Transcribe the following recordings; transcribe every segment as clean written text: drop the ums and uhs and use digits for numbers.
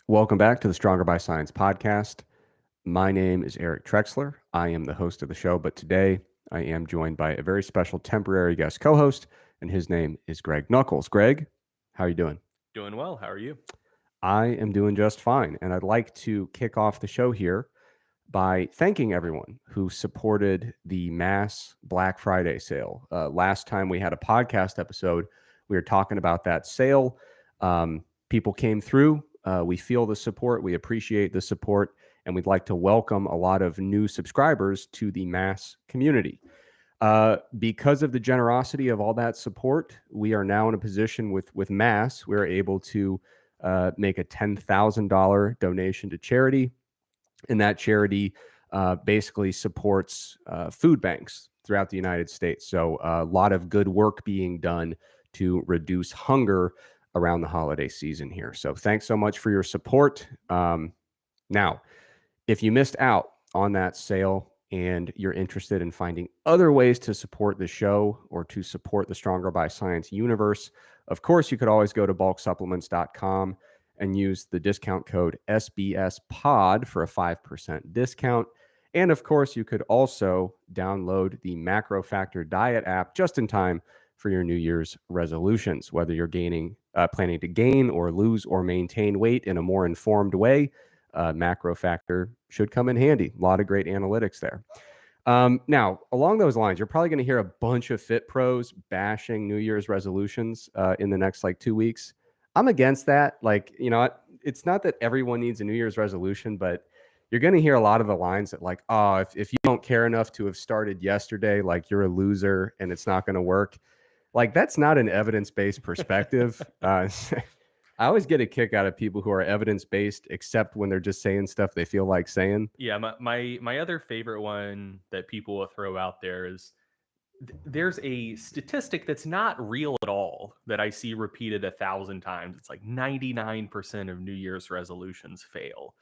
Welcome back to the Stronger by Science podcast. My name is Eric Trexler. I am the host of the show, but today I am joined by a very special temporary guest co-host, and his name is Greg Knuckles. Greg, how are you doing? Doing well. How are you? I am doing just fine, and I'd like to kick off the show here by thanking everyone who supported the mass Black Friday sale. Last time we had a podcast episode, we were talking about that sale. People came through. We feel the support. We appreciate the support. And we'd like to welcome a lot of new subscribers to the mass community. Because of the generosity of all that support, we are now in a position with mass. We're able to make a $10,000 donation to charity. And that charity basically supports food banks throughout the United States. So a lot of good work being done to reduce hunger around the holiday season here. So thanks so much for your support. Now, if you missed out on that sale and you're interested in finding other ways to support the show or to support the Stronger by Science universe, of course, you could always go to bulksupplements.com and use the discount code SBSPOD for a 5% discount. And of course, you could also download the Macro Factor Diet app just in time for your New Year's resolutions, whether you're planning to gain or lose or maintain weight in a more informed way. Macro Factor should come in handy. A lot of great analytics there. Now, along those lines, you're probably going to hear a bunch of fit pros bashing New Year's resolutions in the next 2 weeks. I'm against that. It's not that everyone needs a New Year's resolution, but you're going to hear a lot of the lines that if you don't care enough to have started yesterday, you're a loser and it's not going to work. That's not an evidence-based perspective. I always get a kick out of people who are evidence-based, except when they're just saying stuff they feel like saying. Yeah, my other favorite one that people will throw out there is there's a statistic that's not real at all that I see repeated 1,000 times. It's like 99% of New Year's resolutions fail.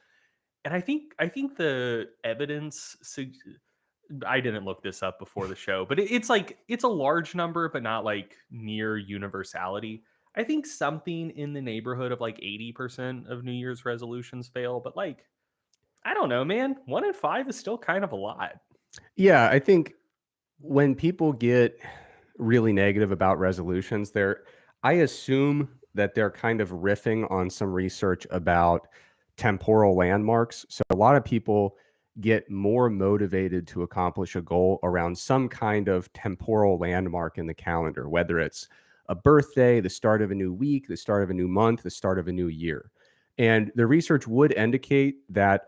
And I think the evidence I didn't look this up before the show, but it's a large number, but not near universality. I think something in the neighborhood of 80% of New Year's resolutions fail, but I don't know, man. 1 in 5 is still kind of a lot. Yeah, I think when people get really negative about resolutions, I assume that they're kind of riffing on some research about temporal landmarks. So a lot of people get more motivated to accomplish a goal around some kind of temporal landmark in the calendar, whether it's a birthday, the start of a new week, the start of a new month, the start of a new year. And the research would indicate that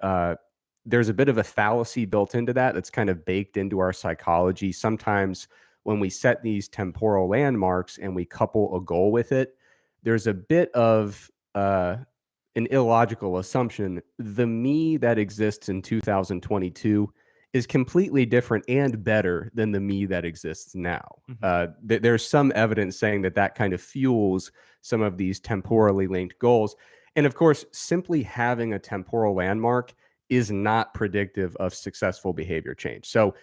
there's a bit of a fallacy built into that that's kind of baked into our psychology. Sometimes when we set these temporal landmarks and we couple a goal with it, there's a bit of an illogical assumption. The me that exists in 2022 is completely different and better than the me that exists now. There's some evidence saying that kind of fuels some of these temporally linked goals. And of course, simply having a temporal landmark is not predictive of successful behavior change. So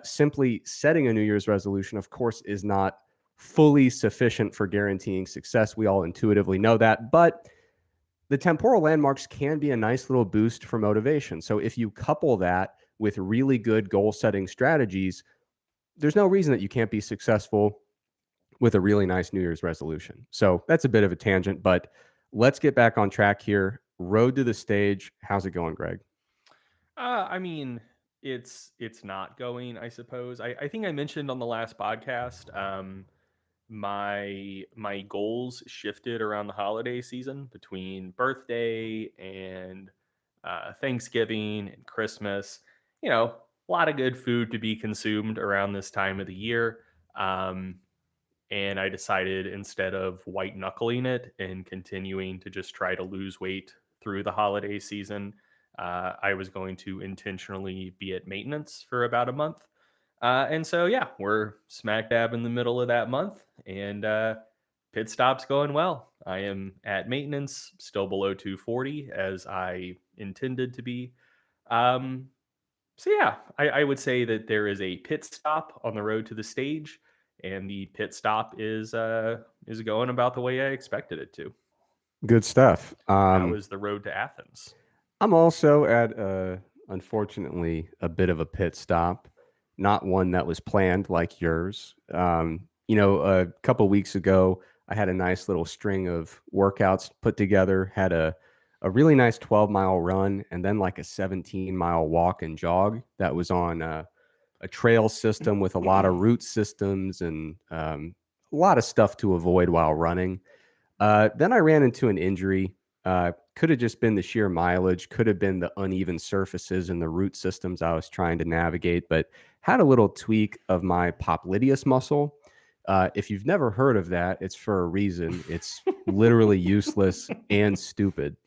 simply setting a New Year's resolution, of course, is not fully sufficient for guaranteeing success. We all intuitively know that, but the temporal landmarks can be a nice little boost for motivation. So if you couple that with really good goal setting strategies, there's no reason that you can't be successful with a really nice New Year's resolution. So that's a bit of a tangent, but let's get back on track here. Road to the stage. How's it going, Greg? I mean, it's not going, I suppose. I think I mentioned on the last podcast, my goals shifted around the holiday season between birthday and Thanksgiving and Christmas. A lot of good food to be consumed around this time of the year. And I decided instead of white knuckling it and continuing to just try to lose weight through the holiday season, I was going to intentionally be at maintenance for about a month. And so, yeah, we're smack dab in the middle of that month, and pit stop's going well. I am at maintenance, still below 240 as I intended to be. Um, so yeah, I would say that there is a pit stop on the road to the stage, and the pit stop is going about the way I expected it to. Good stuff. How was the road to Athens? I'm also at, unfortunately, a bit of a pit stop, not one that was planned like yours. A couple weeks ago, I had a nice little string of workouts put together, had a really nice 12-mile run, and then like a 17-mile walk and jog that was on a trail system with a lot of root systems and a lot of stuff to avoid while running. Then I ran into an injury. Could have just been the sheer mileage, could have been the uneven surfaces and the root systems I was trying to navigate, but had a little tweak of my popliteus muscle. If you've never heard of that, it's for a reason. It's literally useless and stupid.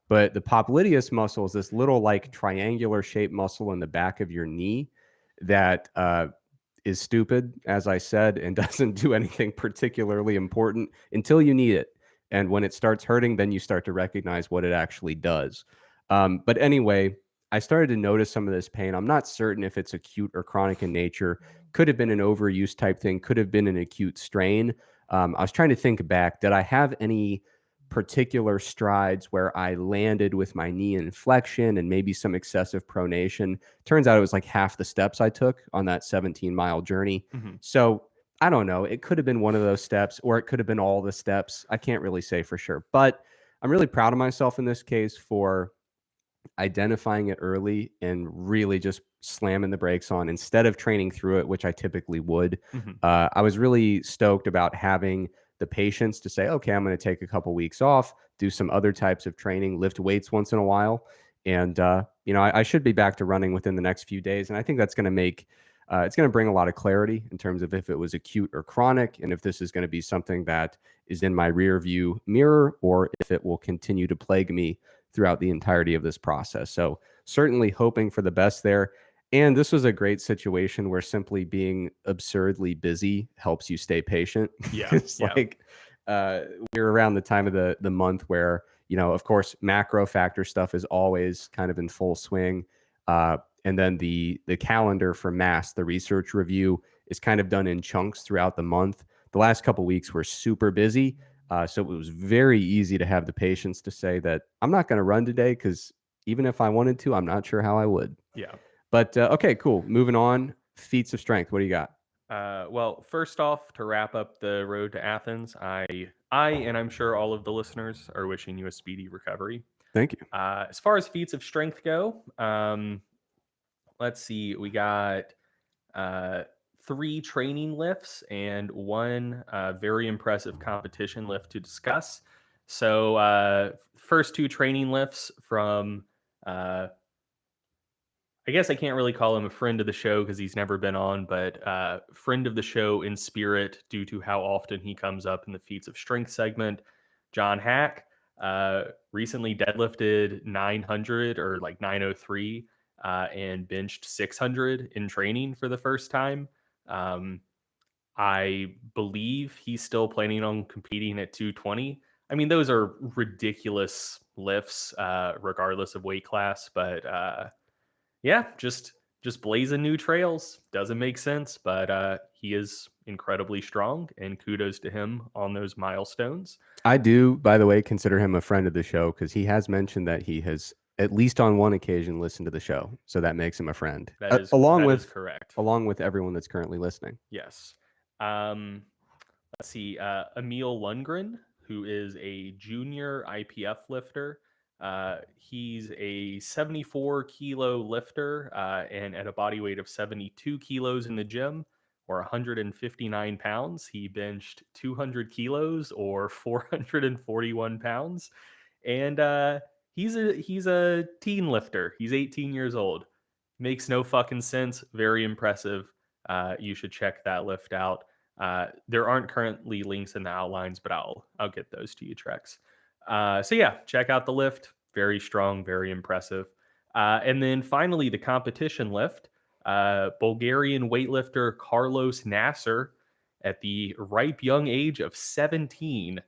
But the popliteus muscle is this little like triangular shaped muscle in the back of your knee that is stupid, as I said, and doesn't do anything particularly important until you need it. And when it starts hurting, then you start to recognize what it actually does. But anyway, I started to notice some of this pain. I'm not certain if it's acute or chronic in nature. Could have been an overuse type thing, could have been an acute strain. I was trying to think back. Did I have any particular strides where I landed with my knee in flexion and maybe some excessive pronation? Turns out it was like half the steps I took on that 17-mile journey. Mhm. So I don't know. It could have been one of those steps, or it could have been all the steps. I can't really say for sure. But I'm really proud of myself in this case for identifying it early and really just slamming the brakes on instead of training through it, which I typically would. Mhm. I was really stoked about having the patience to say, okay, I'm going to take a couple weeks off, do some other types of training, lift weights once in a while. And, I should be back to running within the next few days. And I think that's going to it's going to bring a lot of clarity in terms of if it was acute or chronic, and if this is going to be something that is in my rear view mirror, or if it will continue to plague me throughout the entirety of this process. So certainly hoping for the best there. And this was a great situation where simply being absurdly busy helps you stay patient. Yeah. It's Yeah. like uh, we're around the time of the month where, of course, macro factor stuff is always kind of in full swing. And then the calendar for mass, the research review, is kind of done in chunks throughout the month. The last couple weeks were super busy, so it was very easy to have the patience to say that I'm not going to run today because even if I wanted to, I'm not sure how I would. Yeah. But okay, cool. Moving on. Feats of strength. What do you got? Well, first off, to wrap up the road to Athens, I, and I'm sure all of the listeners are wishing you a speedy recovery. Thank you. As far as feats of strength go, let's see, we got uh, 3 training lifts and 1 very impressive competition lift to discuss. So, first 2 training lifts from uh, I guess I can't really call him a friend of the show because he's never been on, but friend of the show in spirit due to how often he comes up in the feats of strength segment. John Hack recently deadlifted 900 or like 903 and benched 600 in training for the first time. Um, I believe he's still planning on competing at 220. I mean, those are ridiculous lifts, regardless of weight class, but yeah, just blazing new trails. Doesn't make sense, but he is incredibly strong, and kudos to him on those milestones. I do, by the way, consider him a friend of the show because he has mentioned that he has at least on one occasion listened to the show, so that makes him a friend, That is correct. along with everyone that's currently listening. Yes. Um, let's see. Emil Lundgren, who is a junior IPF lifter. He's a 74 kilo lifter and at a body weight of 72 kilos in the gym or 159 pounds. He benched 200 kilos or 441 pounds. And he's a teen lifter. He's 18 years old. Makes no fucking sense. Very impressive. You should check that lift out. There aren't currently links in the outlines, but I'll get those to you, Trex. So yeah, check out the lift. Very strong, very impressive. And then finally, the competition lift. Bulgarian weightlifter Carlos Nasser, at the ripe young age of 17,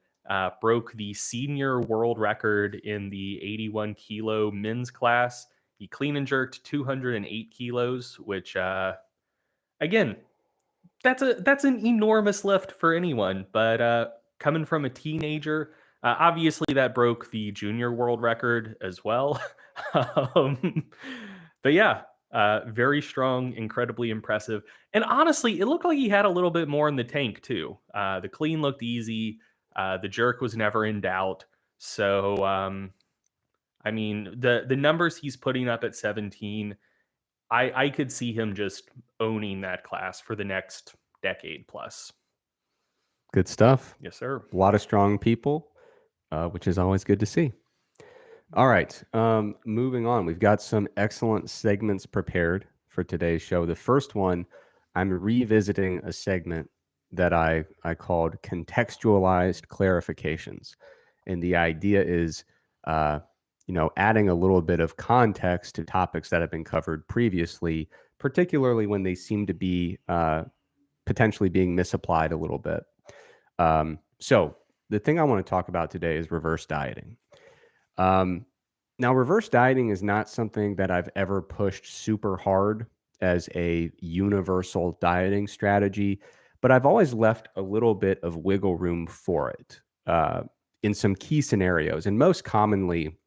broke the senior world record in the 81 kilo men's class. He clean and jerked 208 kilos, which again, that's an enormous lift for anyone, but coming from a teenager, Obviously, that broke the junior world record as well. um, but yeah, very strong, incredibly impressive. And honestly, it looked like he had a little bit more in the tank too. The clean looked easy. The jerk was never in doubt. So, I mean, the numbers he's putting up at 17, I could see him just owning that class for the next decade plus. Good stuff. Yes, sir. A lot of strong people, which is always good to see. All right. Moving on. We've got some excellent segments prepared for today's show. The first one, I'm revisiting a segment that I called Contextualized Clarifications. And the idea is, adding a little bit of context to topics that have been covered previously, particularly when they seem to be potentially being misapplied a little bit. So the thing I want to talk about today is reverse dieting. Now, reverse dieting is not something that I've ever pushed super hard as a universal dieting strategy, but I've always left a little bit of wiggle room for it in some key scenarios. And most commonly,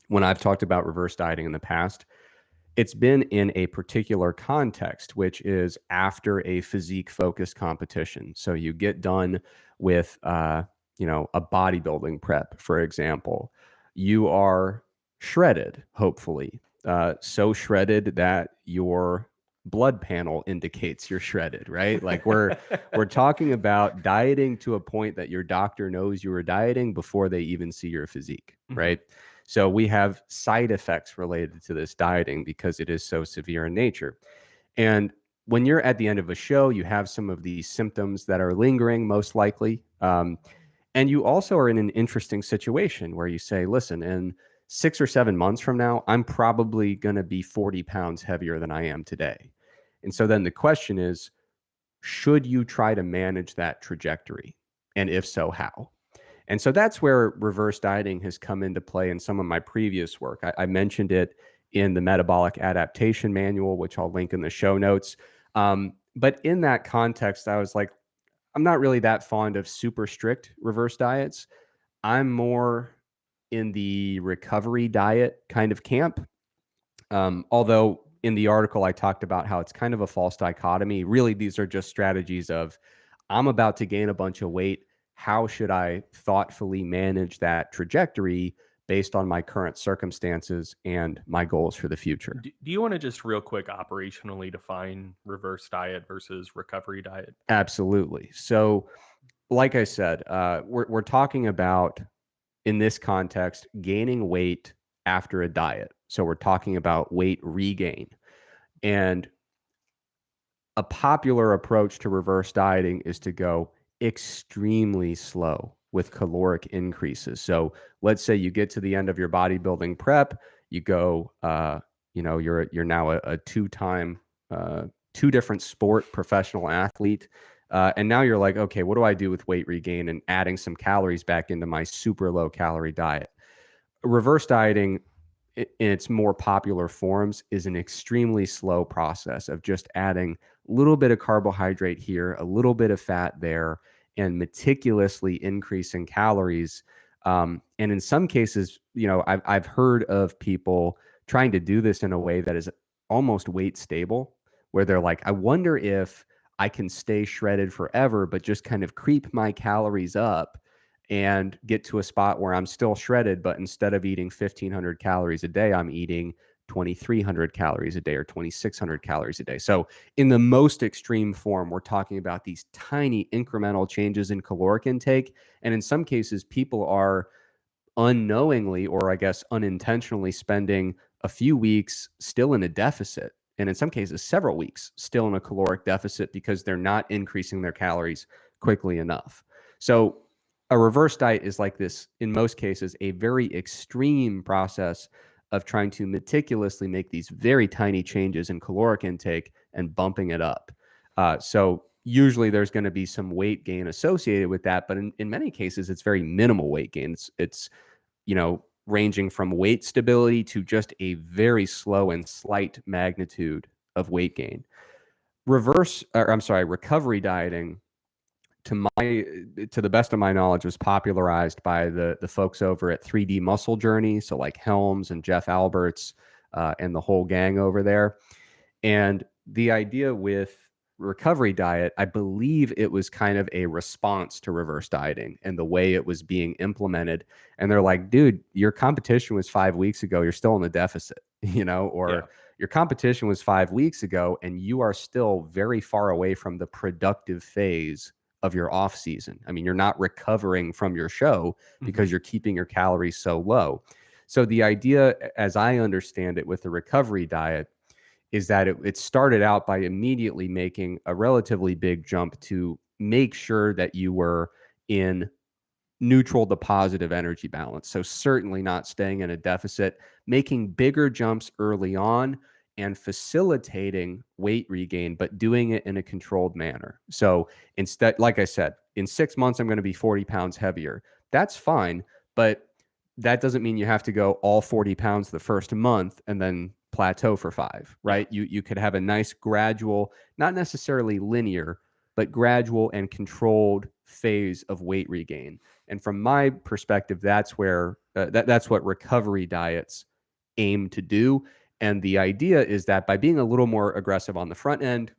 when I've talked about reverse dieting in the past, it's been in a particular context, which is after a physique-focused competition. So you get done with, a bodybuilding prep, for example. You are shredded, hopefully, so shredded that your blood panel indicates you're shredded, right? Like we're talking about dieting to a point that your doctor knows you were dieting before they even see your physique, right? So we have side effects related to this dieting because it is so severe in nature. And when you're at the end of a show, you have some of these symptoms that are lingering, most likely. And you also are in an interesting situation where you say, listen, in 6 or 7 months from now, I'm probably going to be 40 pounds heavier than I am today. And so then the question is, should you try to manage that trajectory? And if so, how? And so that's where reverse dieting has come into play in some of my previous work. I mentioned it in the Metabolic Adaptation Manual, which I'll link in the show notes. But in that context, I was like, I'm not really that fond of super strict reverse diets. I'm more in the recovery diet kind of camp. Although in the article, I talked about how it's kind of a false dichotomy. Really, these are just strategies of I'm about to gain a bunch of weight. How should I thoughtfully manage that trajectory based on my current circumstances and my goals for the future? Do you want to just real quick operationally define reverse diet versus recovery diet? Absolutely. So, like I said, we're talking about, in this context, gaining weight after a diet. So we're talking about weight regain. And a popular approach to reverse dieting is to go extremely slow with caloric increases. So let's say you get to the end of your bodybuilding prep, you go, you're now a two-time, two different sport professional athlete. And now you're like, okay, what do I do with weight regain and adding some calories back into my super low calorie diet? Reverse dieting in its more popular forms is an extremely slow process of just adding a little bit of carbohydrate here, a little bit of fat there, and meticulously increasing calories. And in some cases, I've heard of people trying to do this in a way that is almost weight stable, where they're like, I wonder if I can stay shredded forever, but just kind of creep my calories up and get to a spot where I'm still shredded, but instead of eating 1,500 calories a day, I'm eating 2,300 calories a day or 2,600 calories a day. So in the most extreme form, we're talking about these tiny incremental changes in caloric intake. And in some cases, people are unknowingly, or I guess unintentionally, spending a few weeks still in a deficit. And in some cases, several weeks still in a caloric deficit because they're not increasing their calories quickly enough. So a reverse diet is like this, in most cases, a very extreme process of trying to meticulously make these very tiny changes in caloric intake and bumping it up. So usually there's going to be some weight gain associated with that, but in many cases, it's very minimal weight gain. It's ranging from weight stability to just a very slow and slight magnitude of weight gain. Recovery dieting to the best of my knowledge, was popularized by the folks over at 3D Muscle Journey. So like Helms and Jeff Alberts and the whole gang over there. And the idea with recovery diet, I believe it was kind of a response to reverse dieting and the way it was being implemented. And they're like, dude, your competition was 5 weeks ago. You're still in the deficit, or Yeah. your competition was 5 weeks ago and you are still very far away from the productive phase of your off season. I mean, you're not recovering from your show because Mhm. you're keeping your calories so low. So the idea, as I understand it, with the recovery diet is that it started out by immediately making a relatively big jump to make sure that you were in neutral to positive energy balance. So certainly not staying in a deficit, making bigger jumps early on and facilitating weight regain, but doing it in a controlled manner. So instead, like I said, in 6 months, I'm going to be 40 pounds heavier. That's fine. But that doesn't mean you have to go all 40 pounds the first month and then plateau for 5, Yeah. right? You could have a nice gradual, not necessarily linear, but gradual and controlled phase of weight regain. And from my perspective, that's where that's what recovery diets aim to do. And the idea is that by being a little more aggressive on the front end,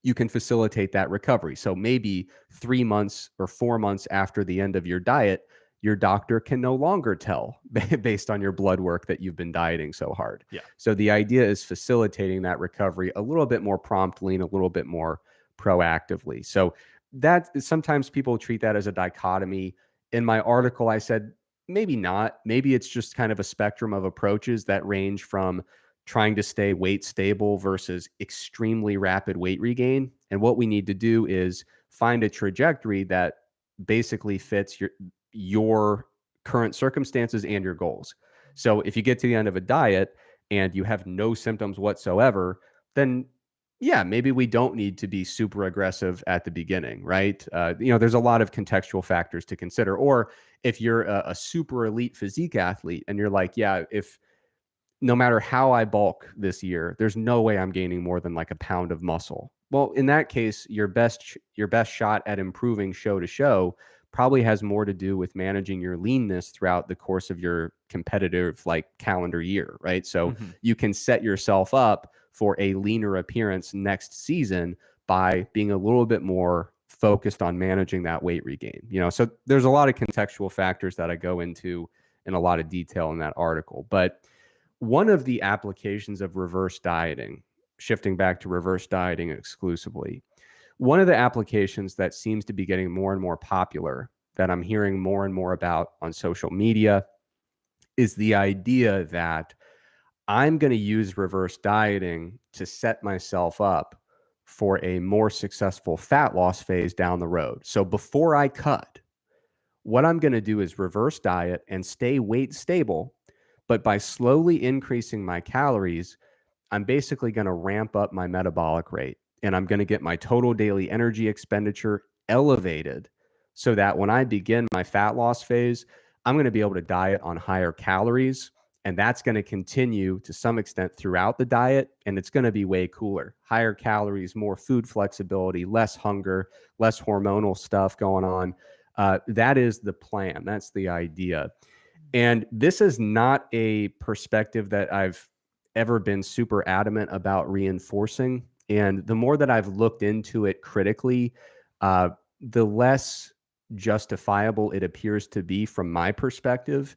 you can facilitate that recovery. So maybe 3 months or 4 months after the end of your diet, your doctor can no longer tell based on your blood work that you've been dieting so hard. Yeah. So the idea is facilitating that recovery a little bit more promptly and a little bit more proactively. So that sometimes people treat that as a dichotomy. In my article, I said, maybe not. Maybe it's just kind of a spectrum of approaches that range from trying to stay weight stable versus extremely rapid weight regain. And what we need to do is find a trajectory that basically fits your current circumstances and your goals. So if you get to the end of a diet and you have no symptoms whatsoever, then yeah, maybe we don't need to be super aggressive at the beginning, right? There's a lot of contextual factors to consider. Or if you're a super elite physique athlete and you're like, yeah, if no matter how I bulk this year, there's no way I'm gaining more than like a pound of muscle. Well, in that case, your best shot at improving show to show probably has more to do with managing your leanness throughout the course of your competitive like calendar year, right? So Mhm. you can set yourself up for a leaner appearance next season by being a little bit more focused on managing that weight regain. So there's a lot of contextual factors that I go into in a lot of detail in that article, but one of the applications of reverse dieting, shifting back to reverse dieting exclusively, one of the applications that seems to be getting more and more popular that I'm hearing more and more about on social media is the idea that I'm going to use reverse dieting to set myself up for a more successful fat loss phase down the road. So before I cut, what I'm going to do is reverse diet and stay weight stable. But by slowly increasing my calories, I'm basically going to ramp up my metabolic rate and I'm going to get my total daily energy expenditure elevated so that when I begin my fat loss phase, I'm going to be able to diet on higher calories. And that's going to continue to some extent throughout the diet. And it's going to be way cooler. Higher calories, more food flexibility, less hunger, less hormonal stuff going on. That is the plan. That's the idea. And this is not a perspective that I've ever been super adamant about reinforcing. And the more that I've looked into it critically, uh, the less justifiable it appears to be from my perspective.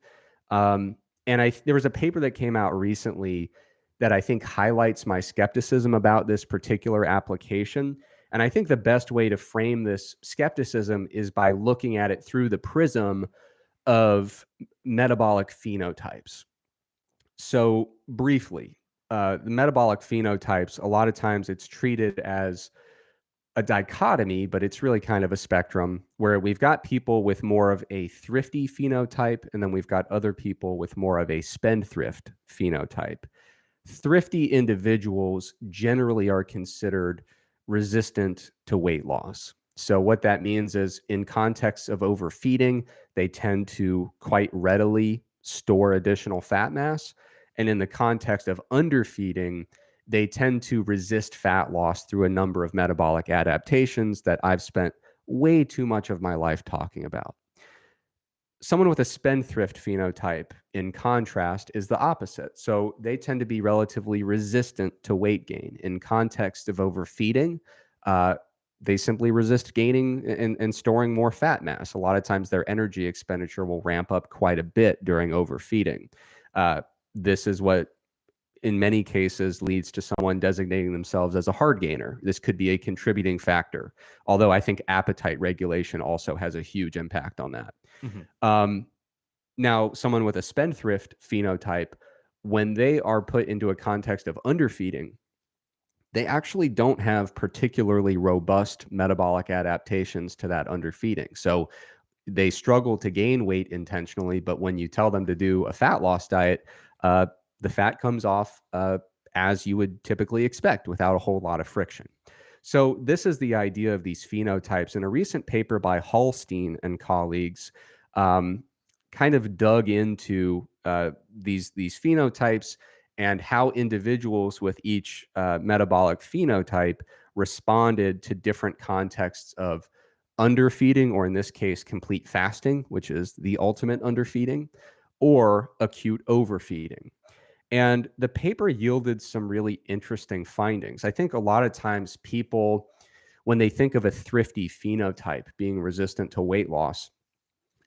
Um, and there was a paper that came out recently that I think highlights my skepticism about this particular application. And I think the best way to frame this skepticism is by looking at it through the prism of metabolic phenotypes. So, briefly, the metabolic phenotypes, a lot of times it's treated as a dichotomy, but it's really kind of a spectrum where we've got people with more of a thrifty phenotype, and then we've got other people with more of a spendthrift phenotype. Thrifty individuals generally are considered resistant to weight loss. So, what that means is, in contexts of overfeeding, they tend to quite readily store additional fat mass. And in the context of underfeeding, they tend to resist fat loss through a number of metabolic adaptations that I've spent way too much of my life talking about. Someone with a spendthrift phenotype, in contrast, is the opposite. So they tend to be relatively resistant to weight gain. In context of overfeeding, uh, they simply resist gaining and storing more fat mass. A lot of times their energy expenditure will ramp up quite a bit during overfeeding. This is what in many cases leads to someone designating themselves as a hard gainer. This could be a contributing factor, although I think appetite regulation also has a huge impact on that. Mhm. Um, Now, someone with a spendthrift phenotype, when they are put into a context of underfeeding, they actually don't have particularly robust metabolic adaptations to that underfeeding. So they struggle to gain weight intentionally, but when you tell them to do a fat loss diet, uh, the fat comes off as you would typically expect without a whole lot of friction. So this is the idea of these phenotypes. In a recent paper by Hallstein and colleagues, um, kind of dug into these phenotypes and how individuals with each metabolic phenotype responded to different contexts of underfeeding, or in this case, complete fasting, which is the ultimate underfeeding, or acute overfeeding. And the paper yielded some really interesting findings. I think a lot of times people, when they think of a thrifty phenotype being resistant to weight loss,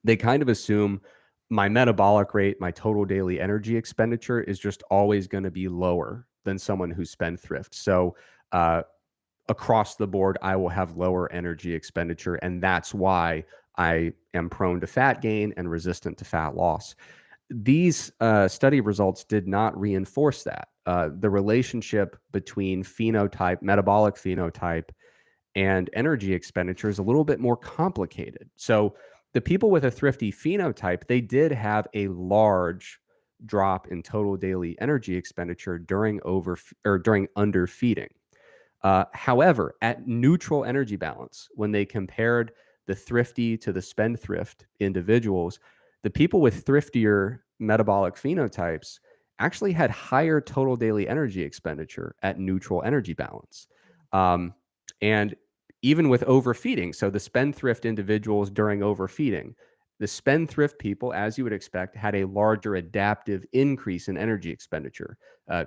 they kind of assume my metabolic rate, my total daily energy expenditure is just always going to be lower than someone who's spendthrift. So, across the board, I will have lower energy expenditure. And that's why I am prone to fat gain and resistant to fat loss. These study results did not reinforce that. The relationship between phenotype, metabolic phenotype, and energy expenditure is a little bit more complicated. So the people with a thrifty phenotype, they did have a large drop in total daily energy expenditure during during underfeeding. However, at neutral energy balance, when they compared the thrifty to the spendthrift individuals, the people with thriftier metabolic phenotypes actually had higher total daily energy expenditure at neutral energy balance. Um, and even with overfeeding, so the spendthrift individuals during overfeeding, the spendthrift people, as you would expect, had a larger adaptive increase in energy expenditure.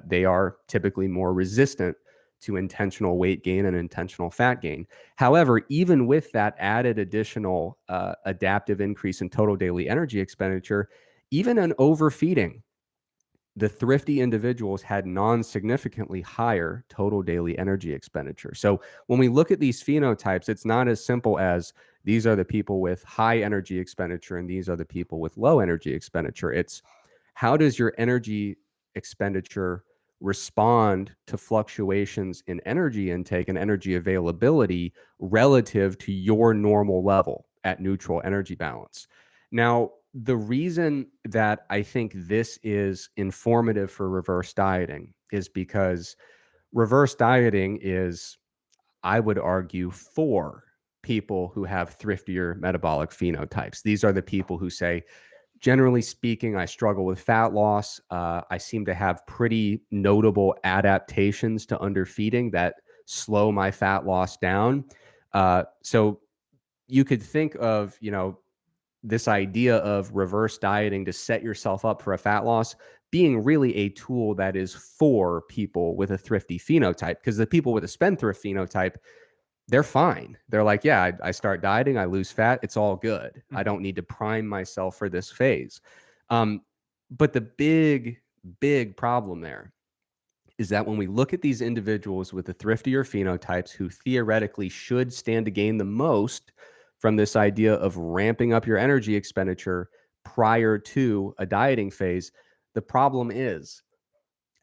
They are typically more resistant to intentional weight gain and intentional fat gain. However, even with that added additional adaptive increase in total daily energy expenditure, even an overfeeding, the thrifty individuals had non-significantly higher total daily energy expenditure. So when we look at these phenotypes, it's not as simple as these are the people with high energy expenditure and these are the people with low energy expenditure. It's how does your energy expenditure respond to fluctuations in energy intake and energy availability relative to your normal level at neutral energy balance? Now, the reason that I think this is informative for reverse dieting is because reverse dieting is, I would argue, for people who have thriftier metabolic phenotypes. These are the people who say, generally speaking, I struggle with fat loss. I seem to have pretty notable adaptations to underfeeding that slow my fat loss down. So you could think of, this idea of reverse dieting to set yourself up for a fat loss being really a tool that is for people with a thrifty phenotype, because the people with a spendthrift phenotype, they're fine. They're like, yeah, I start dieting, I lose fat, it's all good. I Mhm. don't need to prime myself for this phase. Um, but the big problem there is that when we look at these individuals with the thriftier phenotypes who theoretically should stand to gain the most from this idea of ramping up your energy expenditure prior to a dieting phase, the problem is,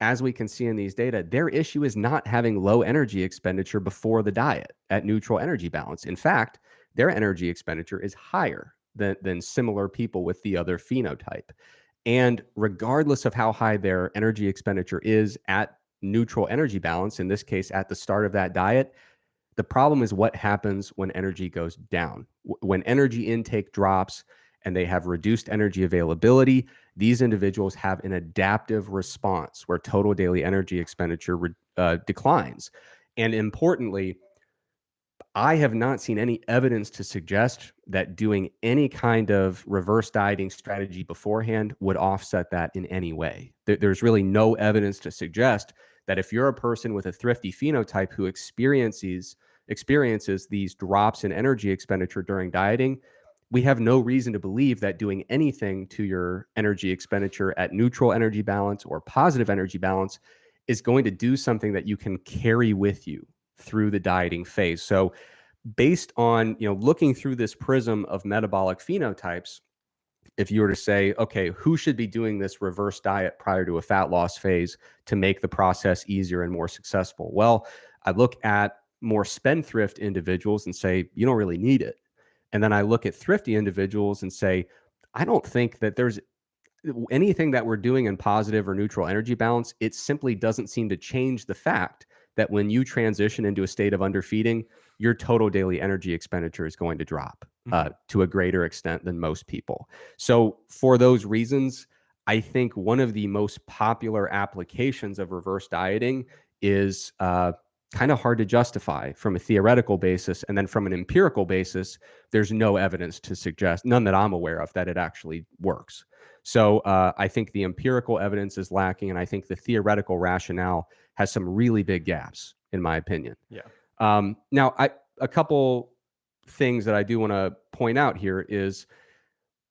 as we can see in these data, their issue is not having low energy expenditure before the diet at neutral energy balance. In fact, their energy expenditure is higher than similar people with the other phenotype. And regardless of how high their energy expenditure is at neutral energy balance, in this case, at the start of that diet, the problem is what happens when energy goes down. When energy intake drops and they have reduced energy availability, these individuals have an adaptive response where total daily energy expenditure declines. And importantly, I have not seen any evidence to suggest that doing any kind of reverse dieting strategy beforehand would offset that in any way. There's really no evidence to suggest that if you're a person with a thrifty phenotype who experiences these drops in energy expenditure during dieting, we have no reason to believe that doing anything to your energy expenditure at neutral energy balance or positive energy balance is going to do something that you can carry with you through the dieting phase. So based on, looking through this prism of metabolic phenotypes, if you were to say, okay, who should be doing this reverse diet prior to a fat loss phase to make the process easier and more successful? Well, I look at more spendthrift individuals and say, you don't really need it. And then I look at thrifty individuals and say, I don't think that there's anything that we're doing in positive or neutral energy balance. It simply doesn't seem to change the fact that when you transition into a state of underfeeding, your total daily energy expenditure is going to drop to a greater extent than most people. So for those reasons, I think one of the most popular applications of reverse dieting is kind of hard to justify from a theoretical basis. And then from an empirical basis, there's no evidence to suggest, none that I'm aware of, that it actually works. So I think the empirical evidence is lacking, and I think the theoretical rationale has some really big gaps, in my opinion. Yeah. Now, a couple things that I do want to point out here is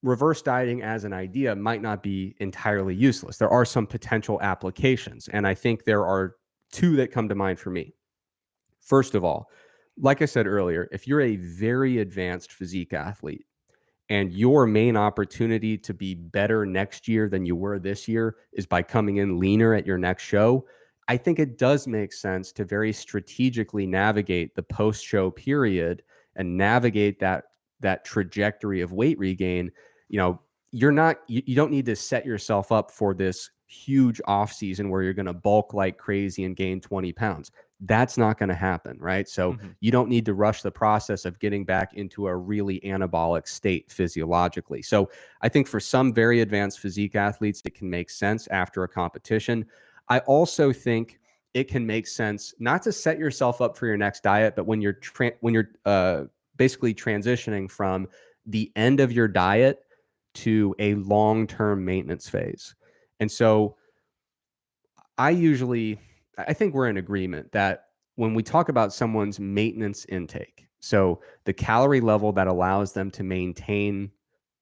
reverse dieting as an idea might not be entirely useless. There are some potential applications, and I think there are two that come to mind for me. First of all, like I said earlier, if you're a very advanced physique athlete, and your main opportunity to be better next year than you were this year is by coming in leaner at your next show, I think it does make sense to very strategically navigate the post-show period and navigate that trajectory of weight regain. You don't need to set yourself up for this huge off season where you're going to bulk like crazy and gain 20 pounds. That's not going to happen, right? So you don't need to rush the process of getting back into a really anabolic state physiologically. So I think for some very advanced physique athletes, it can make sense after a competition. I also think it can make sense not to set yourself up for your next diet, but when you're basically transitioning from the end of your diet to a long-term maintenance phase. And so I think we're in agreement that when we talk about someone's maintenance intake, so the calorie level that allows them to maintain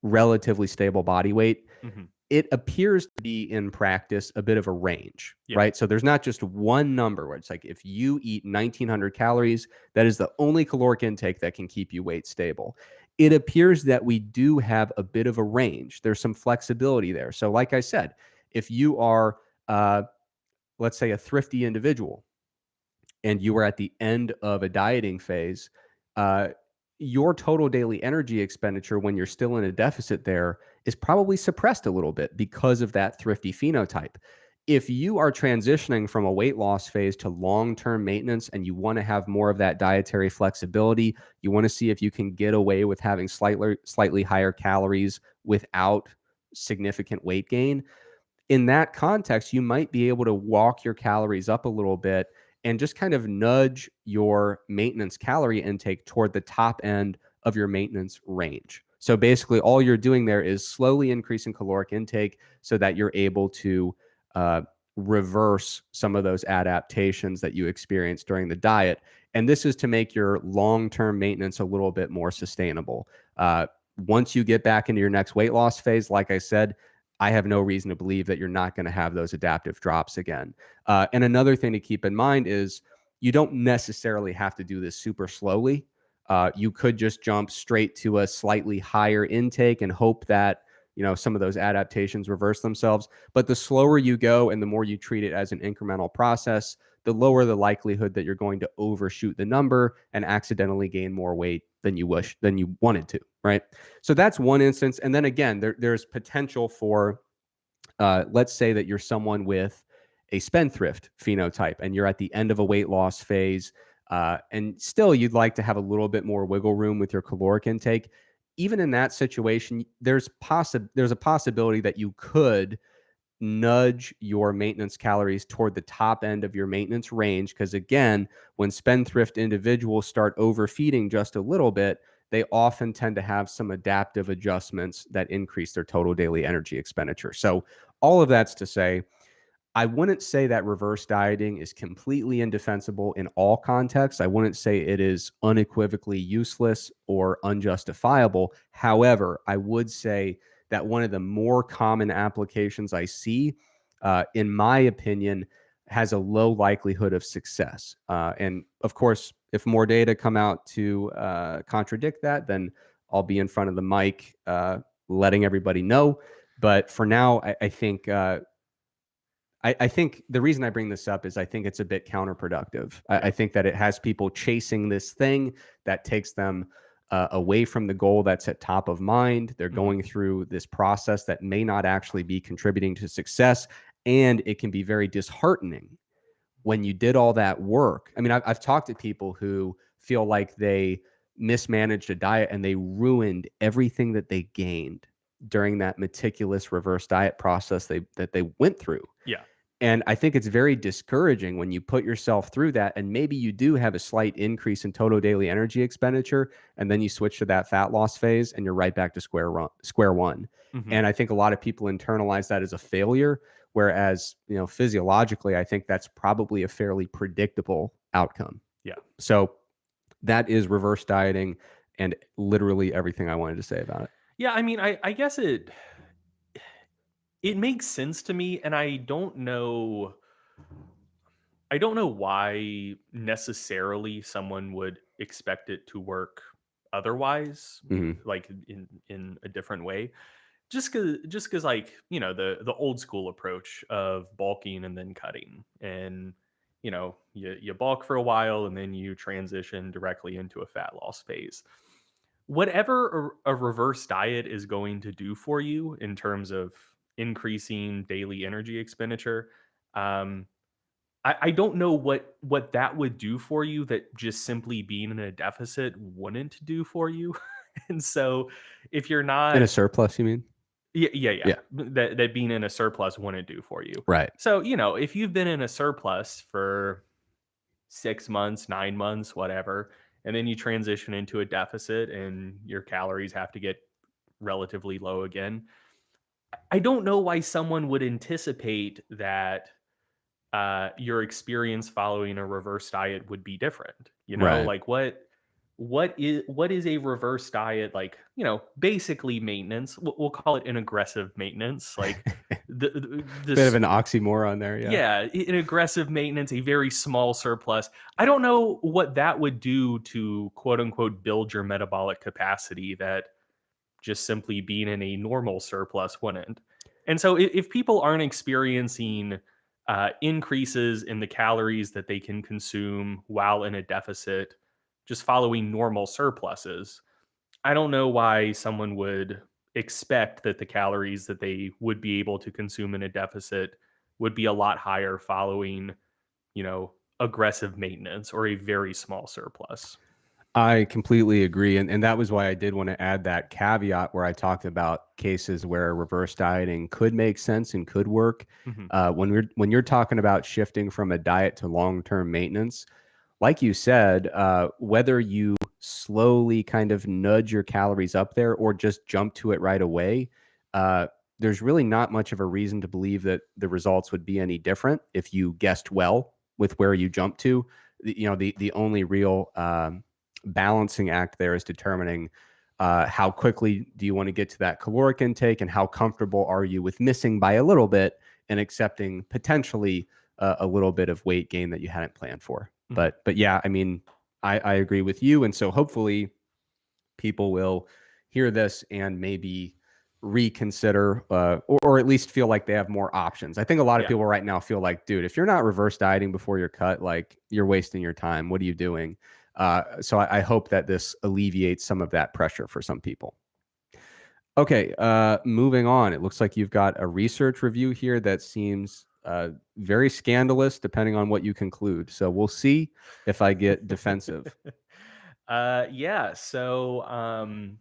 relatively stable body weight, it appears to be in practice a bit of a range, right? So there's not just one number where it's like, if you eat 1900 calories, that is the only caloric intake that can keep you weight stable. It appears that we do have a bit of a range. There's some flexibility there. So like I said, if you are, let's say, a thrifty individual and you are at the end of a dieting phase, your total daily energy expenditure when you're still in a deficit there is probably suppressed a little bit because of that thrifty phenotype. If you are transitioning from a weight loss phase to long-term maintenance and you want to have more of that dietary flexibility, you want to see if you can get away with having slightly higher calories without significant weight gain, in that context, you might be able to walk your calories up a little bit and just kind of nudge your maintenance calorie intake toward the top end of your maintenance range. So basically, all you're doing there is slowly increasing caloric intake so that you're able to reverse some of those adaptations that you experienced during the diet. And this is to make your long-term maintenance a little bit more sustainable. Once you get back into your next weight loss phase, like I said, I have no reason to believe that you're not going to have those adaptive drops again. And another thing to keep in mind is you don't necessarily have to do this super slowly. You could just jump straight to a slightly higher intake and hope that some of those adaptations reverse themselves. But the slower you go and the more you treat it as an incremental process, the lower the likelihood that you're going to overshoot the number and accidentally gain more weight than you wanted to, right? So that's one instance. And then again, there's potential for, let's say that you're someone with a spendthrift phenotype and you're at the end of a weight loss phase, and still you'd like to have a little bit more wiggle room with your caloric intake. Even in that situation, there's a possibility that you could nudge your maintenance calories toward the top end of your maintenance range. Because again, when spendthrift individuals start overfeeding just a little bit, they often tend to have some adaptive adjustments that increase their total daily energy expenditure. So, all of that's to say, I wouldn't say that reverse dieting is completely indefensible in all contexts. I wouldn't say it is unequivocally useless or unjustifiable. However, I would say that one of the more common applications I see, in my opinion, has a low likelihood of success. And of course, if more data come out to contradict that, then I'll be in front of the mic letting everybody know. But for now, I think I think the reason I bring this up is I think it's a bit counterproductive. Yeah. I think that it has people chasing this thing that takes them away from the goal that's at top of mind. They're Mhm. going through this process that may not actually be contributing to success. And it can be very disheartening when you did all that work. I mean, I've talked to people who feel like they mismanaged a diet and they ruined everything that they gained during that meticulous reverse diet process that they went through. Yeah. And I think it's very discouraging when you put yourself through that and maybe you do have a slight increase in total daily energy expenditure and then you switch to that fat loss phase and you're right back to square one. Mhm. And I think a lot of people internalize that as a failure, whereas, physiologically I think that's probably a fairly predictable outcome. Yeah. So that is reverse dieting and literally everything I wanted to say about it. Yeah, I mean, I guess it makes sense to me, and I don't know why necessarily someone would expect it to work otherwise, Mhm. like in a different way. Just cuz like, the old school approach of bulking and then cutting. And you bulk for a while and then you transition directly into a fat loss phase. Whatever a reverse diet is going to do for you in terms of increasing daily energy expenditure, um, I don't know what that would do for you that just simply being in a deficit wouldn't do for you. And so if you're In not a surplus, you mean? yeah, yeah, yeah, Yeah. that being in a surplus wouldn't do for you. Right. So, if you've been in a surplus for 6 months, 9 months, whatever, and then you transition into a deficit and your calories have to get relatively low again, I don't know why someone would anticipate that your experience following a reverse diet would be different. Right. Like what is a reverse diet like? Basically maintenance. We'll call it an aggressive maintenance. Like Bit of this. an oxymoron there, yeah. Yeah, an aggressive maintenance, a very small surplus. I don't know what that would do to quote unquote build your metabolic capacity that just simply being in a normal surplus wouldn't. And so if people aren't experiencing increases in the calories that they can consume while in a deficit, just following normal surpluses, I don't know why someone would expect that the calories that they would be able to consume in a deficit would be a lot higher following, aggressive maintenance or a very small surplus. I completely agree, and that was why I did wanna add that caveat where I talked about cases where reverse dieting could make sense and could work. Mhm. When you're talking about shifting from a diet to long-term maintenance, like you said, whether you slowly kind of nudge your calories up there or just jump to it right away, uh, there's really not much of a reason to believe that the results would be any different if you guessed well with where you jump to. The only real balancing act there is determining how quickly do you want to get to that caloric intake and how comfortable are you with missing by a little bit and accepting potentially a little bit of weight gain that you hadn't planned for. Mhm. But yeah, I mean, I agree with you, and so hopefully people will hear this and maybe reconsider or at least feel like they have more options. I think a lot of Yeah. people right now feel like, dude, if you're not reverse dieting before you're cut, like you're wasting your time. What are you doing? So I hope that this alleviates some of that pressure for some people. Okay, moving on. It looks like you've got a research review here that seems very scandalous, depending on what you conclude. So we'll see if I get defensive. Yeah. So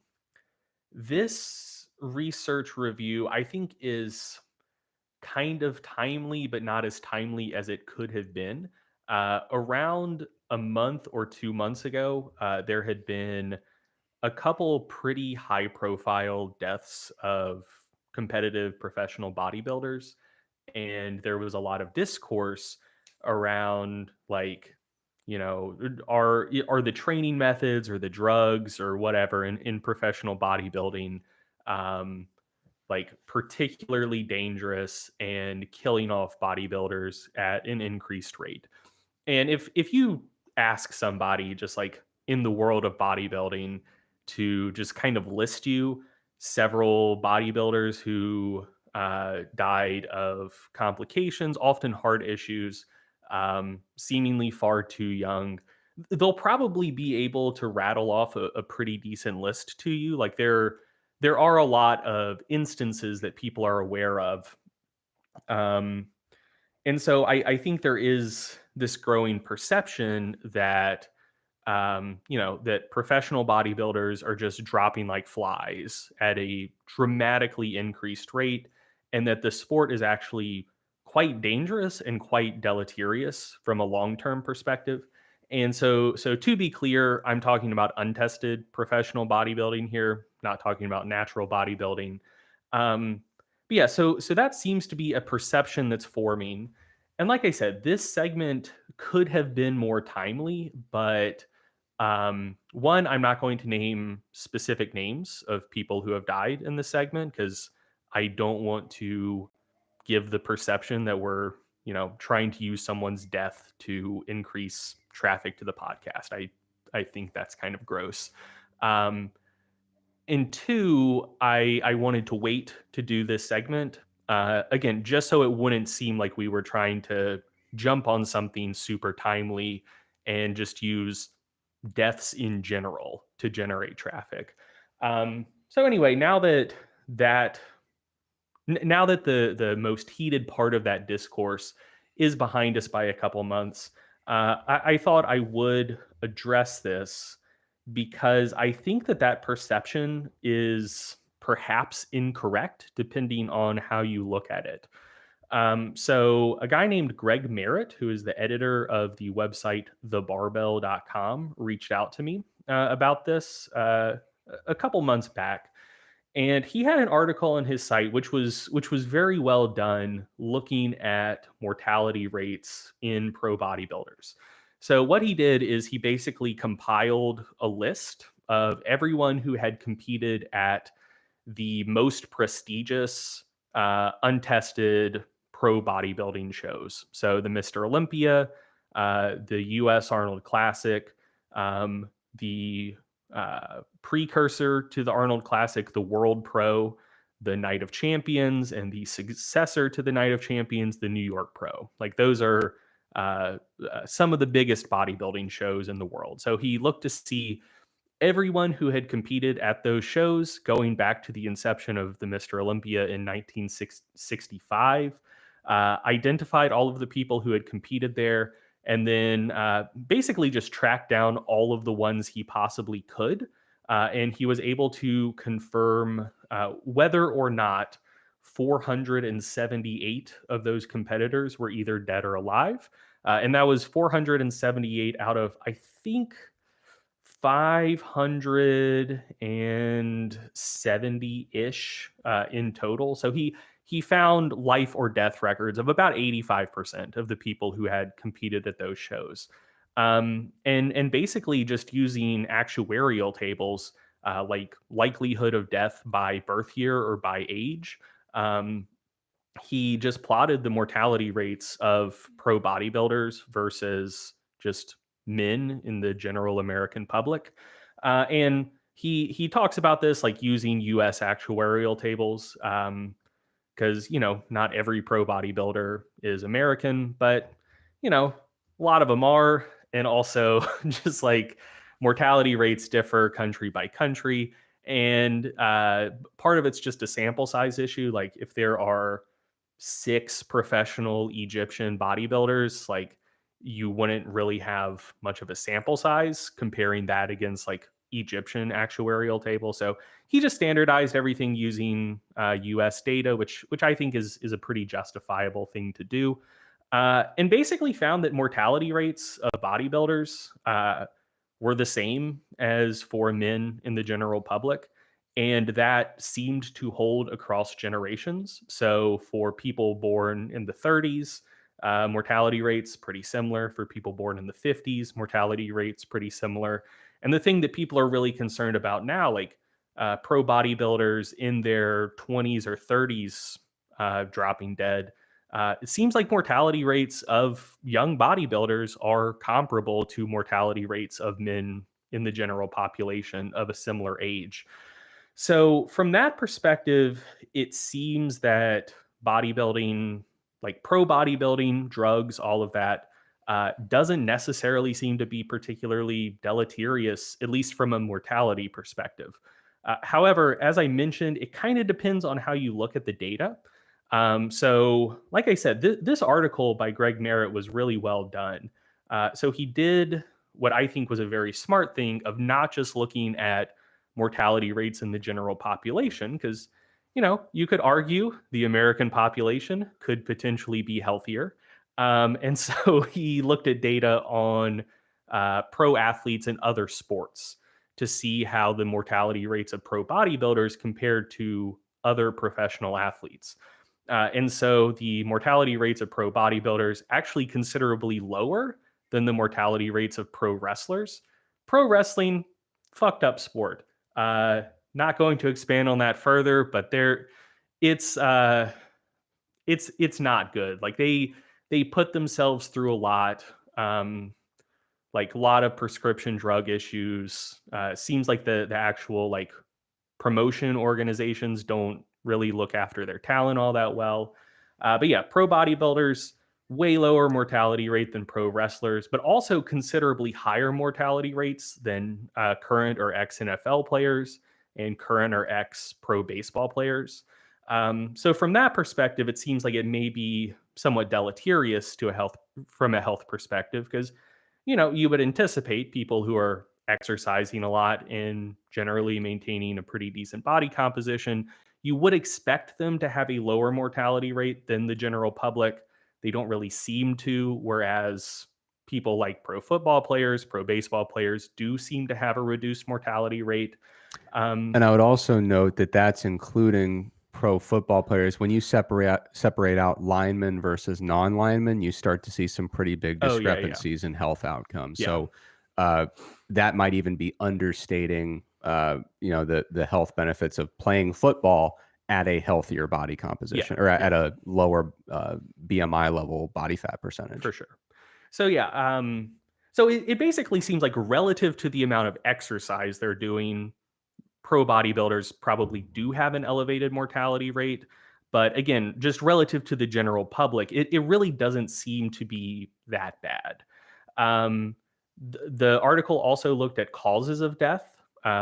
this research review, I think, is kind of timely, but not as timely as it could have been. Around a month or 2 months ago, there had been a couple pretty high profile deaths of competitive professional bodybuilders. And there was a lot of discourse around, like, are the training methods or the drugs or whatever in professional bodybuilding um, like particularly dangerous and killing off bodybuilders at an increased rate. And if you ask somebody just like in the world of bodybuilding to just kind of list you several bodybuilders who died of complications, often heart issues, seemingly far too young, they'll probably be able to rattle off a pretty decent list to you. Like there are a lot of instances that people are aware of. Um, and so I think there is this growing perception that that professional bodybuilders are just dropping like flies at a dramatically increased rate, and that the sport is actually quite dangerous and quite deleterious from a long-term perspective. And so to be clear, I'm talking about untested professional bodybuilding here, not talking about natural bodybuilding. But yeah, so that seems to be a perception that's forming. And like I said, this segment could have been more timely, but one, I'm not going to name specific names of people who have died in this segment because I don't want to give the perception that we're, trying to use someone's death to increase traffic to the podcast. I think that's kind of gross. Um, and two, I wanted to wait to do this segment again, just so it wouldn't seem like we were trying to jump on something super timely and just use deaths in general to generate traffic. So anyway, that now that the most heated part of that discourse is behind us by a couple months, I thought I would address this because I think that perception is perhaps incorrect depending on how you look at it. So a guy named Greg Merritt, who is the editor of the website thebarbell.com, reached out to me about this a couple months back. And he had an article on his site which was very well done looking at mortality rates in pro bodybuilders. So what he did is he basically compiled a list of everyone who had competed at the most prestigious untested pro bodybuilding shows. So the Mr. Olympia, the US Arnold Classic, the precursor to the Arnold Classic, the World Pro, the Night of Champions, and the successor to the Night of Champions, the New York Pro. Like those are some of the biggest bodybuilding shows in the world. So he looked to see everyone who had competed at those shows going back to the inception of the Mr. Olympia in 1965, identified all of the people who had competed there, and then basically just tracked down all of the ones he possibly could. And he was able to confirm whether or not 478 of those competitors were either dead or alive. And that was 478 out of, I think, 570-ish in total. So he found life or death records of about 85% of the people who had competed at those shows. And basically just using actuarial tables like likelihood of death by birth year or by age. He just plotted the mortality rates of pro bodybuilders versus just men in the general American public. And he talks about this like using US actuarial tables. Because not every pro bodybuilder is American, but a lot of them are. And also just like mortality rates differ country by country. And part of it's just a sample size issue. Like if there are 6 professional Egyptian bodybuilders, like you wouldn't really have much of a sample size comparing that against like Egyptian actuarial table. So he just standardized everything using US data, which I think is a pretty justifiable thing to do. And basically found that mortality rates of bodybuilders were the same as for men in the general public. And that seemed to hold across generations. So for people born in the 30s, mortality rates pretty similar. For people born in the 50s, mortality rates pretty similar. And the thing that people are really concerned about now, like pro bodybuilders in their 20s or 30s dropping dead, it seems like mortality rates of young bodybuilders are comparable to mortality rates of men in the general population of a similar age. So, from that perspective, it seems that bodybuilding, like pro bodybuilding, drugs, all of that, doesn't necessarily seem to be particularly deleterious, at least from a mortality perspective. However, as I mentioned, it kind of depends on how you look at the data. So, like I said, this article by Greg Merritt was really well done. So, he did what I think was a very smart thing of not just looking at mortality rates in the general population, because, you could argue the American population could potentially be healthier. And so he looked at data on pro athletes in other sports to see how the mortality rates of pro bodybuilders compared to other professional athletes. And so the mortality rates of pro bodybuilders actually considerably lower than the mortality rates of pro wrestlers. Pro wrestling, fucked up sport. Not going to expand on that further, but it's uh, it's not good. Like they put themselves through a lot. Like a lot of prescription drug issues. Seems like the actual like promotion organizations don't really look after their talent all that well. But yeah, pro bodybuilders, way lower mortality rate than pro wrestlers, but also considerably higher mortality rates than current or ex NFL players and current or ex pro baseball players. So from that perspective, it seems like it may be somewhat deleterious to a health from a health perspective because you would anticipate people who are exercising a lot and generally maintaining a pretty decent body composition, you would expect them to have a lower mortality rate than the general public. They don't really seem to, whereas people like pro football players, pro baseball players do seem to have a reduced mortality rate. And I would also note that that's including pro football players. When you separate out linemen versus non-linemen, you start to see some pretty big Oh yeah, yeah, discrepancies in health outcomes. yeah, So that might even be understating, the health benefits of playing football at a healthier body yeah, composition or yeah, at a lower BMI level body fat for percentage. sure. So yeah, so it basically seems like relative to the amount of exercise they're doing, pro bodybuilders probably do have an elevated mortality rate. But again, just relative to the general public, it really doesn't seem to be that bad. Um, the article also looked at causes of death,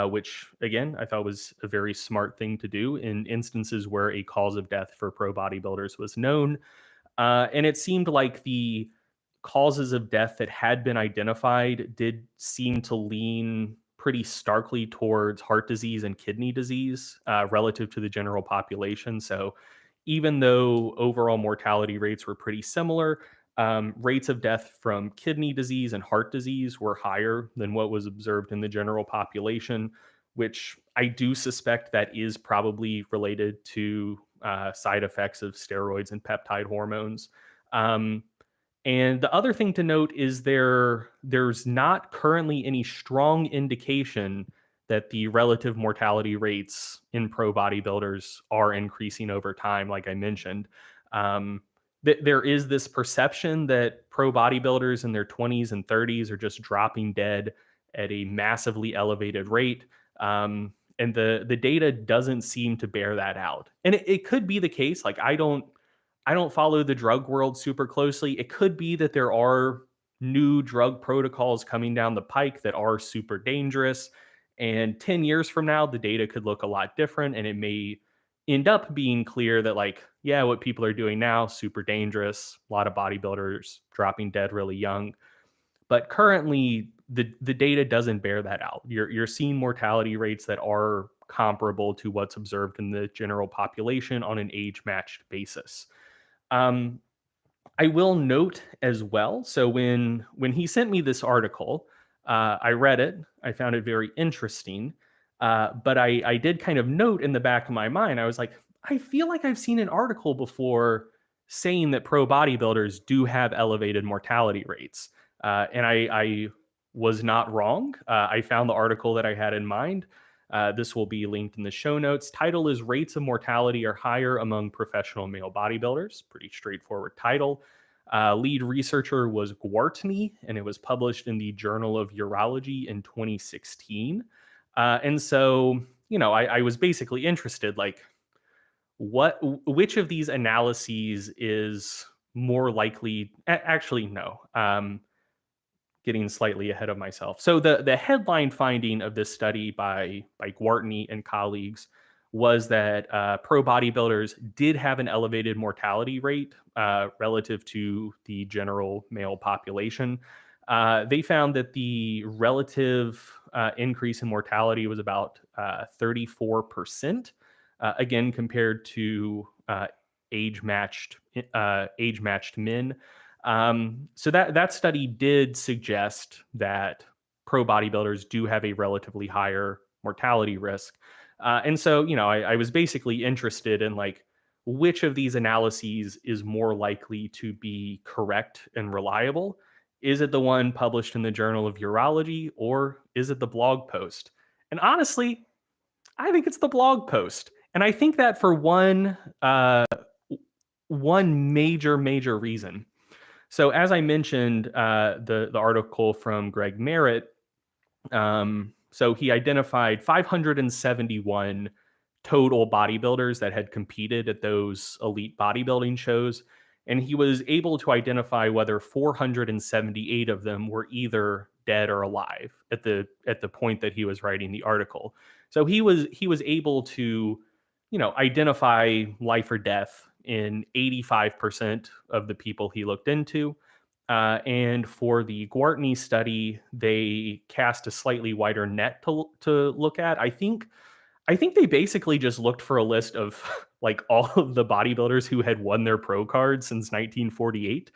which again, I thought was a very smart thing to do in instances where a cause of death for pro bodybuilders was known. And it seemed like the causes of death that had been identified did seem to lean pretty starkly towards heart disease and kidney disease relative to the general population. So, even though overall mortality rates were pretty similar, rates of death from kidney disease and heart disease were higher than what was observed in the general population, which I do suspect that is probably related to side effects of steroids and peptide hormones. Um, and the other thing to note is there's not currently any strong indication that the relative mortality rates in pro bodybuilders are increasing over time, like I mentioned. Um, there is this perception that pro bodybuilders in their 20s and 30s are just dropping dead at a massively elevated rate. And the data doesn't seem to bear that out. And it could be the case. Like I don't follow the drug world super closely. It could be that there are new drug protocols coming down the pike that are super dangerous. And 10 years from now, the data could look a lot different. And it may end up being clear that, like, yeah, what people are doing now, super dangerous. A lot of bodybuilders dropping dead really young. But currently, the data doesn't bear that out. You're seeing mortality rates that are comparable to what's observed in the general population on an age matched basis. Um, I will note as well. So when he sent me this article, I read it. I found it very interesting. But I did kind of note in the back of my mind, I was like, I feel like I've seen an article before saying that pro bodybuilders do have elevated mortality rates. And I was not wrong. I found the article that I had in mind. This will be linked in the show notes. Title is Rates of Mortality Are Higher Among Professional Male Bodybuilders. Pretty straightforward title. Lead researcher was Gwartney, and it was published in the Journal of Urology in 2016. And so, I was basically interested, like, which of these analyses is more likely? Actually, no. Getting slightly ahead of myself. So the headline finding of this study by Gwartney and colleagues was that pro bodybuilders did have an elevated mortality rate relative to the general male population. They found that the relative increase in mortality was about 34%, again compared to age matched men. So that study did suggest that pro bodybuilders do have a relatively higher mortality risk. And so, I was basically interested in, like, which of these analyses is more likely to be correct and reliable. Is it the one published in the Journal of Urology, or is it the blog post? And honestly, I think it's the blog post. And I think that for one major reason. So as I mentioned, the article from Greg Merritt, so he identified 571 total bodybuilders that had competed at those elite bodybuilding shows, and he was able to identify whether 478 of them were either dead or alive at the point that he was writing the article. So he was able to, identify life or death in 85% of the people he looked into. And for the Gwartney study, they cast a slightly wider net to look at. I think they basically just looked for a list of like all of the bodybuilders who had won their pro card since 1948.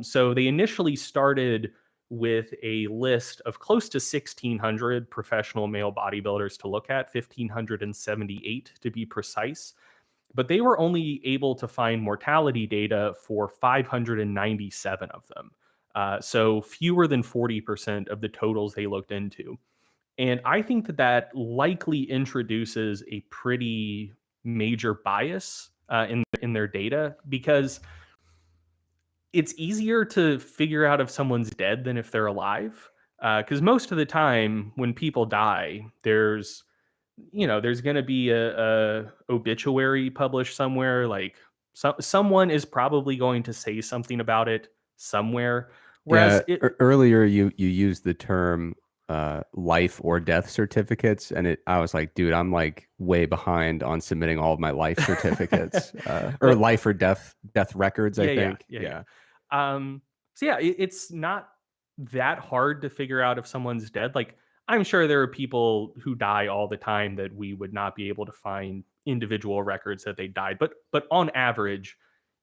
So they initially started with a list of close to 1,600 professional male bodybuilders to look at, 1,578 to be precise. But they were only able to find mortality data for 597 of them. So fewer than 40% of the totals they looked into. And I think that likely introduces a pretty major bias in their data, because it's easier to figure out if someone's dead than if they're alive. Because most of the time when people die, there's going to be a obituary published somewhere. Like, someone is probably going to say something about it somewhere. Yeah, Whereas it, earlier you used the term life or death certificates, and I was like, dude, I'm like way behind on submitting all of my life certificates or well, life or death records, I yeah. think. Yeah. So yeah, it's not that hard to figure out if someone's dead. Like, I'm sure there are people who die all the time that we would not be able to find individual records that they died. But on average,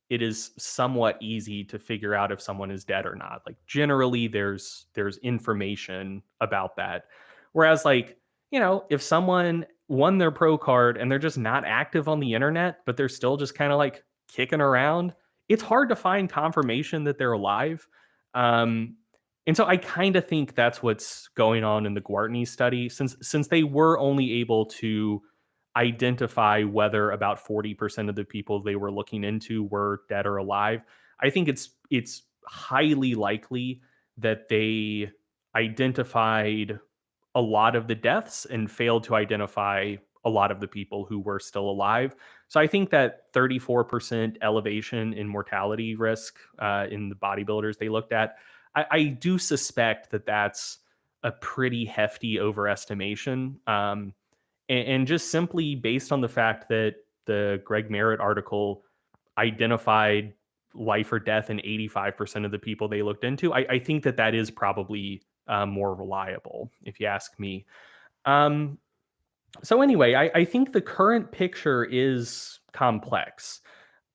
it is somewhat easy to figure out if someone is dead or not. Like, generally there's information about that. Whereas, like, if someone won their pro card and they're just not active on the internet, but they're still just kind of like kicking around, it's hard to find confirmation that they're alive. Um, and so I kind of think that's what's going on in the Gwartney study, since they were only able to identify whether about 40% of the people they were looking into were dead or alive. I think it's highly likely that they identified a lot of the deaths and failed to identify a lot of the people who were still alive. So I think that 34% elevation in mortality risk in the bodybuilders they looked at, I do suspect that that's a pretty hefty overestimation. And just simply based on the fact that the Greg Merritt article identified life or death in 85% of the people they looked into, I think that is probably more reliable, if you ask me. Um, so anyway, I think the current picture is complex.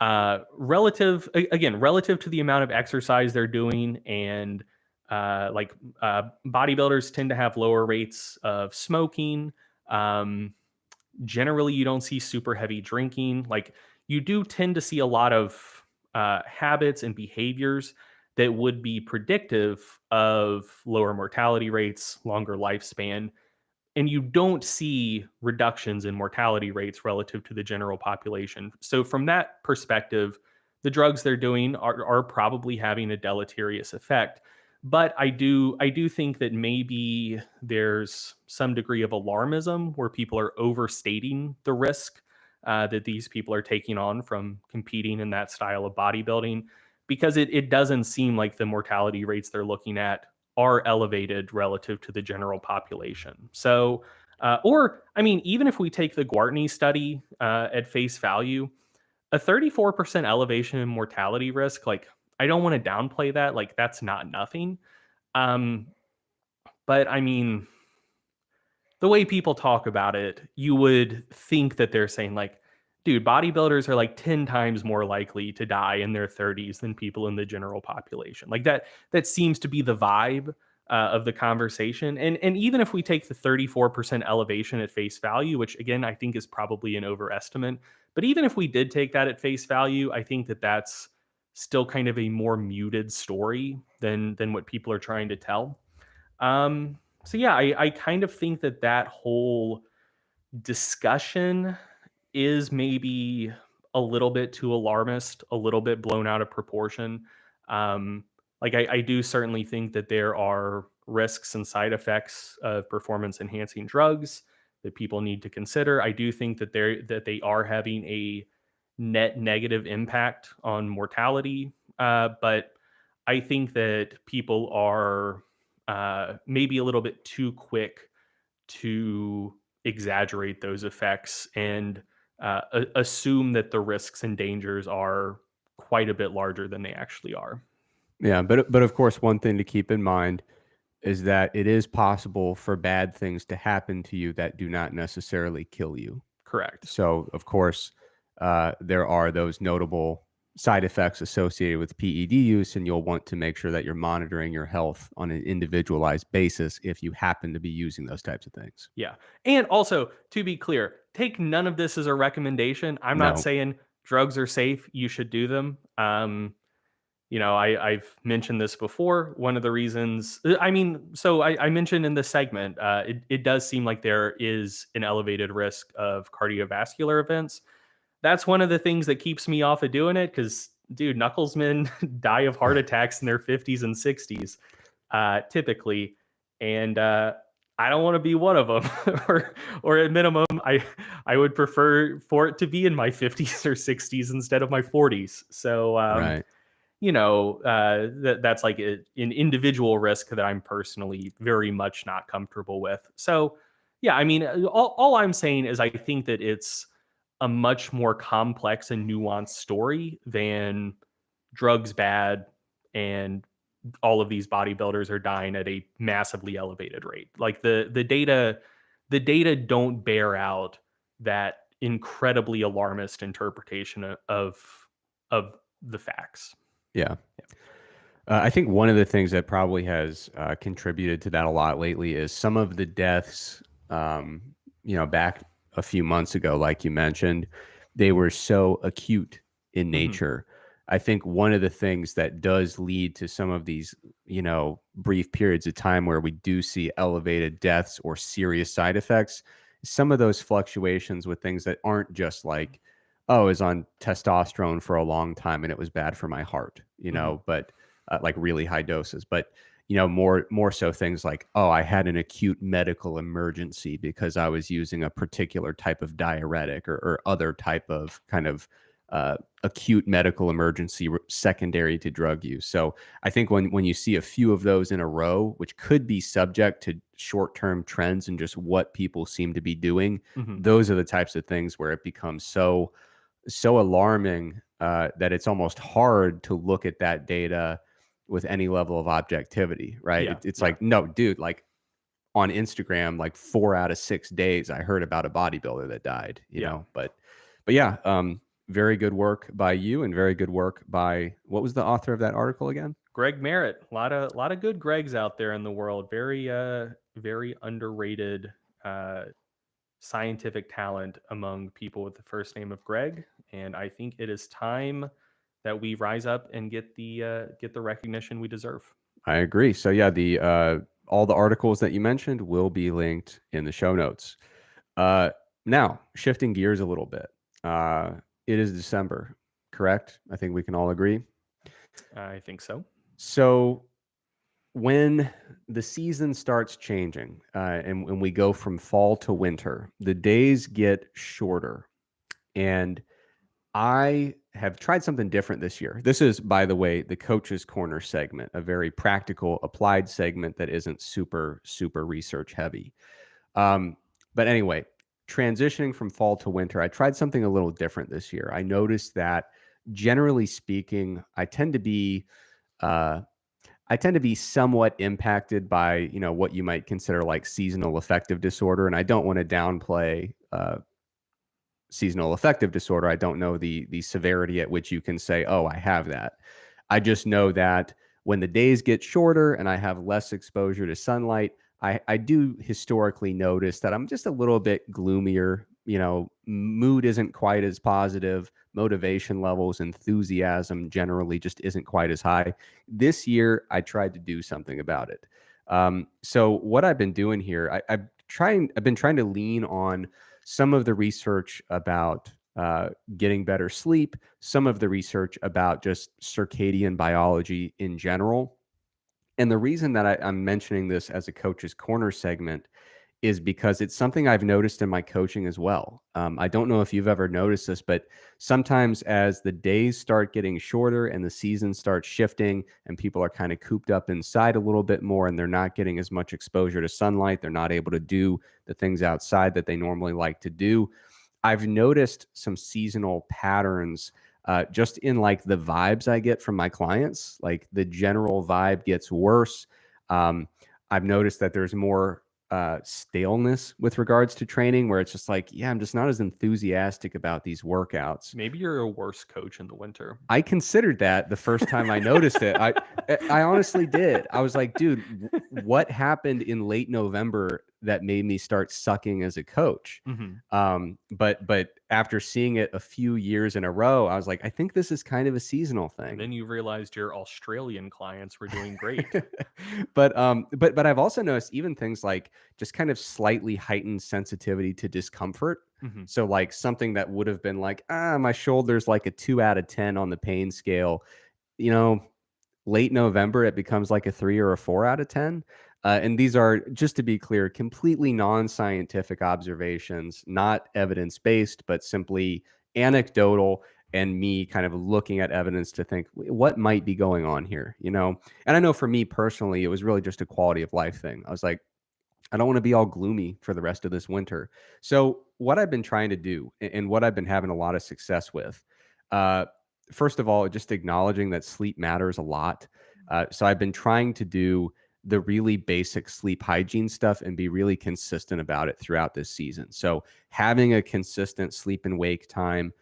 Relative to the amount of exercise they're doing, and bodybuilders tend to have lower rates of smoking. Um, Generally, you don't see super heavy drinking. Like, you do tend to see a lot of habits and behaviors that would be predictive of lower mortality rates, longer lifespan, and you don't see reductions in mortality rates relative to the general population. So from that perspective, the drugs they're doing are probably having a deleterious effect. But I do think that maybe there's some degree of alarmism where people are overstating the risk that these people are taking on from competing in that style of bodybuilding, because it doesn't seem like the mortality rates they're looking at are elevated relative to the general population. So, or I mean, even if we take the Guartney study at face value, a 34% elevation in mortality risk, like, I don't want to downplay that. Like, that's not nothing. Um, but I mean, the way people talk about it, you would think that they're saying, like, dude, bodybuilders are like 10 times more likely to die in their 30s than people in the general population. Like, that seems to be the vibe of the conversation. And even if we take the 34% elevation at face value, which again I think is probably an overestimate, but even if we did take that at face value, I think that that's still kind of a more muted story than what people are trying to tell. So yeah, I kind of think that that whole discussion is maybe a little bit too alarmist, a little bit blown out of proportion. Um, I do certainly think that there are risks and side effects of performance enhancing drugs that people need to consider. I do think that they are having a net negative impact on mortality, but I think that people are maybe a little bit too quick to exaggerate those effects and assume that the risks and dangers are quite a bit larger than they actually are. Yeah, but of course, one thing to keep in mind is that it is possible for bad things to happen to you that do not necessarily kill you. Correct. So, of course, there are those notable side effects associated with PED use, and you'll want to make sure that you're monitoring your health on an individualized basis if you happen to be using those types of things. Yeah. And also, to be clear, take none of this as a recommendation. I'm not No, saying drugs are safe, you should do them. I've mentioned this before. One of the reasons, I mentioned in this segment, it does seem like there is an elevated risk of cardiovascular events. That's one of the things that keeps me off of doing it, because, dude, knucklesmen die of heart attacks in their 50s and 60s, typically. And I don't want to be one of them. or at minimum, I would prefer for it to be in my 50s or 60s instead of my 40s. So, right. that's like an individual risk that I'm personally very much not comfortable with. So, yeah, I mean, all I'm saying is I think that it's a much more complex and nuanced story than drugs bad and all of these bodybuilders are dying at a massively elevated rate. Like, the data don't bear out that incredibly alarmist interpretation of the facts. Yeah. I think one of the things that probably has contributed to that a lot lately is some of the deaths, back a few months ago, like you mentioned, they were so acute in Mhm. nature. I think one of the things that does lead to some of these, brief periods of time where we do see elevated deaths or serious side effects, some of those fluctuations with things that aren't just like, oh, I was on testosterone for a long time and it was bad for my heart, Mhm. but like really high doses. But more so things like, oh, I had an acute medical emergency because I was using a particular type of diuretic or other type of kind of acute medical emergency secondary to drug use. So I think when you see a few of those in a row, which could be subject to short-term trends and just what people seem to be doing, Mhm. those are the types of things where it becomes so alarming that it's almost hard to look at that data with any level of objectivity, right? Yeah. It's Yeah. like, no, dude, like on Instagram, like 4 out of 6 days, I heard about a bodybuilder that died, you Yeah. know, but yeah, very good work by you and very good work by, what was the author of that article again? Greg Merritt. A lot of good Gregs out there in the world. Very underrated scientific talent among people with the first name of Greg. And I think it is time that we rise up and get the recognition we deserve. I agree. So yeah, the all the articles that you mentioned will be linked in the show notes. Uh, Now, shifting gears a little bit. Uh, it is December, correct? I think we can all agree. I think so. So when the season starts changing, and when we go from fall to winter, the days get shorter. And I have tried something different this year. This is, by the way, the Coach's Corner segment, a very practical, applied segment that isn't super, super research heavy. Um, but anyway, transitioning from fall to winter, I tried something a little different this year. I noticed that, generally speaking, uh, I tend to be somewhat impacted by, what you might consider like seasonal affective disorder. And I don't want to downplay seasonal affective disorder. I don't know the severity at which you can say, "Oh, I have that." I just know that when the days get shorter and I have less exposure to sunlight, I do historically notice that I'm just a little bit gloomier. Mood isn't quite as positive. Motivation levels, enthusiasm generally just isn't quite as high. This year, I tried to do something about it. So what I've been doing here, I've been trying to lean on some of the research about getting better sleep, some of the research about just circadian biology in general. And the reason that I'm mentioning this as a coach's corner segment is because it's something I've noticed in my coaching as well. I don't know if you've ever noticed this, but sometimes as the days start getting shorter and the season starts shifting and people are kind of cooped up inside a little bit more and they're not getting as much exposure to sunlight, they're not able to do the things outside that they normally like to do. I've noticed some seasonal patterns just in like the vibes I get from my clients. Like the general vibe gets worse. Um, I've noticed that there's more staleness with regards to training, where it's just like, yeah, I'm just not as enthusiastic about these workouts. Maybe you're a worse coach in the winter. I considered that the first time I noticed it. I honestly did. I was like, dude, what happened in late November that made me start sucking as a coach? Mhm. But after seeing it a few years in a row, I was like, I think this is kind of a seasonal And thing. then you realized your Australian clients were doing great. But I've also noticed even things like just kind of slightly heightened sensitivity to discomfort. Mhm. So like something that would have been like, my shoulder's like a 2 out of 10 on the pain scale, you know, late November, it becomes like a 3 or a 4 out of 10. And these are, just to be clear, completely non-scientific observations, not evidence-based, but simply anecdotal, and me kind of looking at evidence to think, what might be going on here, you know? And I know for me personally, it was really just a quality of life thing. I was like, I don't want to be all gloomy for the rest of this winter. So what I've been trying to do, and what I've been having a lot of success with, uh, first of all, just acknowledging that sleep matters a lot. So I've been trying to do the really basic sleep hygiene stuff and be really consistent about it throughout this season. So having a consistent sleep and wake time,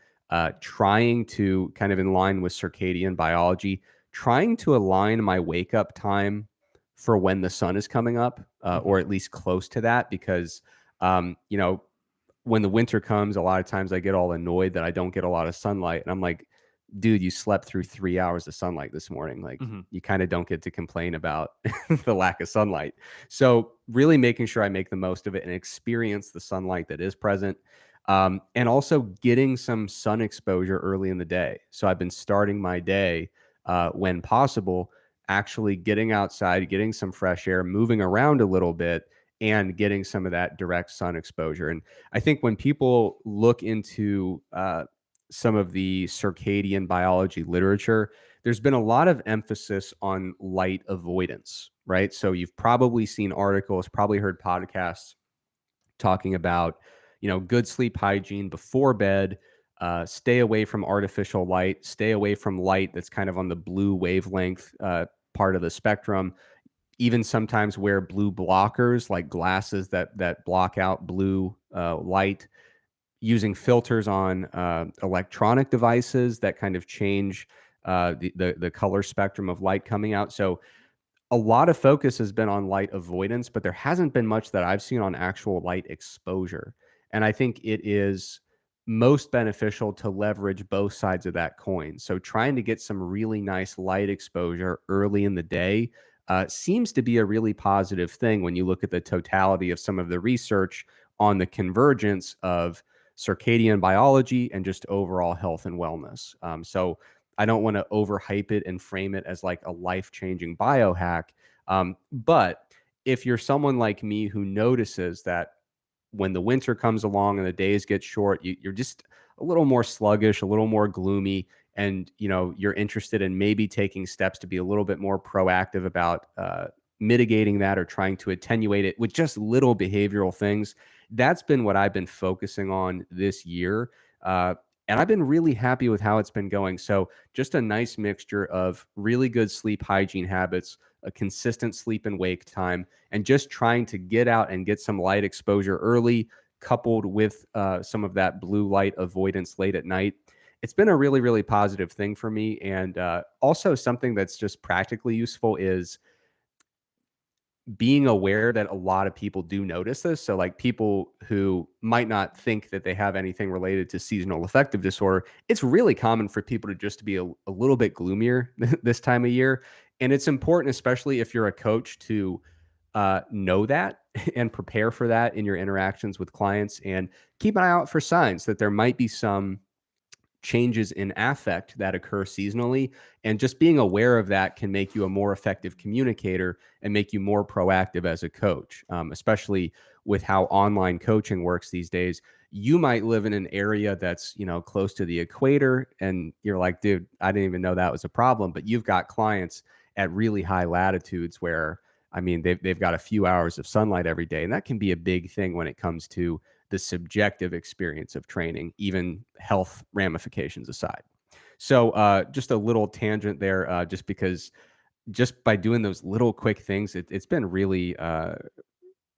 trying to kind of in line with circadian biology, trying to align my wake up time for when the sun is coming up, or Mhm. at least close to that, because um, you know, when the winter comes, a lot of times I get all annoyed that I don't get a lot of sunlight, and I'm like, dude, you slept through 3 hours of sunlight this morning. Like, Mhm. you kind of don't get to complain about the lack of sunlight. So really making sure I make the most of it and experience the sunlight that is present. And also getting some sun exposure early in the day. So I've been starting my day, when possible, actually getting outside, getting some fresh air, moving around a little bit, and getting some of that direct sun exposure. And I think when people look into some of the circadian biology literature, there's been a lot of emphasis on light avoidance, right? So you've probably seen articles, probably heard podcasts talking about, good sleep hygiene before bed. Stay away from artificial light. Stay away from light that's kind of on the blue wavelength. part of the spectrum. Even sometimes wear blue blockers, like glasses that block out blue light, using filters on electronic devices that kind of change the color spectrum of light coming out. So a lot of focus has been on light avoidance, but there hasn't been much that I've seen on actual light exposure. And I think it is most beneficial to leverage both sides of that coin. So trying to get some really nice light exposure early in the day seems to be a really positive thing when you look at the totality of some of the research on the convergence of circadian biology and just overall health and wellness. So I don't want to overhype it and frame it as like a life changing biohack. But if you're someone like me who notices that when the winter comes along and the days get short, you're just a little more sluggish, a little more gloomy, and you're interested in maybe taking steps to be a little bit more proactive about mitigating that or trying to attenuate it with just little behavioral things. That's been what I've been focusing on this year. And I've been really happy with how it's been going. So, just a nice mixture of really good sleep hygiene habits, a consistent sleep and wake time, and just trying to get out and get some light exposure early, coupled with some of that blue light avoidance late at night. It's been a really, really positive thing for me. And also, something that's just practically useful is being aware that a lot of people do notice this. So, like people who might not think that they have anything related to seasonal affective disorder, it's really common for people to just be a little bit gloomier this time of year. And it's important, especially if you're a coach, to know that and prepare for that in your interactions with clients and keep an eye out for signs that there might be some changes in affect that occur seasonally. And just being aware of that can make you a more effective communicator and make you more proactive as a coach, especially with how online coaching works these days. You might live in an area that's, close to the equator, and you're like, dude, I didn't even know that was a problem. But you've got clients at really high latitudes where, I mean, they've got a few hours of sunlight every day. And that can be a big thing when it comes to the subjective experience of training, even health ramifications aside. So, just a little tangent there, just because just by doing those little quick things, it's been really,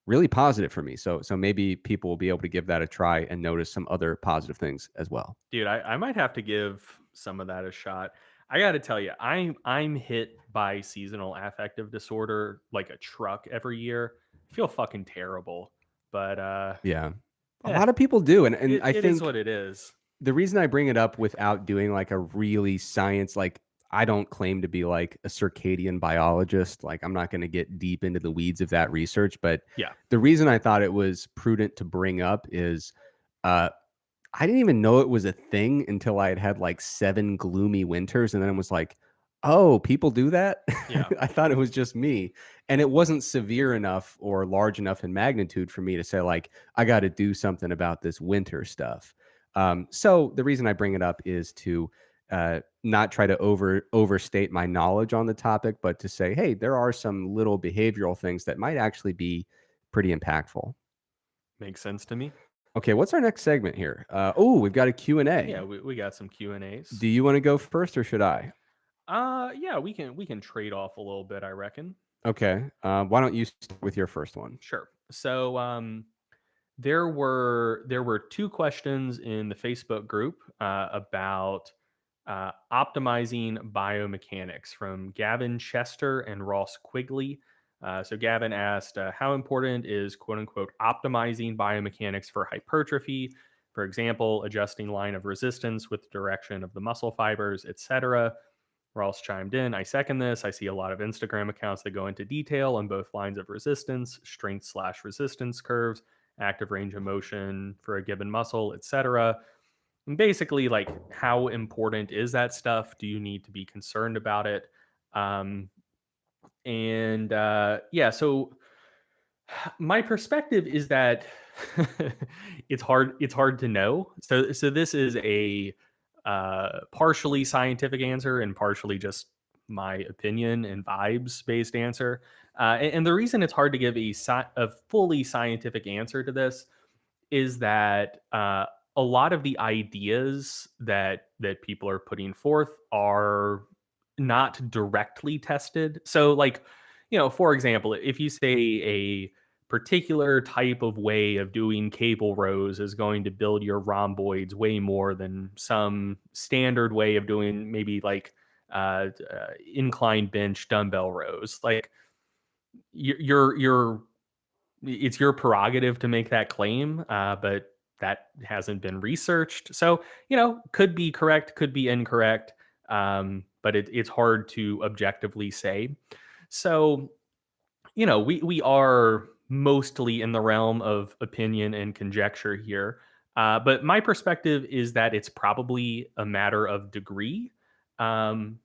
really positive for me. So maybe people will be able to give that a try and notice some other positive things as well. Dude, I might have to give some of that a shot. I got to tell you, I'm hit by seasonal affective disorder like a truck every year. I feel fucking terrible, but Yeah, a eh, lot of people do, and I it is think what it is. the reason I bring it up without doing like a really science, like I don't claim to be like a circadian biologist. Like I'm not going to get deep into the weeds of that research, but Yeah, the reason I thought it was prudent to bring up is uh, I didn't even know it was a thing until I had had like 7 gloomy winters, and then it was like, "Oh, people do that?" yeah. I thought it was just me, and it wasn't severe enough or large enough in magnitude for me to say like, "I gotta do something about this winter stuff." So the reason I bring it up is to, not try to overstate my knowledge on the topic, but to say, "Hey, there are some little behavioral things that might actually be pretty impactful." Makes sense to me. Okay, what's our next segment here? Oh, we've got a Q and Yeah, A. we got some Q and A's. Do you wanna go first or should I? Yeah, we can trade off a little bit, I reckon. Okay, why don't you start with your first one? Sure. So, there were two questions in the Facebook group about optimizing biomechanics from Gavin Chester and Ross Quigley. So Gavin asked, "How important is quote unquote optimizing biomechanics for hypertrophy? For example, adjusting line of resistance with the direction of the muscle fibers, etc." Ross chimed in, "I second this. I see a lot of Instagram accounts that go into detail on both lines of resistance, strength slash resistance curves, active range of motion for a given muscle, etc." And basically, like, how important is that stuff? Do you need to be concerned about it? Um, and yeah, so my perspective is that it's hard to know. So this is a partially scientific answer and partially just my opinion and vibes based answer. And the reason it's hard to give a fully scientific answer to this is that a lot of the ideas that people are putting forth are not directly tested. So, like, for example, if you say a particular type of way of doing cable rows is going to build your rhomboids way more than some standard way of doing maybe like incline bench dumbbell rows, like you're it's your prerogative to make that claim, but that hasn't been researched. So, could be correct, could be incorrect, but it's hard to objectively say. So, we are mostly in the realm of opinion and conjecture here. But my perspective is that it's probably a matter of degree. And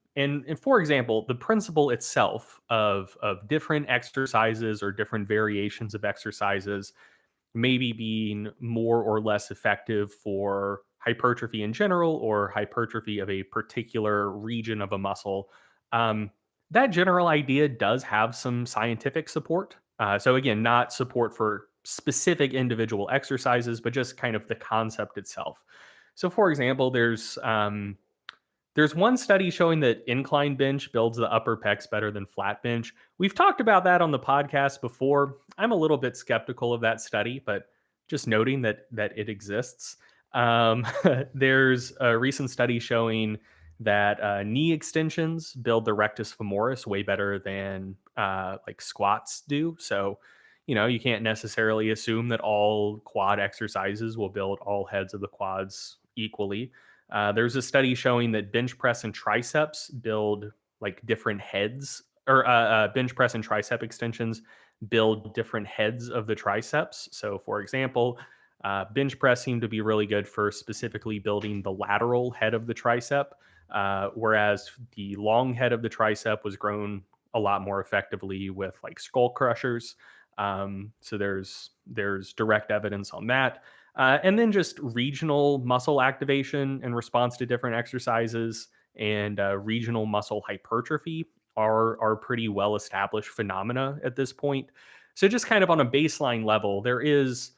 for example, the principle itself of different exercises or different variations of exercises maybe being more or less effective for hypertrophy in general or hypertrophy of a particular region of a muscle. Um, that general idea does have some scientific support. So, again, not support for specific individual exercises, but just kind of the concept itself. So, for example, there's one study showing that incline bench builds the upper pecs better than flat bench. We've talked about that on the podcast before. I'm a little bit skeptical of that study, but just noting that it exists. Um, there's a recent study showing that knee extensions build the rectus femoris way better than like squats do. So, you can't necessarily assume that all quad exercises will build all heads of the quads equally. There's a study showing that bench press and triceps build like different heads, or bench press and tricep extensions build different heads of the triceps. So, for example, bench press seemed to be really good for specifically building the lateral head of the tricep, whereas the long head of the tricep was grown a lot more effectively with like skull crushers. So there's direct evidence on that. And then just regional muscle activation in response to different exercises and regional muscle hypertrophy are pretty well established phenomena at this point. So just kind of on a baseline level, there is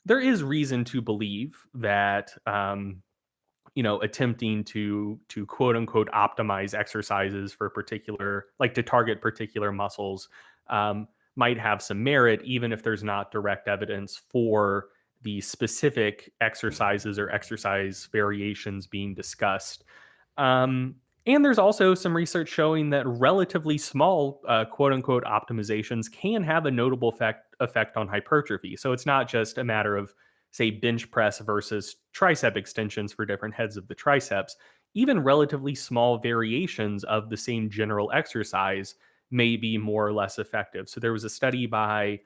reason to believe that attempting to quote unquote optimize exercises for particular, like to target particular muscles, might have some merit, even if there's not direct evidence for the specific exercises or exercise variations being discussed. Um, and there's also some research showing that relatively small, quote unquote, optimizations can have a notable effect on hypertrophy. So it's not just a matter of, say, bench press versus tricep extensions for different heads of the triceps. Even relatively small variations of the same general exercise may be more or less effective. So there was a study by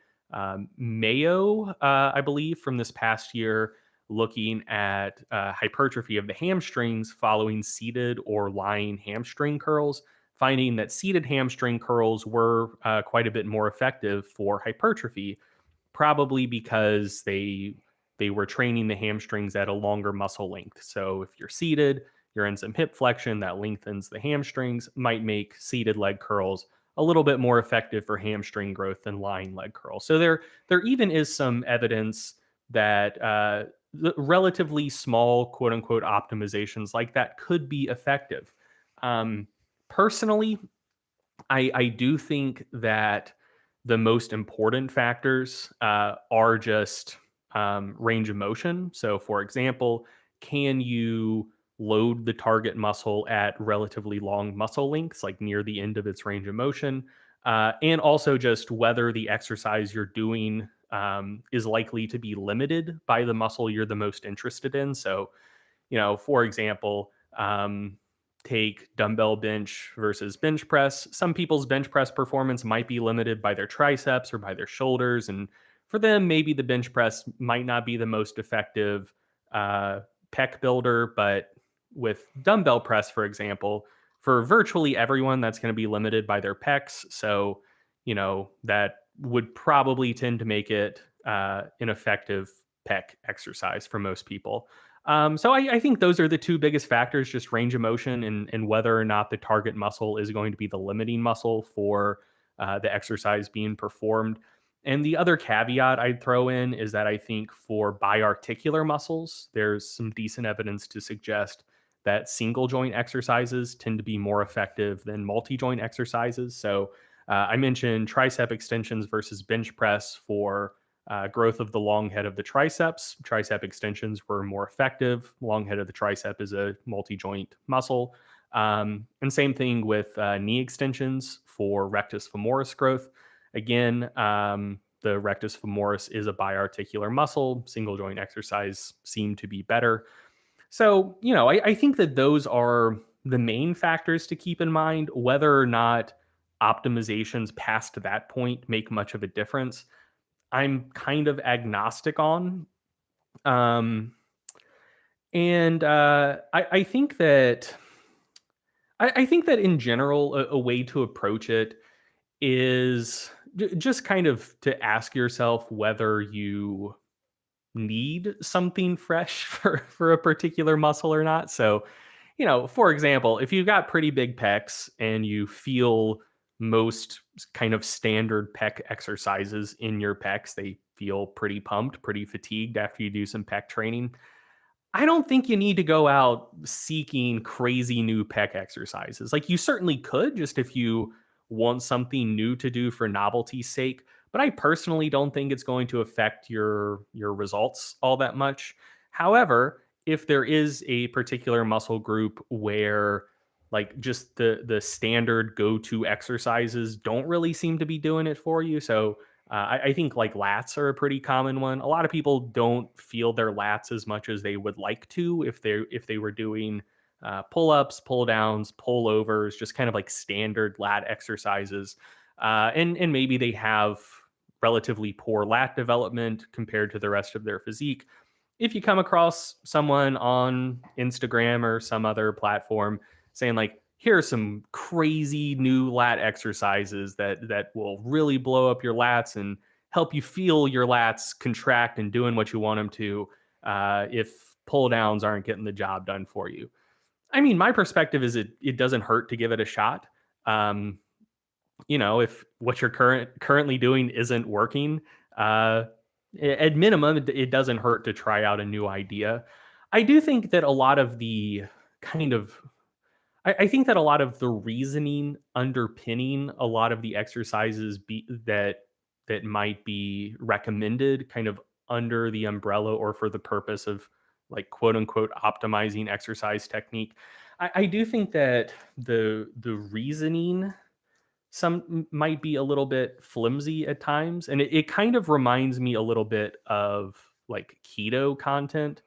Mayo, I believe, from this past year, looking at hypertrophy of the hamstrings following seated or lying hamstring curls, finding that seated hamstring curls were quite a bit more effective for hypertrophy, probably because they were training the hamstrings at a longer muscle length. So if you're seated, you're in some hip flexion that lengthens the hamstrings, might make seated leg curls a little bit more effective for hamstring growth than lying leg curls. So there even is some evidence that relatively small quote unquote optimizations like that could be effective. Um, Personally, I do think that the most important factors are just range of motion. So, for example, can you load the target muscle at relatively long muscle lengths, like near the end of its range of motion? And also just whether the exercise you're doing is likely to be limited by the muscle you're the most interested in. So, for example, take dumbbell bench versus bench press. Some people's bench press performance might be limited by their triceps or by their shoulders. And for them, maybe the bench press might not be the most effective uh, pec builder. But with dumbbell press, for example, for virtually everyone, that's going to be limited by their pecs. So, that would probably tend to make it an effective pec exercise for most people. So I think those are the two biggest factors, just range of motion and whether or not the target muscle is going to be the limiting muscle for the exercise being performed. And the other caveat I'd throw in is that I think for biarticular muscles, there's some decent evidence to suggest that single joint exercises tend to be more effective than multi joint exercises. So I mentioned tricep extensions versus bench press for growth of the long head of the triceps. Tricep extensions were more effective. Long head of the tricep is a multi joint muscle. And same thing with knee extensions for rectus femoris growth. Again, the rectus femoris is a biarticular muscle. Single joint exercise seemed to be better. So, I think that those are the main factors to keep in mind. Whether or not optimizations past that point make much of a difference, I'm kind of agnostic on. Um, and I think that I think that in general, a way to approach it is just kind of to ask yourself whether you need something fresh for a particular muscle or not. So, for example, if you've got pretty big pecs and you feel most kind of standard pec exercises in your pecs, they feel pretty pumped, pretty fatigued after you do some pec training. I don't think you need to go out seeking crazy new pec exercises. Like, you certainly could, just if you want something new to do for novelty's sake, but I personally don't think it's going to affect your results all that much. However, if there is a particular muscle group where like just the standard go-to exercises don't really seem to be doing it for you, so I think like lats are a pretty common one. A lot of people don't feel their lats as much as they would like to if they were doing pull-ups, pull-downs, pull-overs, just kind of like standard lat exercises. And maybe they have relatively poor lat development compared to the rest of their physique. If you come across someone on Instagram or some other platform saying like, here are some crazy new lat exercises that will really blow up your lats and help you feel your lats contract and doing what you want them to, if pull downs aren't getting the job done for you. I mean, my perspective is it doesn't hurt to give it a shot. Um, if what you're currently doing isn't working, uh, at minimum, it doesn't hurt to try out a new idea. I do think that a lot of the kind of I think that a lot of the reasoning underpinning a lot of the exercises that might be recommended kind of under the umbrella or for the purpose of like quote unquote optimizing exercise technique. I do think that the reasoning might be a little bit flimsy at times, and it kind of reminds me a little bit of like keto content.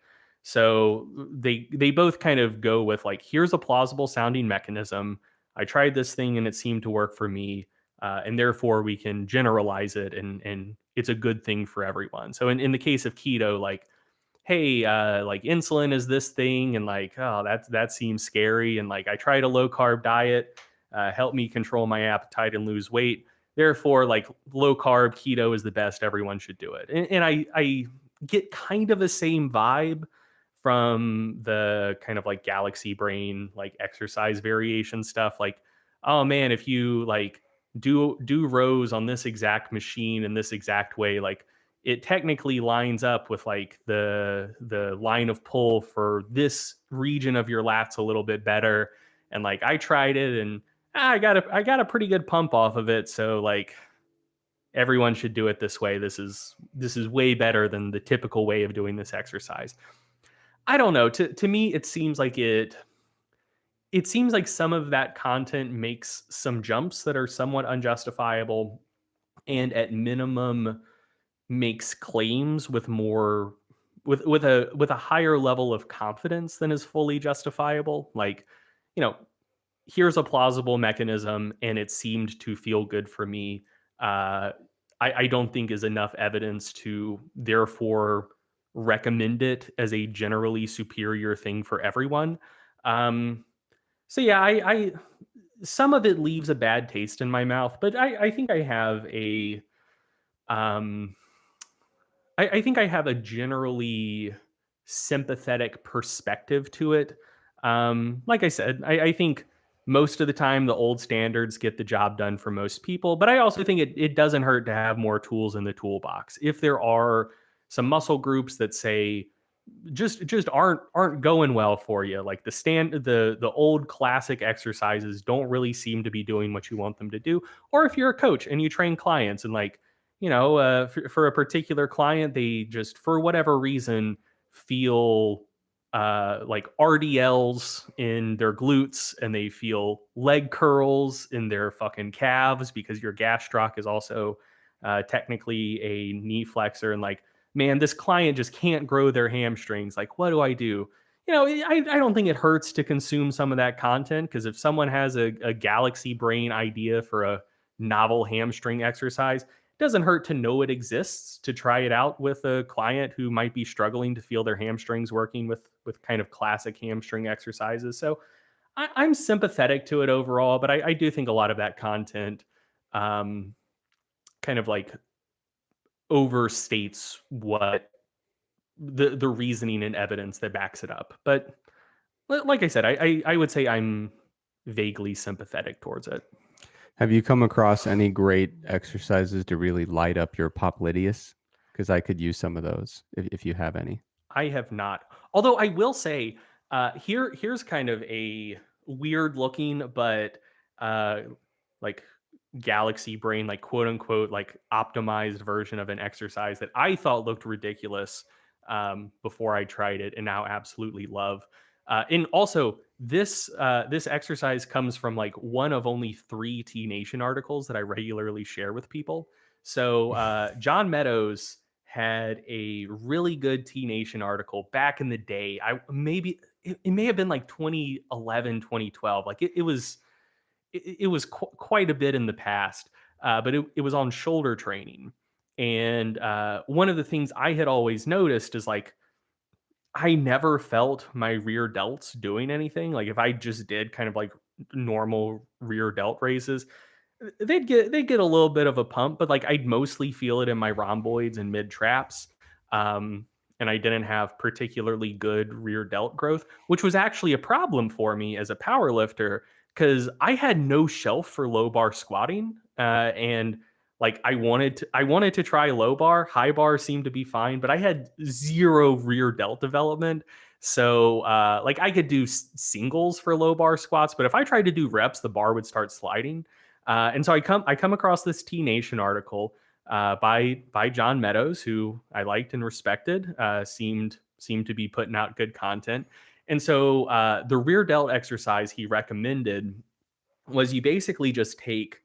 So they both kind of go with like, here's a plausible sounding mechanism. I tried this thing and it seemed to work for me, and therefore we can generalize it, and it's a good thing for everyone. So in the case of keto, like, hey, like insulin is this thing, and like, oh, that seems scary, and like I tried a low carb diet, help me control my appetite and lose weight. Therefore, like low carb keto is the best. Everyone should do it. And I get kind of the same vibe from the kind of like galaxy brain, like exercise variation stuff. Like, oh man, if you like do rows on this exact machine in this exact way, like it technically lines up with like the line of pull for this region of your lats a little bit better. And like I tried it and I got a pretty good pump off of it. So like everyone should do it this way. This is way better than the typical way of doing this exercise. I don't know. To me, it seems like some of that content makes some jumps that are somewhat unjustifiable, and at minimum makes claims with more with a higher level of confidence than is fully justifiable. Like, you know, here's a plausible mechanism and it seemed to feel good for me. Uh, I don't think is enough evidence to therefore recommend it as a generally superior thing for everyone. Um, so yeah, I some of it leaves a bad taste in my mouth, but I think I have a um, I think I have a generally sympathetic perspective to it. Like I said, I think most of the time the old standards get the job done for most people, but I also think it doesn't hurt to have more tools in the toolbox. If there are some muscle groups that say just aren't going well for you. Like the old classic exercises don't really seem to be doing what you want them to do. Or if you're a coach and you train clients and like, for a particular client, they just for whatever reason feel like RDLs in their glutes and they feel leg curls in their fucking calves because your gastroc is also technically a knee flexor, and like, man, this client just can't grow their hamstrings. Like, what do I do? I don't think it hurts to consume some of that content, because if someone has a galaxy brain idea for a novel hamstring exercise, it doesn't hurt to know it exists, to try it out with a client who might be struggling to feel their hamstrings working with kind of classic hamstring exercises. So I'm sympathetic to it overall, but I do think a lot of that content um, kind of like overstates what the reasoning and evidence that backs it up. But like I said, I would say I'm vaguely sympathetic towards it. Have you come across any great exercises to really light up your popliteus? Because I could use some of those if you have any. I have not. Although I will say, here's kind of a weird looking, but uh, like galaxy brain, like quote unquote, like optimized version of an exercise that I thought looked ridiculous before I tried it, and now absolutely love. And also, this exercise comes from like one of only 3 T Nation articles that I regularly share with people. So John Meadows had a really good T Nation article back in the day. It may have been like 2011, 2012. Like it was quite a bit in the past, but it was on shoulder training. And one of the things I had always noticed is like I never felt my rear delts doing anything. Like if I just did kind of like normal rear delt raises, they'd get a little bit of a pump, but like I'd mostly feel it in my rhomboids and mid traps. Um, and I didn't have particularly good rear delt growth, which was actually a problem for me as a power lifter because I had no shelf for low bar squatting. And like I wanted to try low bar, high bar seemed to be fine, but I had zero rear delt development. So like I could do singles for low bar squats, but if I tried to do reps, the bar would start sliding. And so I come across this T Nation article by John Meadows, who I liked and respected. Seemed to be putting out good content. And so the rear delt exercise he recommended was you basically just take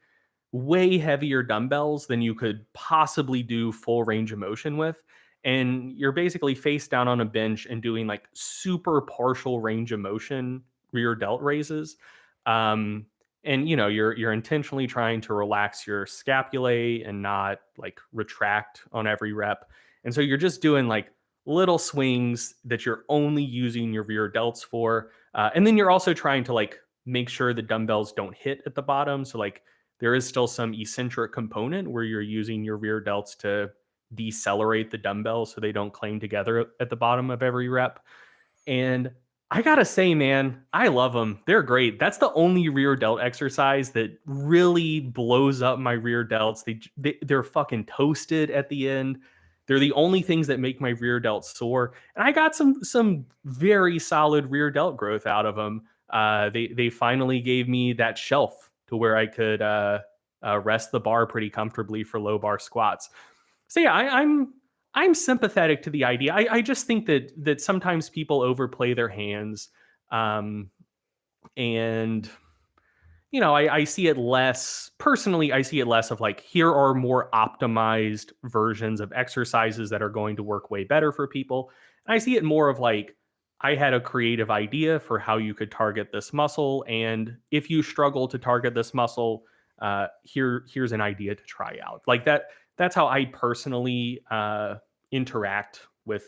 way heavier dumbbells than you could possibly do full range of motion with. And you're basically face down on a bench and doing like super partial range of motion rear delt raises. Um, and you're intentionally trying to relax your scapulae and not like retract on every rep. And so you're just doing like little swings that you're only using your rear delts for. And then you're also trying to like make sure the dumbbells don't hit at the bottom. So like there is still some eccentric component where you're using your rear delts to decelerate the dumbbells so they don't cling together at the bottom of every rep. And I gotta say, man, I love them. They're great. That's the only rear delt exercise that really blows up my rear delts. They're fucking toasted at the end. They're the only things that make my rear delts sore. And I got some very solid rear delt growth out of them. They finally gave me that shelf to where I could rest the bar pretty comfortably for low bar squats. So yeah, I'm sympathetic to the idea. I just think that sometimes people overplay their hands, um, and I see it less personally. I see it less of like, here are more optimized versions of exercises that are going to work way better for people. And I see it more of like, I had a creative idea for how you could target this muscle, and if you struggle to target this muscle, here's an idea to try out. Like that. That's how I personally interact with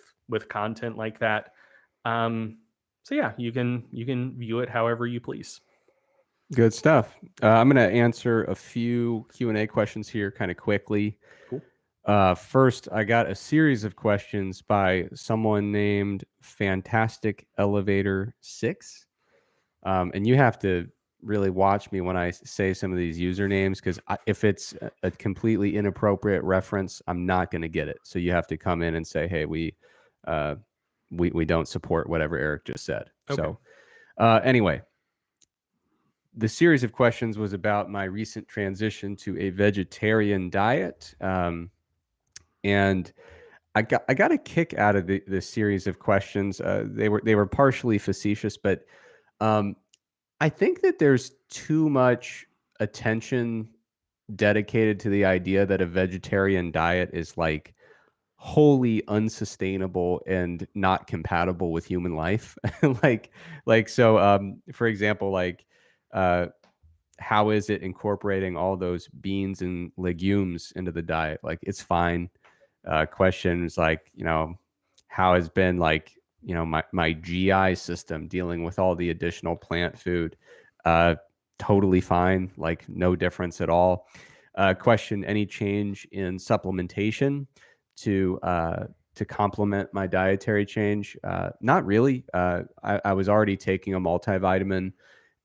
content like that. So yeah, you can view it however you please. Good stuff. I'm going to answer a few Q&A questions here kind of quickly. Cool. First, I got a series of questions by someone named Fantastic Elevator 6. And you have to really watch me when I say some of these usernames, because if it's a completely inappropriate reference, I'm not going to get it. So you have to come in and say, hey, we we don't support whatever Eric just said. Okay. So anyway, the series of questions was about my recent transition to a vegetarian diet. And I got a kick out of the series of questions. They were partially facetious, but um, I think that there's too much attention dedicated to the idea that a vegetarian diet is like wholly unsustainable and not compatible with human life. like so for example, like uh how is it incorporating all those beans and legumes into the diet? Like it's fine. Questions like, how has been like, my GI system dealing with all the additional plant food? Uh, totally fine. Like no difference at all. Question, any change in supplementation to complement my dietary change? Not really. I was already taking a multivitamin,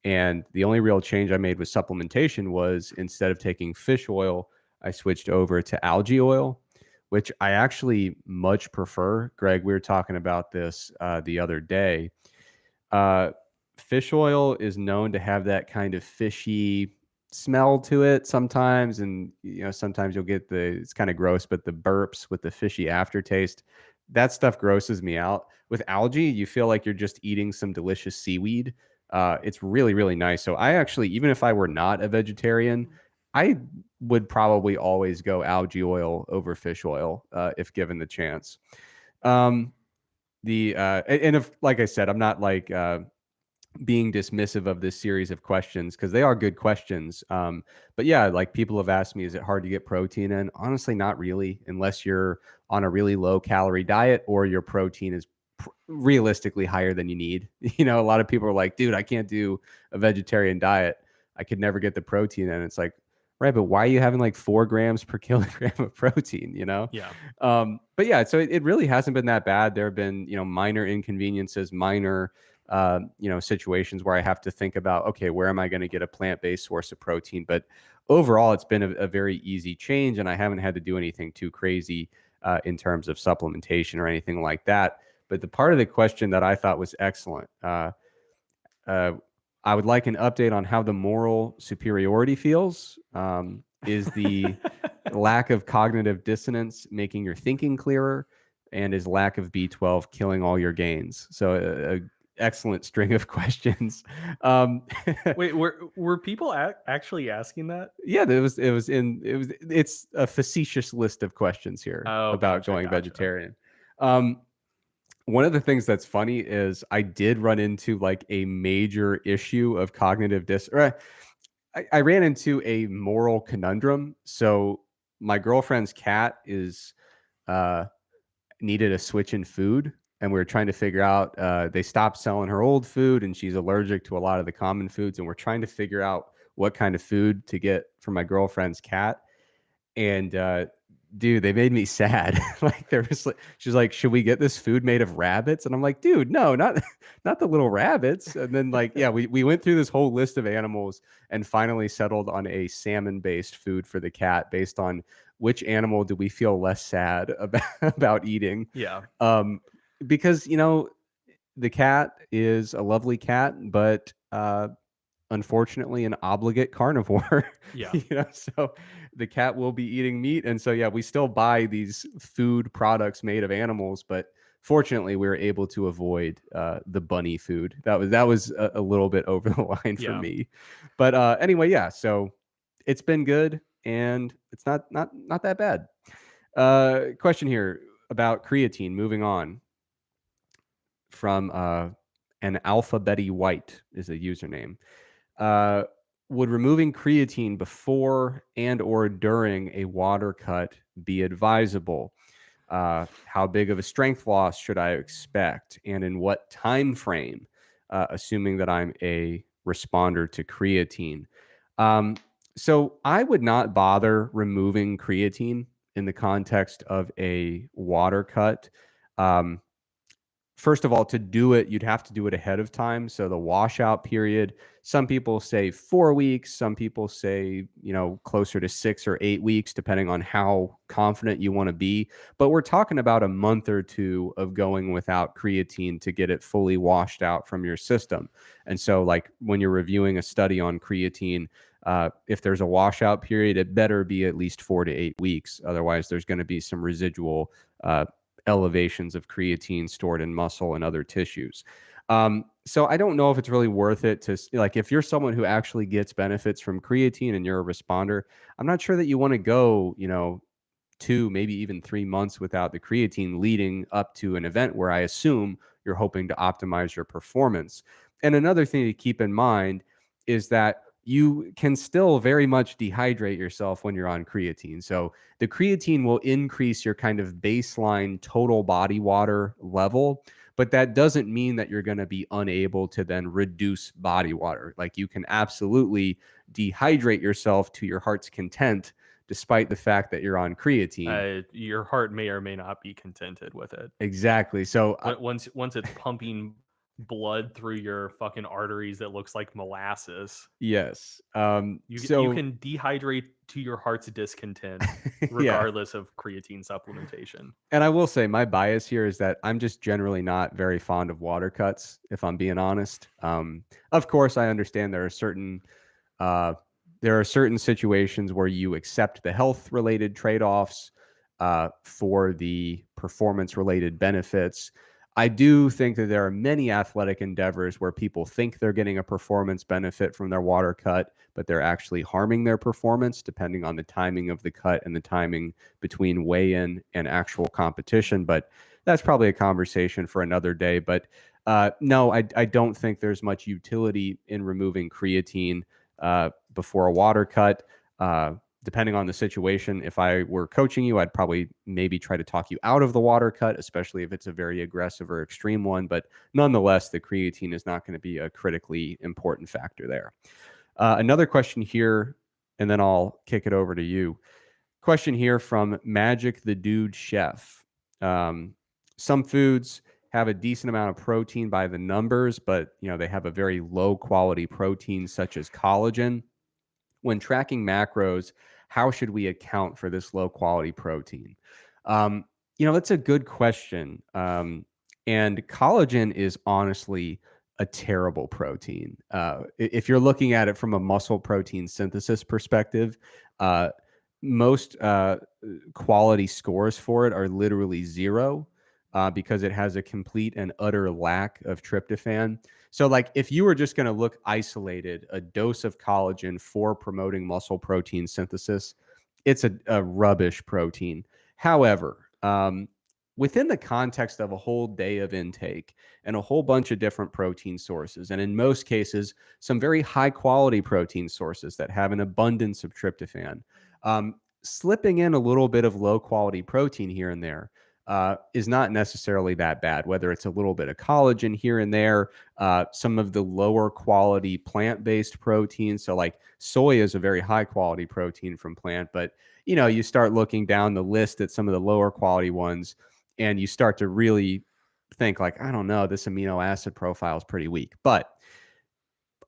and the only real change I made with supplementation was instead of taking fish oil, I switched over to algae oil, which I actually much prefer. Greg, we were talking about this the other day. Uh, Fish oil is known to have that kind of fishy smell to it sometimes, and sometimes you'll get it's kind of gross, but the burps with the fishy aftertaste, that stuff grosses me out. With algae, you feel like you're just eating some delicious seaweed. It's really, really nice. So I actually, even if I were not a vegetarian, I would probably always go algae oil over fish oil if given the chance. Um, and if, like I said, I'm not like being dismissive of this series of questions because they are good questions. But yeah, like people have asked me, is it hard to get protein in? Honestly, not really, unless you're on a really low calorie diet or your protein is realistically higher than you need. A lot of people are like, dude, I can't do a vegetarian diet. I could never get the protein in. It's like, right, but why are you having like 4 grams per kilogram of protein, Yeah. But yeah, so it really hasn't been that bad. There have been, minor inconveniences, minor situations where I have to think about, okay, where am I going to get a plant-based source of protein? But overall, it's been a very easy change, and I haven't had to do anything too crazy in terms of supplementation or anything like that. But the part of the question that I thought was excellent, uh, I would like an update on how the moral superiority feels. Is the lack of cognitive dissonance making your thinking clearer? And is lack of B12 killing all your gains? So excellent string of questions. Wait, were people actually asking that? Yeah, it's a facetious list of questions here Oh, about gotcha, going gotcha. vegetarian. One of the things that's funny is I did run into like a major issue of cognitive I ran into a moral conundrum. So my girlfriend's cat is uh needed a switch in food, and we were trying to figure out, they stopped selling her old food and she's allergic to a lot of the common foods, and we're trying to figure out what kind of food to get for my girlfriend's cat. And dude, they made me sad. Like there was like, she's like, should we get this food made of rabbits? And I'm like, dude, no, not not the little rabbits. And then like, yeah, we went through this whole list of animals and finally settled on a salmon based food for the cat based on which animal do we feel less sad about eating. Yeah. um because the cat is a lovely cat, but unfortunately an obligate carnivore. Yeah. So the cat will be eating meat, and so yeah, we still buy these food products made of animals, but fortunately we were able to avoid the bunny food. That was a little bit over the line for Yeah. me. But anyway, yeah, so it's been good, and it's not that bad. Question here about creatine, moving on from an Alpha Betty White is a username. uh, would removing creatine before and or during a water cut be advisable? How big of a strength loss should I expect, and in what time frame, assuming that I'm a responder to creatine? Um, so I would not bother removing creatine in the context of a water cut. Um, First of all, to do it, you'd have to do it ahead of time. So the washout period, some people say 4 weeks, some people say, closer to 6 or 8 weeks, depending on how confident you want to be. But we're talking about a month or two of going without creatine to get it fully washed out from your system. And so, like, when you're reviewing a study on creatine, if there's a washout period, it better be at least 4 to 8 weeks. Otherwise, there's going to be some residual elevations of creatine stored in muscle and other tissues. So I don't know if it's really worth it to, like, if you're someone who actually gets benefits from creatine and you're a responder, I'm not sure that you want to go, 2, maybe even 3 months without the creatine leading up to an event where I assume you're hoping to optimize your performance. And another thing to keep in mind is that you can still very much dehydrate yourself when you're on creatine. So the creatine will increase your kind of baseline total body water level, but that doesn't mean that you're going to be unable to then reduce body water. Like, you can absolutely dehydrate yourself to your heart's content despite the fact that you're on creatine. Your heart may or may not be contented with it. Exactly. So Once it's pumping blood through your fucking arteries that looks like molasses, yes. you can dehydrate to your heart's discontent, Yeah. regardless of creatine supplementation. And I will say my bias here is that I'm just generally not very fond of water cuts, if I'm being honest. Of course, I understand uh, there are certain situations where you accept the health related trade-offs for the performance related benefits. I do think that there are many athletic endeavors where people think they're getting a performance benefit from their water cut, but they're actually harming their performance depending on the timing of the cut and the timing between weigh-in and actual competition. But that's probably a conversation for another day. But no, I don't think there's much utility in removing creatine before a water cut. Depending on the situation, if I were coaching you, I'd probably maybe try to talk you out of the water cut, especially if it's a very aggressive or extreme one. But nonetheless, the creatine is not going to be a critically important factor there. Another question here, and then I'll kick it over to you. Question here from Magic the Dude Chef. Some foods have a decent amount of protein by the numbers, but they have a very low quality protein such as collagen. When tracking macros, how should we account for this low quality protein? Um, that's a good question. And collagen is honestly a terrible protein. If you're looking at it from a muscle protein synthesis perspective, most quality scores for it are literally zero because it has a complete and utter lack of tryptophan. So, like, if you were just going to look isolated, a dose of collagen for promoting muscle protein synthesis, it's a rubbish protein. However, within the context of a whole day of intake and a whole bunch of different protein sources, and in most cases, some very high quality protein sources that have an abundance of tryptophan, slipping in a little bit of low quality protein here and there is not necessarily that bad, whether it's a little bit of collagen here and there, some of the lower quality plant-based proteins. So, like, soy is a very high quality protein from plant, but you start looking down the list at some of the lower quality ones and you start to really think, like, I don't know, this amino acid profile is pretty weak. But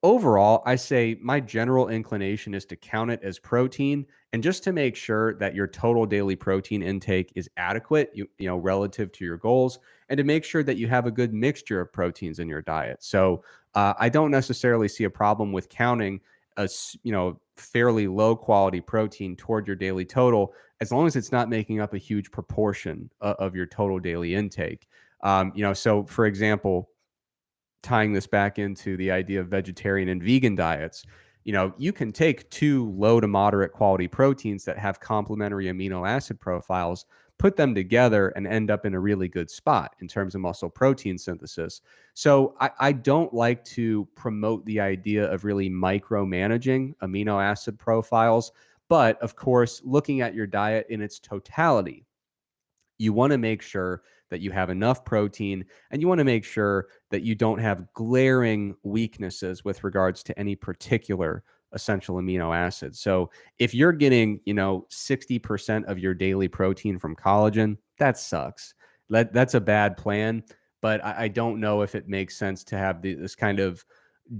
overall, I say my general inclination is to count it as protein, and just to make sure that your total daily protein intake is adequate, relative to your goals, and to make sure that you have a good mixture of proteins in your diet. So I don't necessarily see a problem with counting a fairly low quality protein toward your daily total, as long as it's not making up a huge proportion of your total daily intake. So for example, tying this back into the idea of vegetarian and vegan diets, you can take two low to moderate quality proteins that have complementary amino acid profiles, put them together, and end up in a really good spot in terms of muscle protein synthesis. So I don't like to promote the idea of really micromanaging amino acid profiles. But of course, looking at your diet in its totality, you want to make sure that you have enough protein, and you want to make sure that you don't have glaring weaknesses with regards to any particular essential amino acid. So if you're getting, 60% of your daily protein from collagen, that sucks. That's a bad plan. but I don't know if it makes sense to have this kind of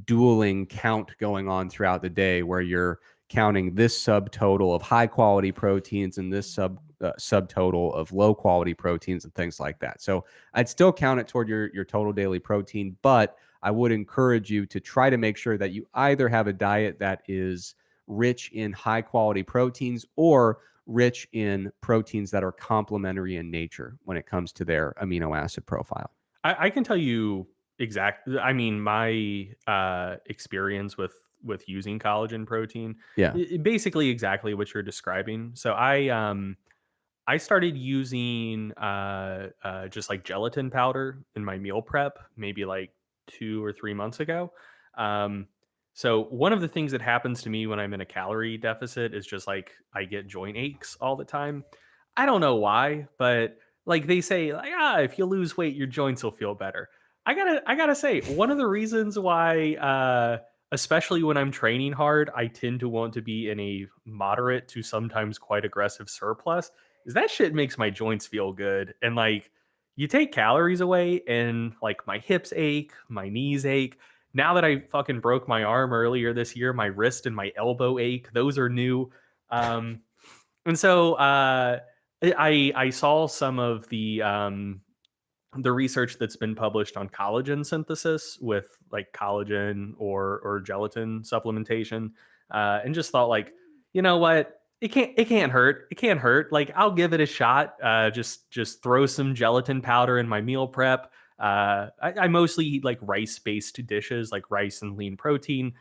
dueling count going on throughout the day where you're counting this subtotal of high quality proteins and this subtotal of low quality proteins and things like that. So I'd still count it toward your total daily protein, but I would encourage you to try to make sure that you either have a diet that is rich in high quality proteins or rich in proteins that are complementary in nature when it comes to their amino acid profile. I can tell you exactly. I mean, my experience with using collagen protein, Yeah. basically exactly what you're describing. So I started using just like gelatin powder in my meal prep maybe like 2 or 3 months ago. Um, so one of the things that happens to me when I'm in a calorie deficit is just like I get joint aches all the time. I don't know why, but like they say, like if you lose weight, your joints will feel better. I gotta say, one of the reasons why, especially when I'm training hard, I tend to want to be in a moderate to sometimes quite aggressive surplus is that shit makes my joints feel good. And like you take calories away and like my hips ache, my knees ache. Now that I fucking broke my arm earlier this year, my wrist and my elbow ache. Those are new. Um, and so I saw some of the research that's been published on collagen synthesis with like collagen or gelatin supplementation, and just thought like, you know what, it can't hurt. It can't hurt. Like I'll give it a shot. Just throw some gelatin powder in my meal prep. I mostly eat like rice based dishes, like rice and lean protein.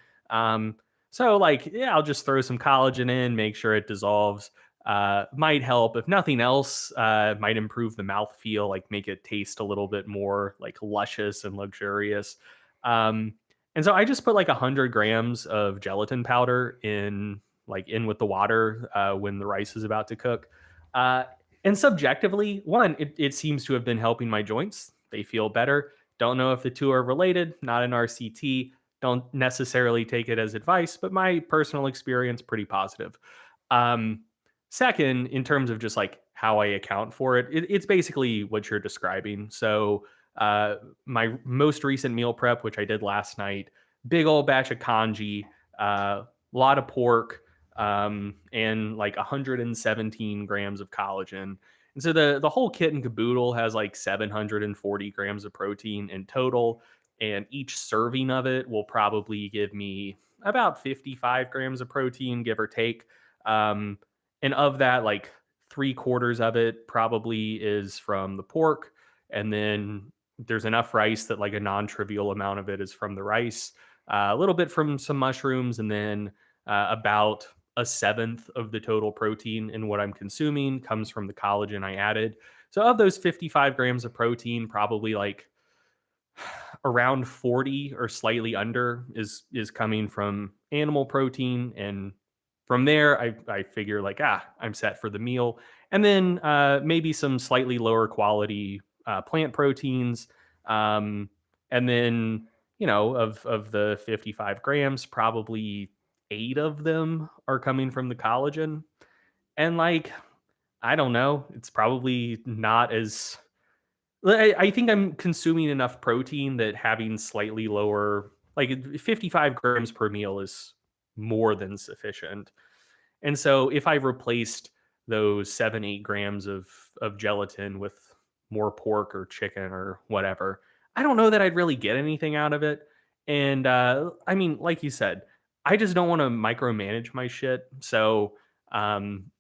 So like yeah, I'll just throw some collagen in, make sure it dissolves. Might help. If nothing else, might improve the mouth feel, like make it taste a little bit more like luscious and luxurious. Um, and so I just put like 100 grams of gelatin powder in with the water when the rice is about to cook. Uh, and subjectively, one, it seems to have been helping my joints. They feel better. Don't know if the two are related. Not an RCT. Don't necessarily take it as advice, but my personal experience pretty positive. Um, Second, in terms of just like how I account for it, it's basically what you're describing. So, my most recent meal prep, which I did last night, big old batch of congee, a lot of pork, and like 117 grams of collagen. And so the whole kit and caboodle has like 740 grams of protein in total, and each serving of it will probably give me about 55 grams of protein, give or take. Um, and of that, like 3/4 of it probably is from the pork. And then there's enough rice that like a non-trivial amount of it is from the rice, a little bit from some mushrooms, and then about a seventh of the total protein in what I'm consuming comes from the collagen I added. So of those 55 grams of protein, probably like around 40 or slightly under is coming from animal protein, and from there I figure like I'm set for the meal. And then maybe some slightly lower quality plant proteins, and then of the 55 grams, probably 8 of them are coming from the collagen. And like I don't know, it's probably not as I think I'm consuming enough protein that having slightly lower, like 55 grams per meal is more than sufficient. And so if I replaced those 7, 8 grams of gelatin with more pork or chicken or whatever, I don't know that I'd really get anything out of it. And I mean, like you said, I just don't want to micromanage my shit. So um,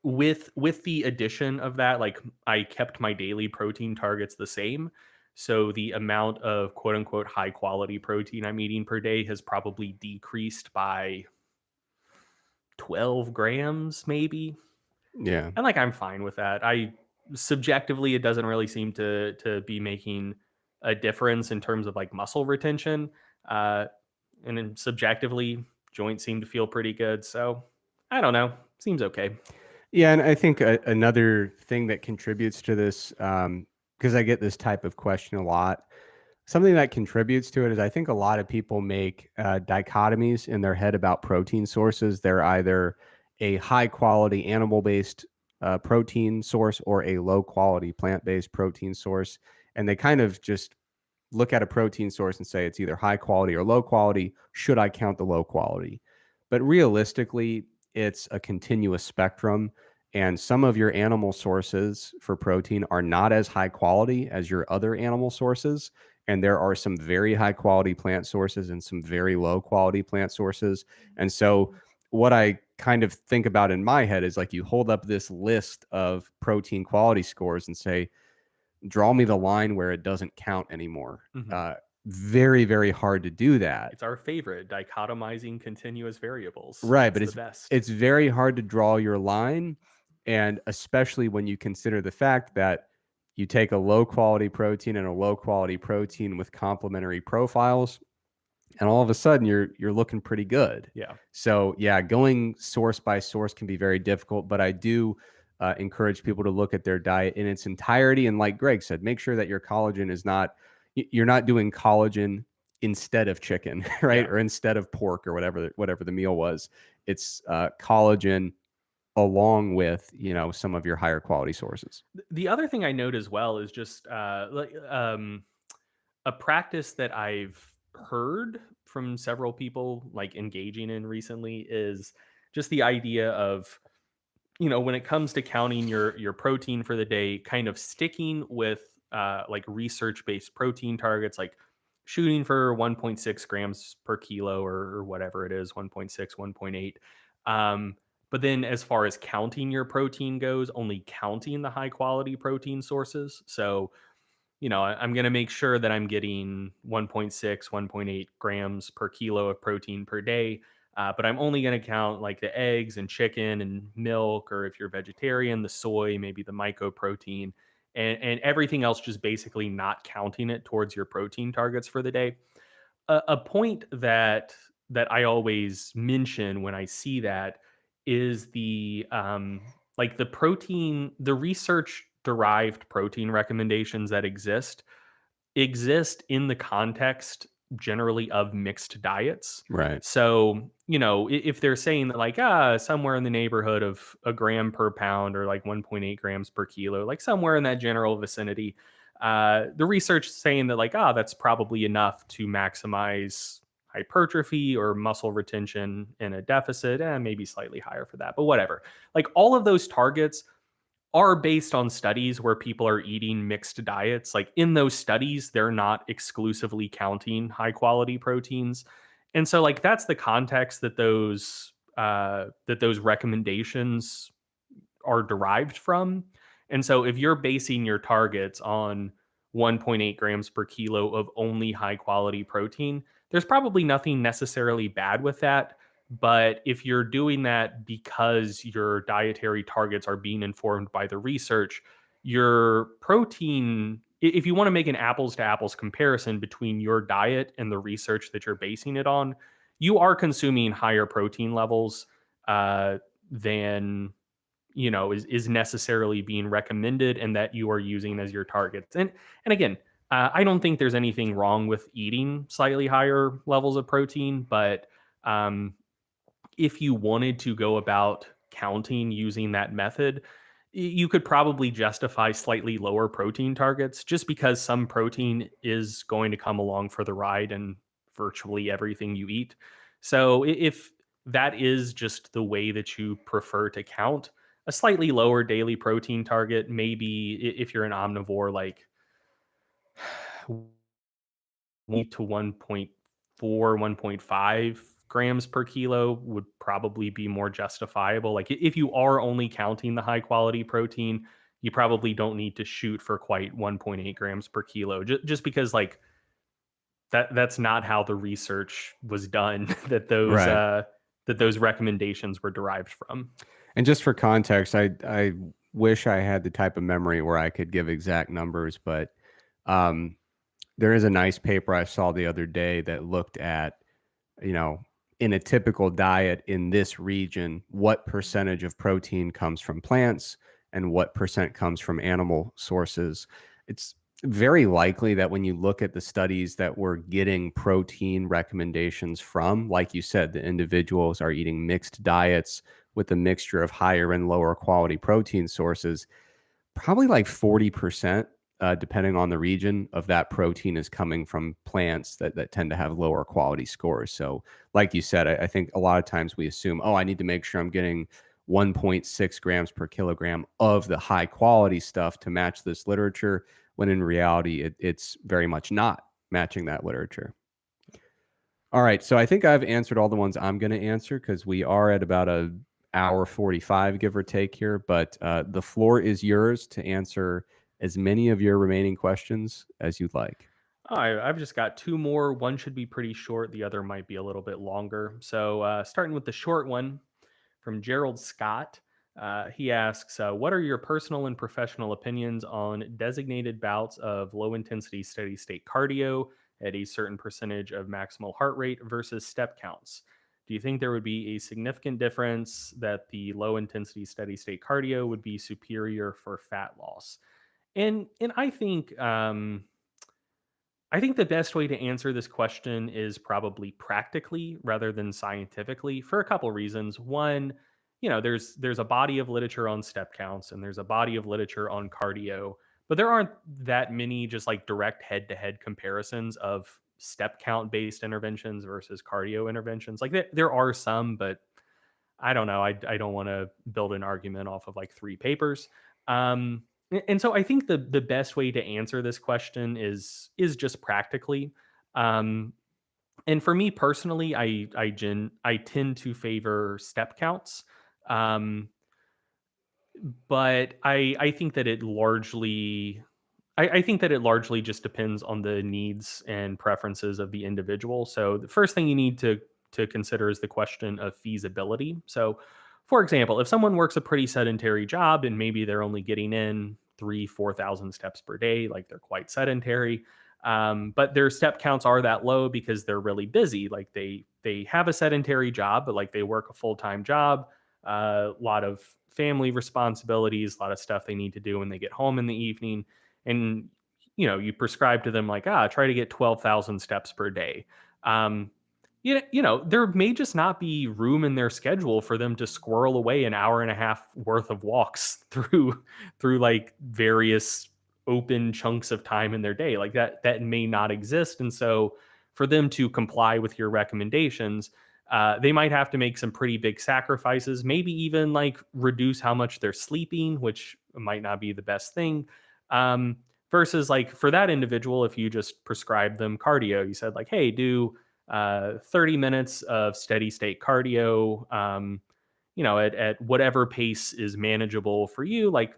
with the addition of that, like I kept my daily protein targets the same. So the amount of quote unquote high quality protein I'm eating per day has probably decreased by 12 grams, maybe. Yeah. And like I'm fine with that. I subjectively it doesn't really seem to be making a difference in terms of like muscle retention. Uh and then subjectively, joints seem to feel pretty good. So I don't know. Seems okay. Yeah, and I think another thing that contributes to this, because I get this type of question a lot, something that contributes to it is I think a lot of people make dichotomies in their head about protein sources. They're either a high quality animal based protein source or a low quality plant based protein source. and they kind of just look at a protein source and say it's either high quality or low quality. Should I count the low quality? But realistically, it's a continuous spectrum. And some of your animal sources for protein are not as high quality as your other animal sources. And there are some very high quality plant sources and some very low quality plant sources. And so, what I kind of think about in my head is like you hold up this list of protein quality scores and say, draw me the line where it doesn't count anymore. Mhm. Uh, Very, very hard to do that. It's our favorite, dichotomizing continuous variables. Right, It's but the best. it's very hard to draw your line, and especially when you consider the fact that you take a low quality protein and a low quality protein with complementary profiles, and all of a sudden you're looking pretty good. Yeah. So yeah, going source by source can be very difficult, but I do encourage people to look at their diet in its entirety. And like Greg said, make sure that your collagen is not you're not doing collagen instead of chicken, right, Yeah. or instead of pork or whatever the meal was. It's collagen along with some of your higher quality sources. The other thing I note as well is just a practice that I've heard from several people like engaging in recently is just the idea of, when it comes to counting your protein for the day, kind of sticking with like research based protein targets, like shooting for 1.6 grams per kilo or whatever it is, 1.6, 1.8. But then as far as counting your protein goes, only counting the high quality protein sources. So, I'm going to make sure that I'm getting 1.6, 1.8 grams per kilo of protein per day. But I'm only going to count like the eggs and chicken and milk, or if you're vegetarian, the soy, maybe the mycoprotein, and everything else, just basically not counting it towards your protein targets for the day. A point that I always mention when I see that is the like the research derived protein recommendations that exist in the context generally of mixed diets. Right. So, if they're saying that like somewhere in the neighborhood of a gram per pound or like 1.8 grams per kilo, like somewhere in that general vicinity, the research is saying that like that's probably enough to maximize hypertrophy or muscle retention in a deficit, and maybe slightly higher for that, but whatever. Like all of those targets are based on studies where people are eating mixed diets. Like in those studies, they're not exclusively counting high quality proteins. And so like that's the context that those recommendations are derived from. And so if you're basing your targets on 1.8 grams per kilo of only high quality protein, there's probably nothing necessarily bad with that. But if you're doing that because your dietary targets are being informed by the research, your protein, if you want to make an apples to apples comparison between your diet and the research that you're basing it on, you are consuming higher protein levels than is necessarily being recommended and that you are using as your targets. And again, I don't think there's anything wrong with eating slightly higher levels of protein, but um, if you wanted to go about counting using that method, you could probably justify slightly lower protein targets just because some protein is going to come along for the ride in virtually everything you eat. So if that is just the way that you prefer to count, a slightly lower daily protein target, maybe if you're an omnivore, like 1 to 1.4, 1.5 grams per kilo would probably be more justifiable. Like if you are only counting the high quality protein, you probably don't need to shoot for quite 1.8 grams per kilo, just because like that's not how the research was done Right. that those recommendations were derived from. And just for context, I wish I had the type of memory where I could give exact numbers, but um, there is a nice paper I saw the other day that looked at, you know, in a typical diet in this region, what percentage of protein comes from plants and what percent comes from animal sources. It's very likely that when you look at the studies that we're getting protein recommendations from, like you said, the individuals are eating mixed diets with a mixture of higher and lower quality protein sources, probably like 40% depending on the region of that protein is coming from plants that tend to have lower quality scores. So, like you said, I think a lot of times we assume, oh, I need to make sure I'm getting 1.6 grams per kilogram of the high quality stuff to match this literature, when in reality, it's very much not matching that literature. All right, so I think I've answered all the ones I'm going to answer because we are at about a hour 45, give or take here. But the floor is yours to answer as many of your remaining questions as you'd like. I've just got two more. One should be pretty short. The other might be a little bit longer. So, starting with the short one from Gerald Scott. He asks, what are your personal and professional opinions on designated bouts of low intensity steady state cardio at a certain percentage of maximal heart rate versus step counts? Do you think there would be a significant difference that the low intensity steady state cardio would be superior for fat loss? And I think the best way to answer this question is probably practically rather than scientifically for a couple reasons. One, there's a body of literature on step counts and there's a body of literature on cardio, but there aren't that many just like direct head-to-head comparisons of step count based interventions versus cardio interventions. Like there are some, but I don't know. I don't want to build an argument off of like three papers. And so I think the best way to answer this question is just practically. Um, and for me personally, I tend to favor step counts. Um, but I think that I think that it largely just depends on the needs and preferences of the individual. So the first thing you need to consider is the question of feasibility. So, for example, if someone works a pretty sedentary job and maybe they're only getting in 4,000 steps per day, like they're quite sedentary, but their step counts are that low because they're really busy. Like they have a sedentary job, but like they work a full time job, a lot of family responsibilities, a lot of stuff they need to do when they get home in the evening, and you prescribe to them like, try to get 12,000 steps per day. um there may just not be room in their schedule for them to squirrel away an hour and a half worth of walks through like various open chunks of time in their day. Like that may not exist. And so for them to comply with your recommendations, they might have to make some pretty big sacrifices, maybe even like reduce how much they're sleeping, which might not be the best thing. Um, Versus like for that individual, if you just prescribe them cardio, you said like, hey, do 30 minutes of steady state cardio, at whatever pace is manageable for you, like,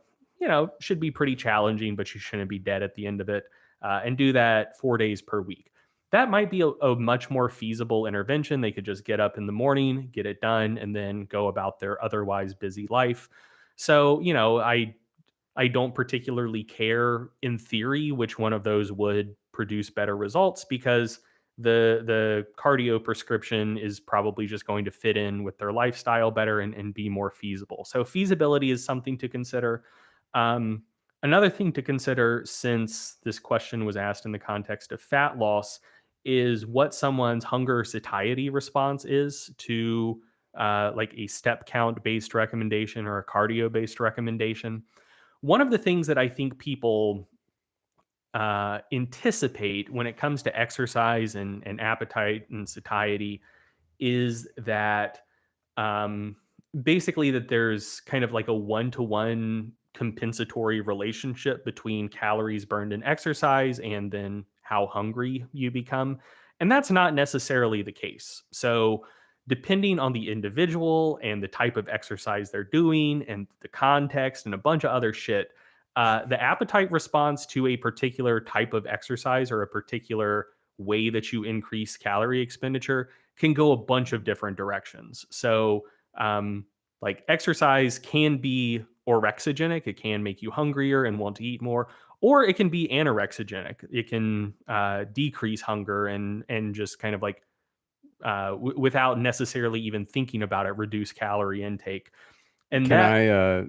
should be pretty challenging, but you shouldn't be dead at the end of it. And do that 4 days per week. That might be a much more feasible intervention. They could just get up in the morning, get it done, and then go about their otherwise busy life. So, I don't particularly care in theory which one of those would produce better results because the cardio prescription is probably just going to fit in with their lifestyle better and be more feasible. So feasibility is something to consider. Um, Another thing to consider, since this question was asked in the context of fat loss, is what someone's hunger satiety response is to like a step count based recommendation or a cardio based recommendation. One of the things that I think people anticipate when it comes to exercise and appetite and satiety is that um, basically that there's kind of like a one-to-one compensatory relationship between calories burned in exercise and then how hungry you become. And that's not necessarily the case. So depending on the individual and the type of exercise they're doing and the context and a bunch of other shit, the appetite response to a particular type of exercise or a particular way that you increase calorie expenditure can go a bunch of different directions. So, like exercise can be orexigenic, it can make you hungrier and want to eat more, or it can be anorexigenic. It can decrease hunger and just kind of like without necessarily even thinking about it, reduce calorie intake. And Can that, I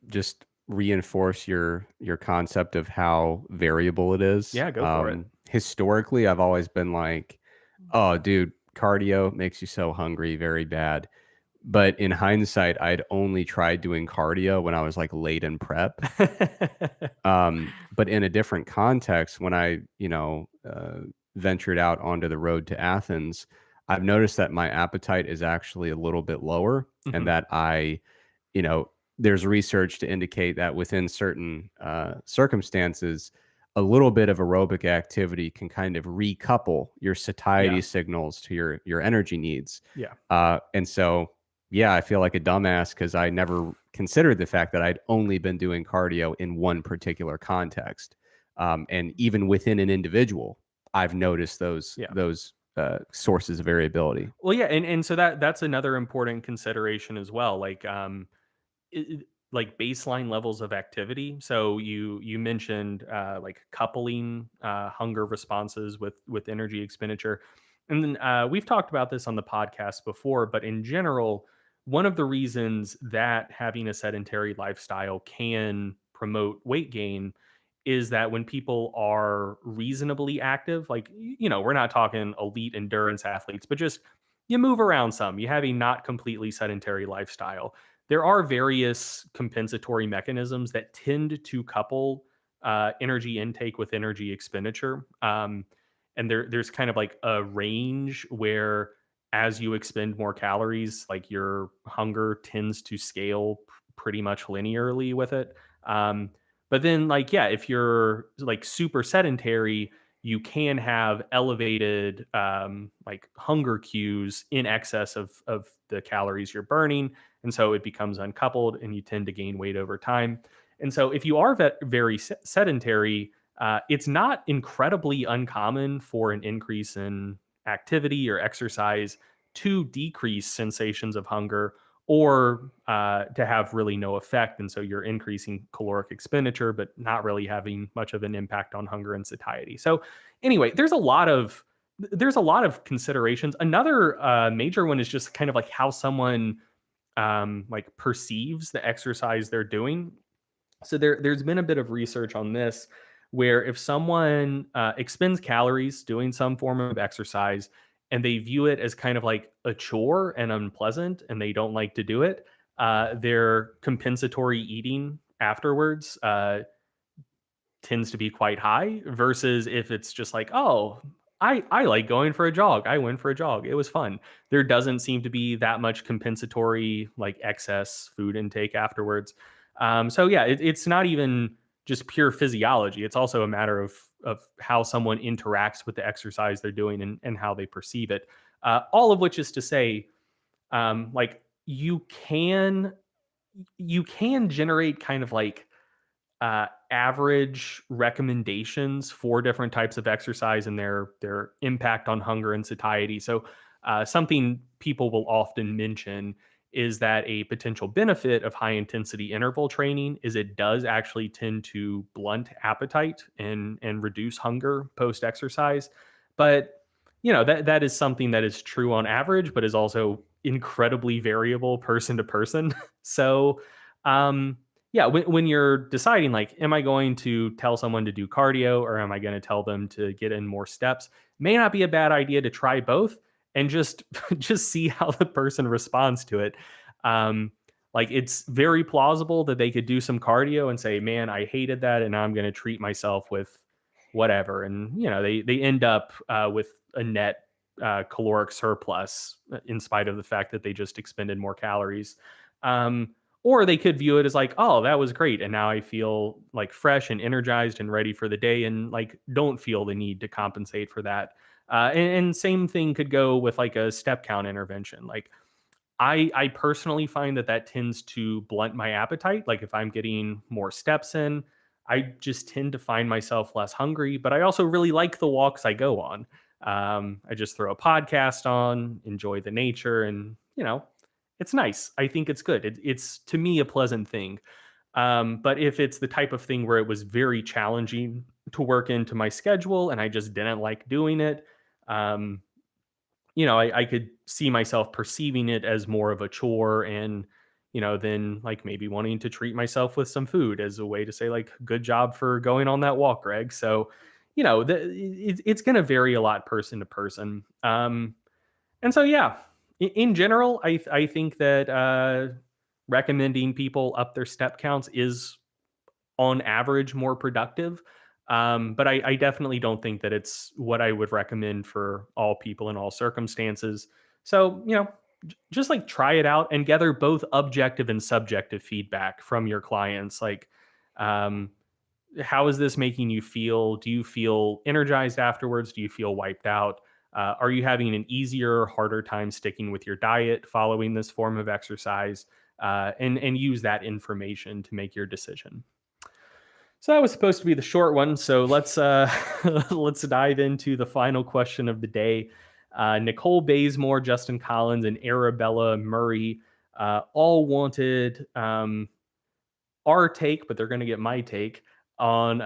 just reinforce your concept of how variable it is? yeah, go for it. Historically, I've always been like, "Oh, dude, cardio makes you so hungry, very bad." But in hindsight, I'd only tried doing cardio when I was like late in prep. But but in a different context, when I, ventured out onto the road to Athens, I've noticed that my appetite is actually a little bit lower, and Mhm. that you know, there's research to indicate that within certain circumstances, a little bit of aerobic activity can kind of recouple your Yeah. satiety signals to your energy needs. Yeah. And so, yeah, I feel like a dumbass because I never considered the fact that I'd only been doing cardio in one particular context. And even within an individual, I've noticed Yeah. those sources of variability. Well, yeah, and so that's another important consideration as well. Like baseline levels of activity. So you mentioned like coupling hunger responses with energy expenditure, and then we've talked about this on the podcast before. But in general, one of the reasons that having a sedentary lifestyle can promote weight gain is that when people are reasonably active, like we're not talking elite endurance athletes, but just you move around some, you have a not completely sedentary lifestyle, there are various compensatory mechanisms that tend to couple energy intake with energy expenditure. And there's kind of like a range where, as you expend more calories, like your hunger tends to scale pretty much linearly with it. But then, like, yeah, if you're like super sedentary, you can have elevated like hunger cues in excess of the calories you're burning, and so it becomes uncoupled and you tend to gain weight over time. And so if you are very sedentary, it's not incredibly uncommon for an increase in activity or exercise to decrease sensations of hunger, or to have really no effect. And so you're increasing caloric expenditure, but not really having much of an impact on hunger and satiety. So anyway, there's a lot of considerations. Another major one is just kind of like how someone like perceives the exercise they're doing. So there's been a bit of research on this, where if someone expends calories doing some form of exercise and they view it as kind of like a chore and unpleasant and they don't like to do it, their compensatory eating afterwards tends to be quite high, versus if it's just like, oh, I like going for a jog. I went for a jog. It was fun. There doesn't seem to be that much compensatory like excess food intake afterwards. So yeah, it's not even just pure physiology. It's also a matter of how someone interacts with the exercise they're doing, and how they perceive it. All of which is to say, like you can generate kind of like average recommendations for different types of exercise and their impact on hunger and satiety. So, something people will often mention is that a potential benefit of high intensity interval training is it does actually tend to blunt appetite and reduce hunger post exercise. But that is something that is true on average, but is also incredibly variable person to person. So. Um, yeah, when you're deciding, like, am I going to tell someone to do cardio or am I going to tell them to get in more steps, may not be a bad idea to try both and just just see how the person responds to it. um like, it's very plausible that they could do some cardio and say, man, I hated that, and now I'm going to treat myself with whatever, and they end up with a net caloric surplus, in spite of the fact that they just expended more calories. Um or they could view it as like, oh, that was great, and now I feel like fresh and energized and ready for the day, and like don't feel the need to compensate for that. And same thing could go with like a step count intervention. Like, I personally find that tends to blunt my appetite. Like, if I'm getting more steps in, I just tend to find myself less hungry. But I also really like the walks I go on. I just throw a podcast on, enjoy the nature, and it's nice. I think it's good. It's to me a pleasant thing. But if it's the type of thing where it was very challenging to work into my schedule and I just didn't like doing it, um, I could see myself perceiving it as more of a chore, and then like maybe wanting to treat myself with some food as a way to say like, good job for going on that walk, Greg. So, it's going to vary a lot person to person. And so, yeah, in general, I think that recommending people up their step counts is on average more productive. But I definitely don't think that it's what I would recommend for all people in all circumstances. So, just like try it out and gather both objective and subjective feedback from your clients. Like, um, how is this making you feel? Do you feel energized afterwards? Do you feel wiped out? Are you having an easier, harder time sticking with your diet following this form of exercise? And use that information to make your decision. So that was supposed to be the short one. So let's let's dive into the final question of the day. Nicole Bazemore, Justin Collins, and Arabella Murray all wanted our take, but they're going to get my take on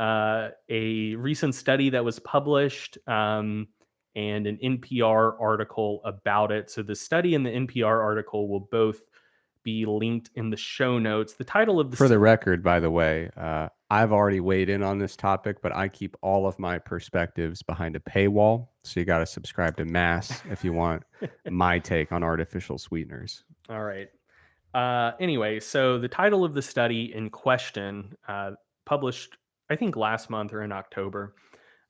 a recent study that was published and an NPR article about it. So the study and the NPR article will both be linked in the show notes. The title of the For the record, by the way, I've already weighed in on this topic, but I keep all of my perspectives behind a paywall. So you got to subscribe to Mass if you want my take on artificial sweeteners. All right. Anyway, so the title of the study in question, published, I think, last month or in October,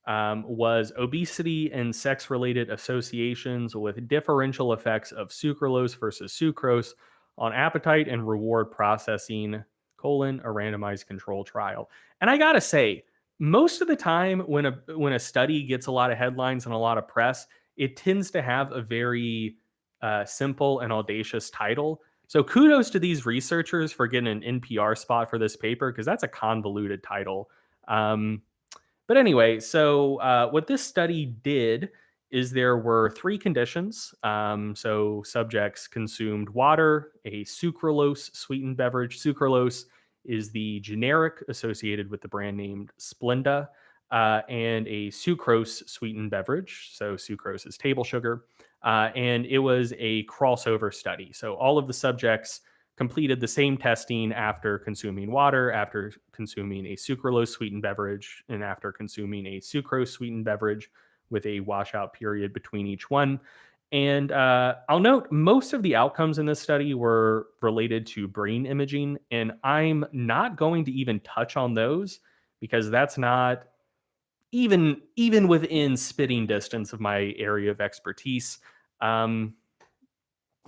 was Obesity and Sex Related Associations with Differential Effects of Sucralose versus Sucrose on Appetite and Reward Processing, colon, a randomized control trial. And I gotta say, most of the time when a study gets a lot of headlines and a lot of press, it tends to have a very simple and audacious title. So kudos to these researchers for getting an NPR spot for this paper because that's a convoluted title. Um, but anyway, so what this study did is there were three conditions. So subjects consumed water, a sucralose sweetened beverage. Sucralose is the generic associated with the brand named Splenda, and a sucrose sweetened beverage. So sucrose is table sugar. And it was a crossover study. So all of the subjects completed the same testing after consuming water, after consuming a sucralose sweetened beverage, and after consuming a sucrose sweetened beverage with a washout period between each one. And I'll note most of the outcomes in this study were related to brain imaging, and I'm not going to even touch on those because that's not even within spitting distance of my area of expertise. Um,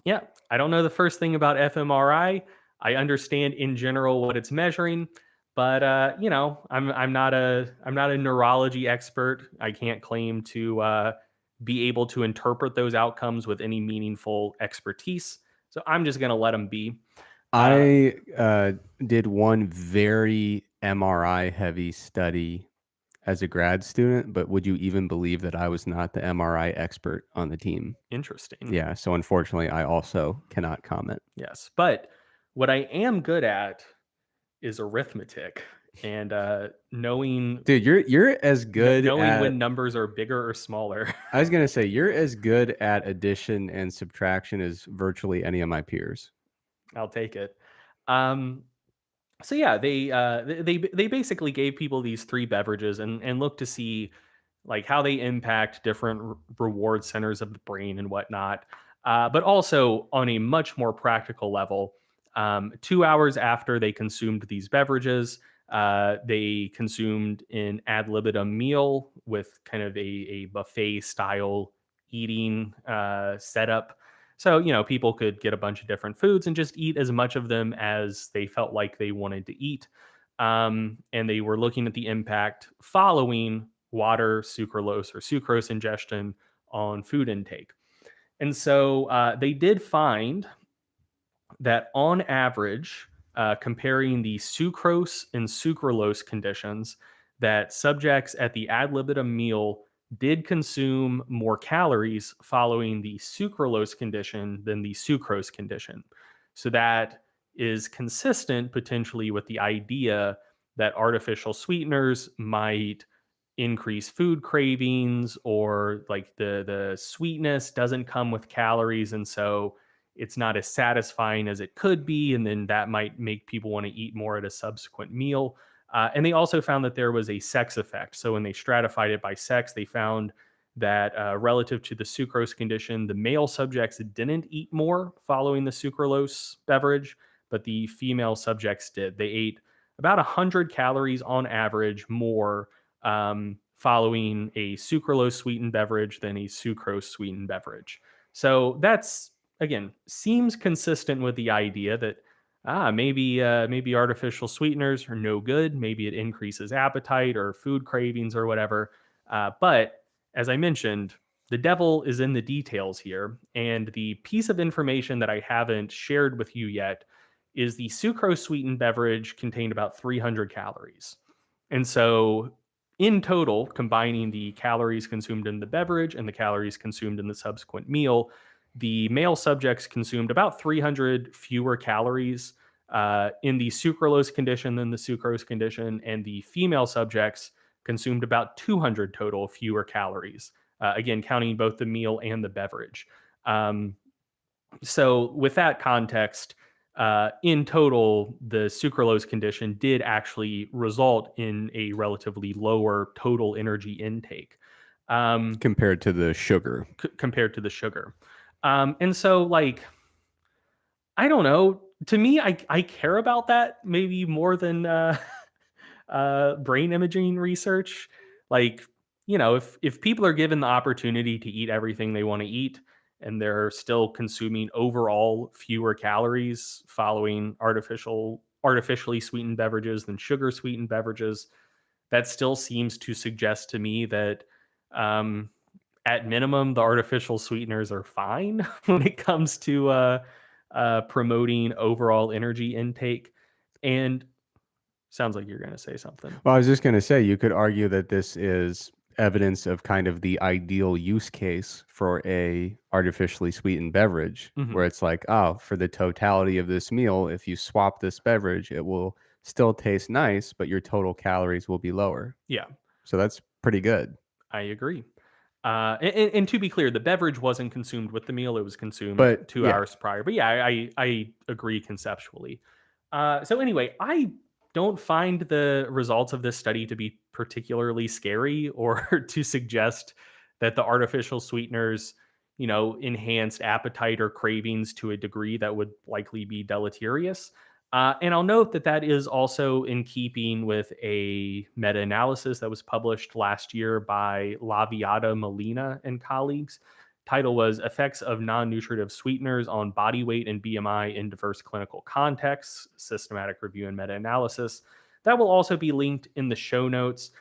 yeah, I don't know the first thing about fMRI. I understand in general what it's measuring, but I'm not a neurology expert. I can't claim to be able to interpret those outcomes with any meaningful expertise. So I'm just gonna let them be. Uh, I did one very MRI heavy study as a grad student, but would you even believe that I was not the MRI expert on the team? Interesting. Yeah, so unfortunately, I also cannot comment. Yes, but what I am good at is arithmetic and knowing Dude, you're as good knowing at when numbers are bigger or smaller. I was gonna say you're as good at addition and subtraction as virtually any of my peers. I'll take it. Um, so yeah, they basically gave people these three beverages and looked to see like how they impact different reward centers of the brain and whatnot. But also on a much more practical level, 2 hours after they consumed these beverages, they consumed an ad libitum meal with kind of a buffet style eating setup. So, people could get a bunch of different foods and just eat as much of them as they felt like they wanted to eat. And they were looking at the impact following water, sucralose, or sucrose ingestion on food intake. And so they did find that on average, comparing the sucrose and sucralose conditions, that subjects at the ad libitum meal did consume more calories following the sucralose condition than the sucrose condition. So that is consistent potentially with the idea that artificial sweeteners might increase food cravings, or like the sweetness doesn't come with calories, and so it's not as satisfying as it could be, and then that might make people want to eat more at a subsequent meal. And they also found that there was a sex effect. So when they stratified it by sex, they found that relative to the sucrose condition, the male subjects didn't eat more following the sucralose beverage, but the female subjects did. They ate about 100 calories on average more following a sucralose sweetened beverage than a sucrose sweetened beverage. So that's, again, seems consistent with the idea that maybe artificial sweeteners are no good. Maybe it increases appetite or food cravings or whatever. But as I mentioned, the devil is in the details here. And the piece of information that I haven't shared with you yet is the sucrose sweetened beverage contained about 300 calories. And so, in total, combining the calories consumed in the beverage and the calories consumed in the subsequent meal, the male subjects consumed about 300 fewer calories in the sucralose condition than the sucrose condition, and the female subjects consumed about 200 total fewer calories. Again, counting both the meal and the beverage. Um, so, with that context, in total, the sucralose condition did actually result in a relatively lower total energy intake. Um, compared to the sugar. compared to the sugar. And so, like, I don't know. To me, I care about that maybe more than brain imaging research. Like, if people are given the opportunity to eat everything they want to eat, and they're still consuming overall fewer calories following artificially sweetened beverages than sugar sweetened beverages, that still seems to suggest to me that um, at minimum, the artificial sweeteners are fine when it comes to promoting overall energy intake. And sounds like you're going to say something. Well, I was just going to say, you could argue that this is evidence of kind of the ideal use case for a artificially sweetened beverage, Hmm. where it's like, oh, for the totality of this meal, if you swap this beverage, it will still taste nice, but your total calories will be lower. Yeah, So that's pretty good. I agree. And to be clear, the beverage wasn't consumed with the meal; it was consumed But 2 yeah, hours prior. But yeah, I agree conceptually. So anyway, I don't find the results of this study to be particularly scary or to suggest that the artificial sweeteners, enhanced appetite or cravings to a degree that would likely be deleterious. And I'll note that that is also in keeping with a meta analysis that was published last year by Laviata Molina and colleagues. Title was Effects of Non Nutritive Sweeteners on Body Weight and BMI in Diverse Clinical Contexts, Systematic Review and Meta Analysis. That will also be linked in the show notes.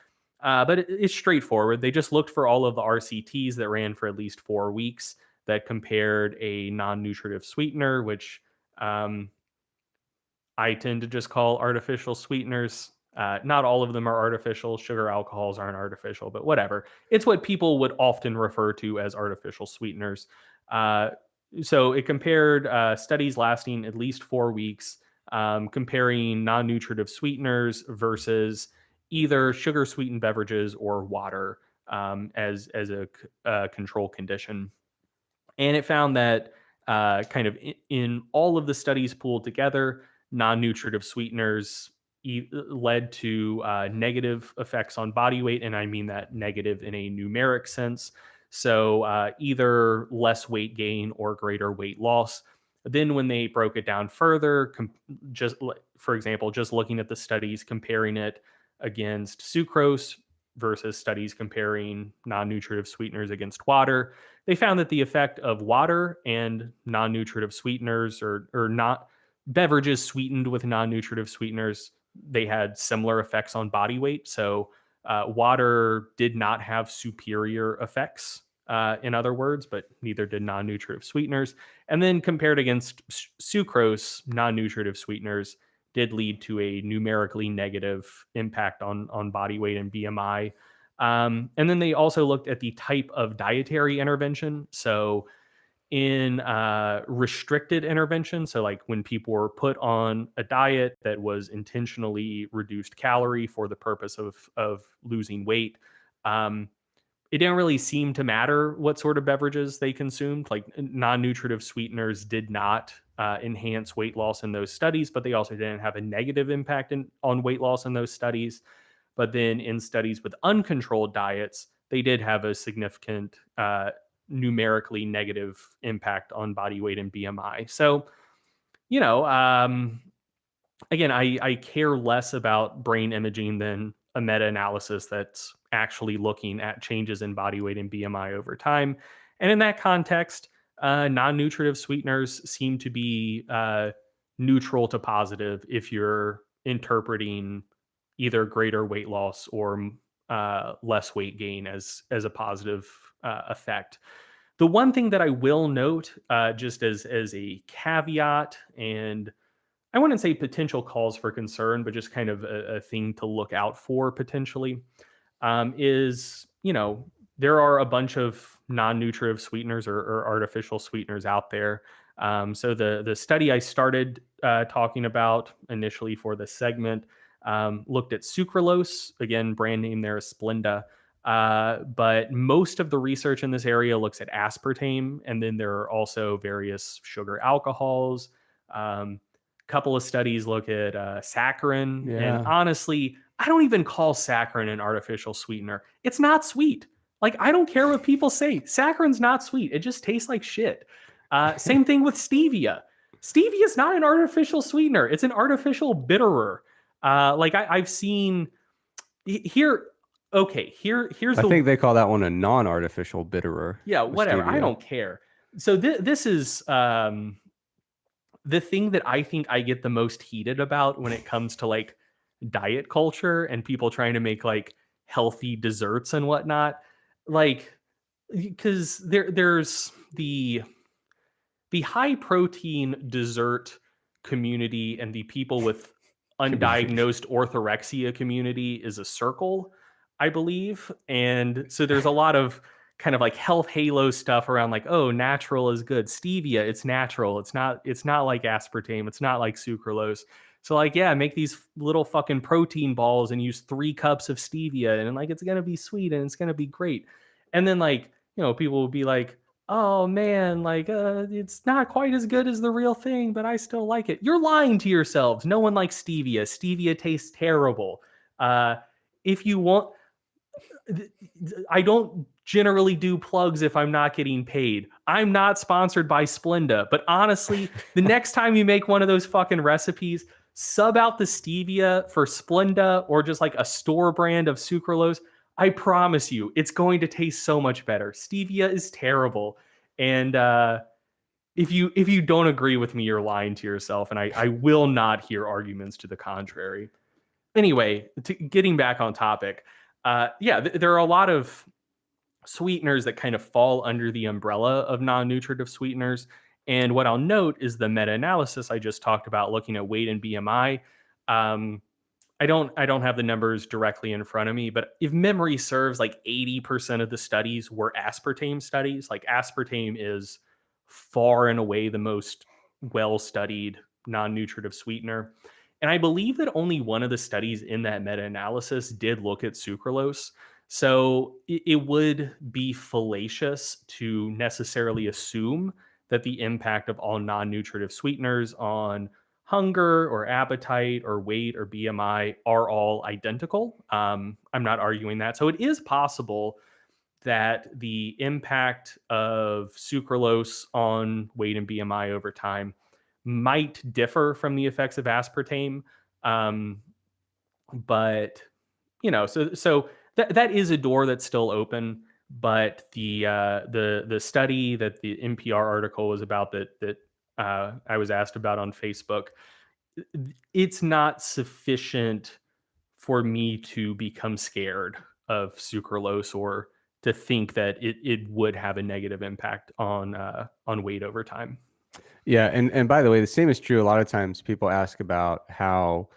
But it's straightforward. They just looked for all of the RCTs that ran for at least 4 weeks that compared a non nutritive sweetener, which um, I tend to just call artificial sweeteners. Not all of them are artificial. Sugar alcohols aren't artificial, but whatever. It's what people would often refer to as artificial sweeteners. Uh, so it compared studies lasting at least 4 weeks, comparing non nutritive sweeteners versus either sugar sweetened beverages or water as a control condition. And it found that kind of in all of the studies pooled together, non-nutritive sweeteners led to negative effects on body weight, and I mean that negative in a numeric sense. So either less weight gain or greater weight loss. Then, when they broke it down further, for example, just looking at the studies comparing it against sucrose versus studies comparing non-nutritive sweeteners against water, they found that the effect of water and non-nutritive sweeteners or not beverages sweetened with non-nutritive sweeteners, they had similar effects on body weight. So water did not have superior effects, in other words, but neither did non-nutritive sweeteners. And then compared against sucrose, non-nutritive sweeteners did lead to a numerically negative impact on body weight and BMI. And then they also looked at the type of dietary intervention. So, in restricted intervention, so like when people were put on a diet that was intentionally reduced calorie for the purpose of losing weight, um, it didn't really seem to matter what sort of beverages they consumed. Like non nutritive sweeteners did not enhance weight loss in those studies, but they also didn't have a negative impact on weight loss in those studies. But then in studies with uncontrolled diets, they did have a significant numerically negative impact on body weight and BMI. So, you know, um, again, I care less about brain imaging than a meta-analysis that's actually looking at changes in body weight and BMI over time. And in that context, non-nutritive sweeteners seem to be neutral to positive if you're interpreting either greater weight loss or less weight gain as a positive effect. The one thing that I will note, just as a caveat, and I wouldn't say potential cause for concern, but just kind of a thing to look out for potentially, is, there are a bunch of non-nutritive sweeteners or artificial sweeteners out there. So the study I started talking about initially for this segment looked at sucralose, again, brand name there is Splenda. But most of the research in this area looks at aspartame, and then there are also various sugar alcohols. Couple of studies look at saccharin, and Yeah. honestly, I don't even call saccharin an artificial sweetener. It's not sweet. Like, I don't care what people say. Saccharin's not sweet. It just tastes like shit. Same thing with stevia. Stevia is not an artificial sweetener. It's an artificial bitterer. I've seen here. Okay, here's I the think they call that one a non-artificial bitterer yeah, with whatever. I stevia. don't care. So this is the thing that I think I get the most heated about when it comes to like diet culture and people trying to make like healthy desserts and whatnot. Like, because there's the high protein dessert community and the people with Community. undiagnosed orthorexia community is a circle, I believe. And so there's a lot of kind of like health halo stuff around like, oh, natural is good. Stevia, it's natural. It's not like aspartame. It's not like sucralose. So like, yeah, make these little fucking protein balls and use 3 cups of stevia and like it's gonna be sweet and it's gonna be great. And then like, people will be like, oh man, like it's not quite as good as the real thing, but I still like it. You're lying to yourselves. No one likes stevia. Stevia tastes terrible. Uh, if you want, I don't generally do plugs if I'm not getting paid. I'm not sponsored by Splenda, but honestly, the next time you make one of those fucking recipes, sub out the stevia for Splenda or just like a store brand of sucralose. I promise you, it's going to taste so much better. Stevia is terrible, and if you don't agree with me, you're lying to yourself, and I will not hear arguments to the contrary. Anyway, getting back on topic, yeah, there are a lot of sweeteners that kind of fall under the umbrella of non-nutritive sweeteners. And what I'll note is the meta-analysis I just talked about, looking at weight and BMI. Um, I don't have the numbers directly in front of me, but if memory serves, like 80% of the studies were aspartame studies. Like aspartame is far and away the most well-studied non-nutritive sweetener. And I believe that only one of the studies in that meta-analysis did look at sucralose. So it would be fallacious to necessarily assume that the impact of all non-nutritive sweeteners on hunger or appetite or weight or BMI are all identical. I'm not arguing that. So it is possible that the impact of sucralose on weight and BMI over time might differ from the effects of aspartame. Um, but so that is a door that's still open. But the study that the NPR article was about, that I was asked about on Facebook, it's not sufficient for me to become scared of sucralose or to think that it would have a negative impact on weight over time. Yeah, and by the way, the same is true. A lot of times people ask about how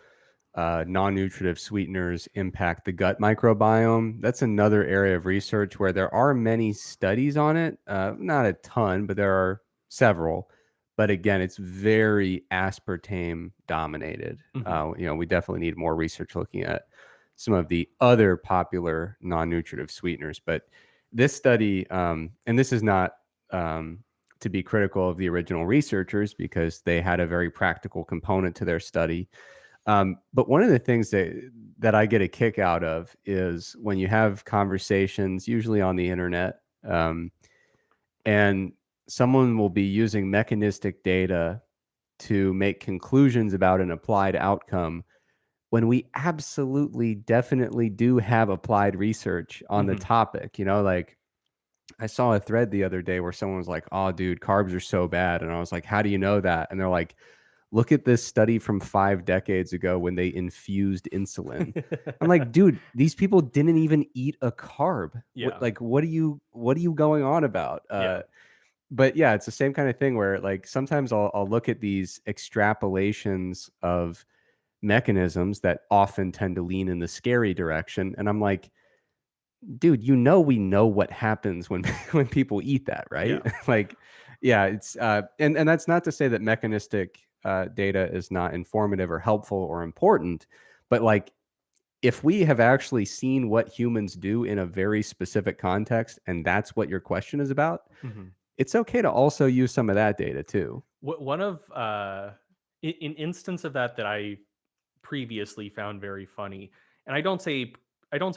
non-nutritive sweeteners impact the gut microbiome. That's another area of research where there are many studies on it. Not a ton, but there are several. But again, it's very aspartame dominated. Mhm. We definitely need more research looking at some of the other popular non-nutritive sweeteners. But this study, and this is not to be critical of the original researchers because they had a very practical component to their study. But one of the things that I get a kick out of is when you have conversations, usually on the internet, and someone will be using mechanistic data to make conclusions about an applied outcome when we absolutely definitely do have applied research on the Mhm. topic. Like I saw a thread the other day where someone was like, "Oh, dude, carbs are so bad." And I was like, "How do you know that?" And they're like, "Look at this study from 5 decades ago when they infused insulin." I'm like, "Dude, these people didn't even eat a carb. Yeah. What are you going on about?" Yeah. But yeah, it's the same kind of thing where like sometimes I'll look at these extrapolations of mechanisms that often tend to lean in the scary direction, and I'm like, dude, we know what happens when when people eat that, right? Yeah. Like, yeah, it's and that's not to say that mechanistic data is not informative or helpful or important, but like if we have actually seen what humans do in a very specific context, and that's what your question is about, Mhm. it's okay to also use some of that data too. One of an instance of that that I previously found very funny, and I don't say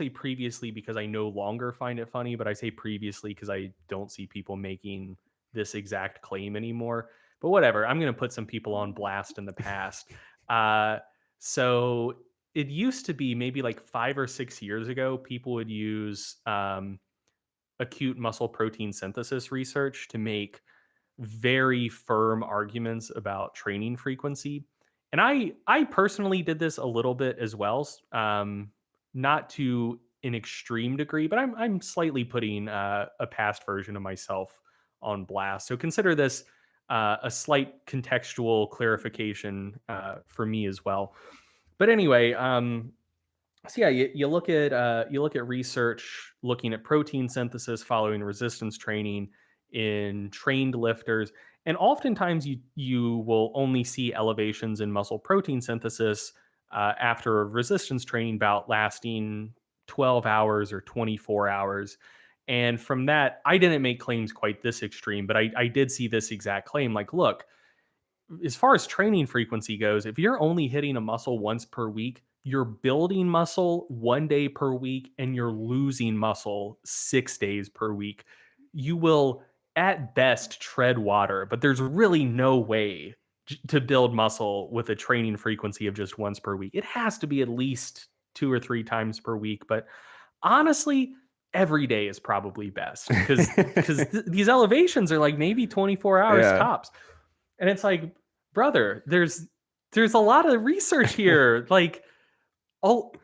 previously because I no longer find it funny, but I say previously because I don't see people making this exact claim anymore. But whatever, I'm going to put some people on blast in the past. Uh, so it used to be maybe like 5 or 6 years ago, people would use acute muscle protein synthesis research to make very firm arguments about training frequency. And I personally did this a little bit as well, not to an extreme degree, but I'm slightly putting a past version of myself on blast. So consider this a slight contextual clarification for me as well. But anyway, so yeah, you look at research looking at protein synthesis following resistance training in trained lifters, and oftentimes you will only see elevations in muscle protein synthesis after a resistance training bout lasting 12 hours or 24 hours. And from that, I didn't make claims quite this extreme, but I did see this exact claim. Like, look, as far as training frequency goes, if you're only hitting a muscle once per week, you're building muscle 1 day per week and you're losing muscle 6 days per week. You will, at best, tread water, but there's really no way to build muscle with a training frequency of just once per week. It has to be at least 2 or 3 times per week. But honestly, every day is probably best because these elevations are like maybe 24 hours Yeah. tops. And it's like, brother, there's a lot of research here, like all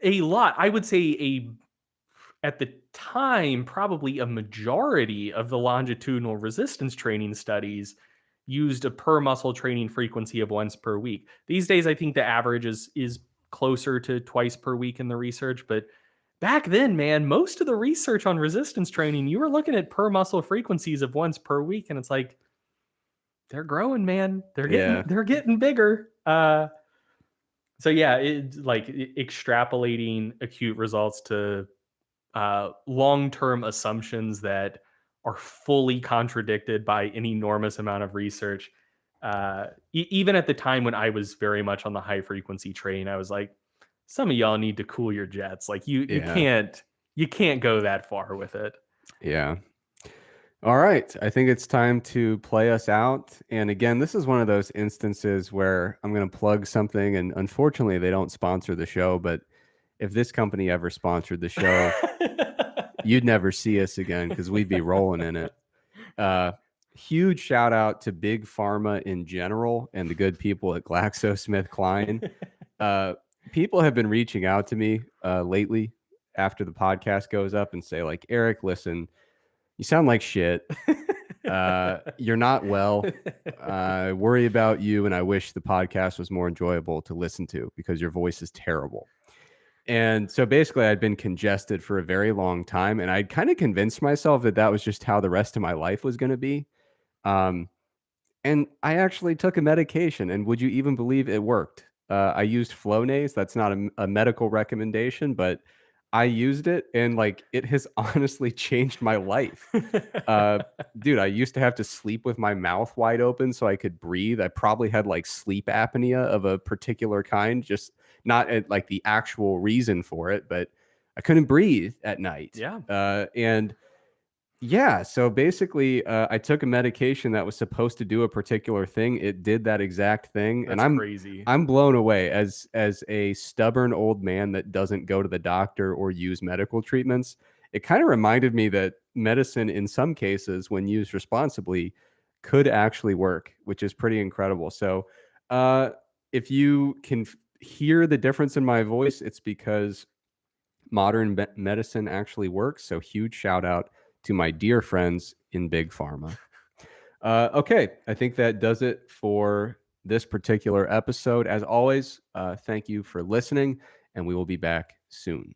a lot. I would say a at the time probably a majority of the longitudinal resistance training studies used a per muscle training frequency of once per week. These days, I think the average is closer to twice per week in the research, but back then, man, most of the research on resistance training, you were looking at per muscle frequencies of once per week, and it's like they're growing, man. They're getting Yeah. they're getting bigger. So yeah, extrapolating acute results to long-term assumptions that are fully contradicted by an enormous amount of research. Even at the time when I was very much on the high frequency train, I was like, some of y'all need to cool your jets. Like you Yeah. can't go that far with it. Yeah. All right. I think it's time to play us out. And again, this is one of those instances where I'm going to plug something, and unfortunately, they don't sponsor the show. But if this company ever sponsored the show, you'd never see us again because we'd be rolling in it. Uh, Huge shout out to Big Pharma in general and the good people at GlaxoSmithKline. Uh, People have been reaching out to me lately after the podcast goes up and say, like, Eric, listen, you sound like shit. You're not well. I worry about you, and I wish the podcast was more enjoyable to listen to because your voice is terrible. And so basically, I'd been congested for a very long time, and I'd kind of convinced myself that that was just how the rest of my life was going to be. Um, and I actually took a medication, and would you even believe it worked? I used Flonase. That's not a medical recommendation, but I used it, and like it has honestly changed my life. Uh, Dude, I used to have to sleep with my mouth wide open so I could breathe. I probably had like sleep apnea of a particular kind, just not at, like the actual reason for it, but I couldn't breathe at night. Yeah. And Yeah, so basically, I took a medication that was supposed to do a particular thing. It did that exact thing, and That's crazy. I'm blown away as a stubborn old man that doesn't go to the doctor or use medical treatments. It kind of reminded me that medicine, in some cases, when used responsibly, could actually work, which is pretty incredible. So, uh, if you can hear the difference in my voice, it's because modern medicine actually works. So, huge shout out to my dear friends in Big Pharma. Okay, I think that does it for this particular episode. As always, thank you for listening, and we will be back soon.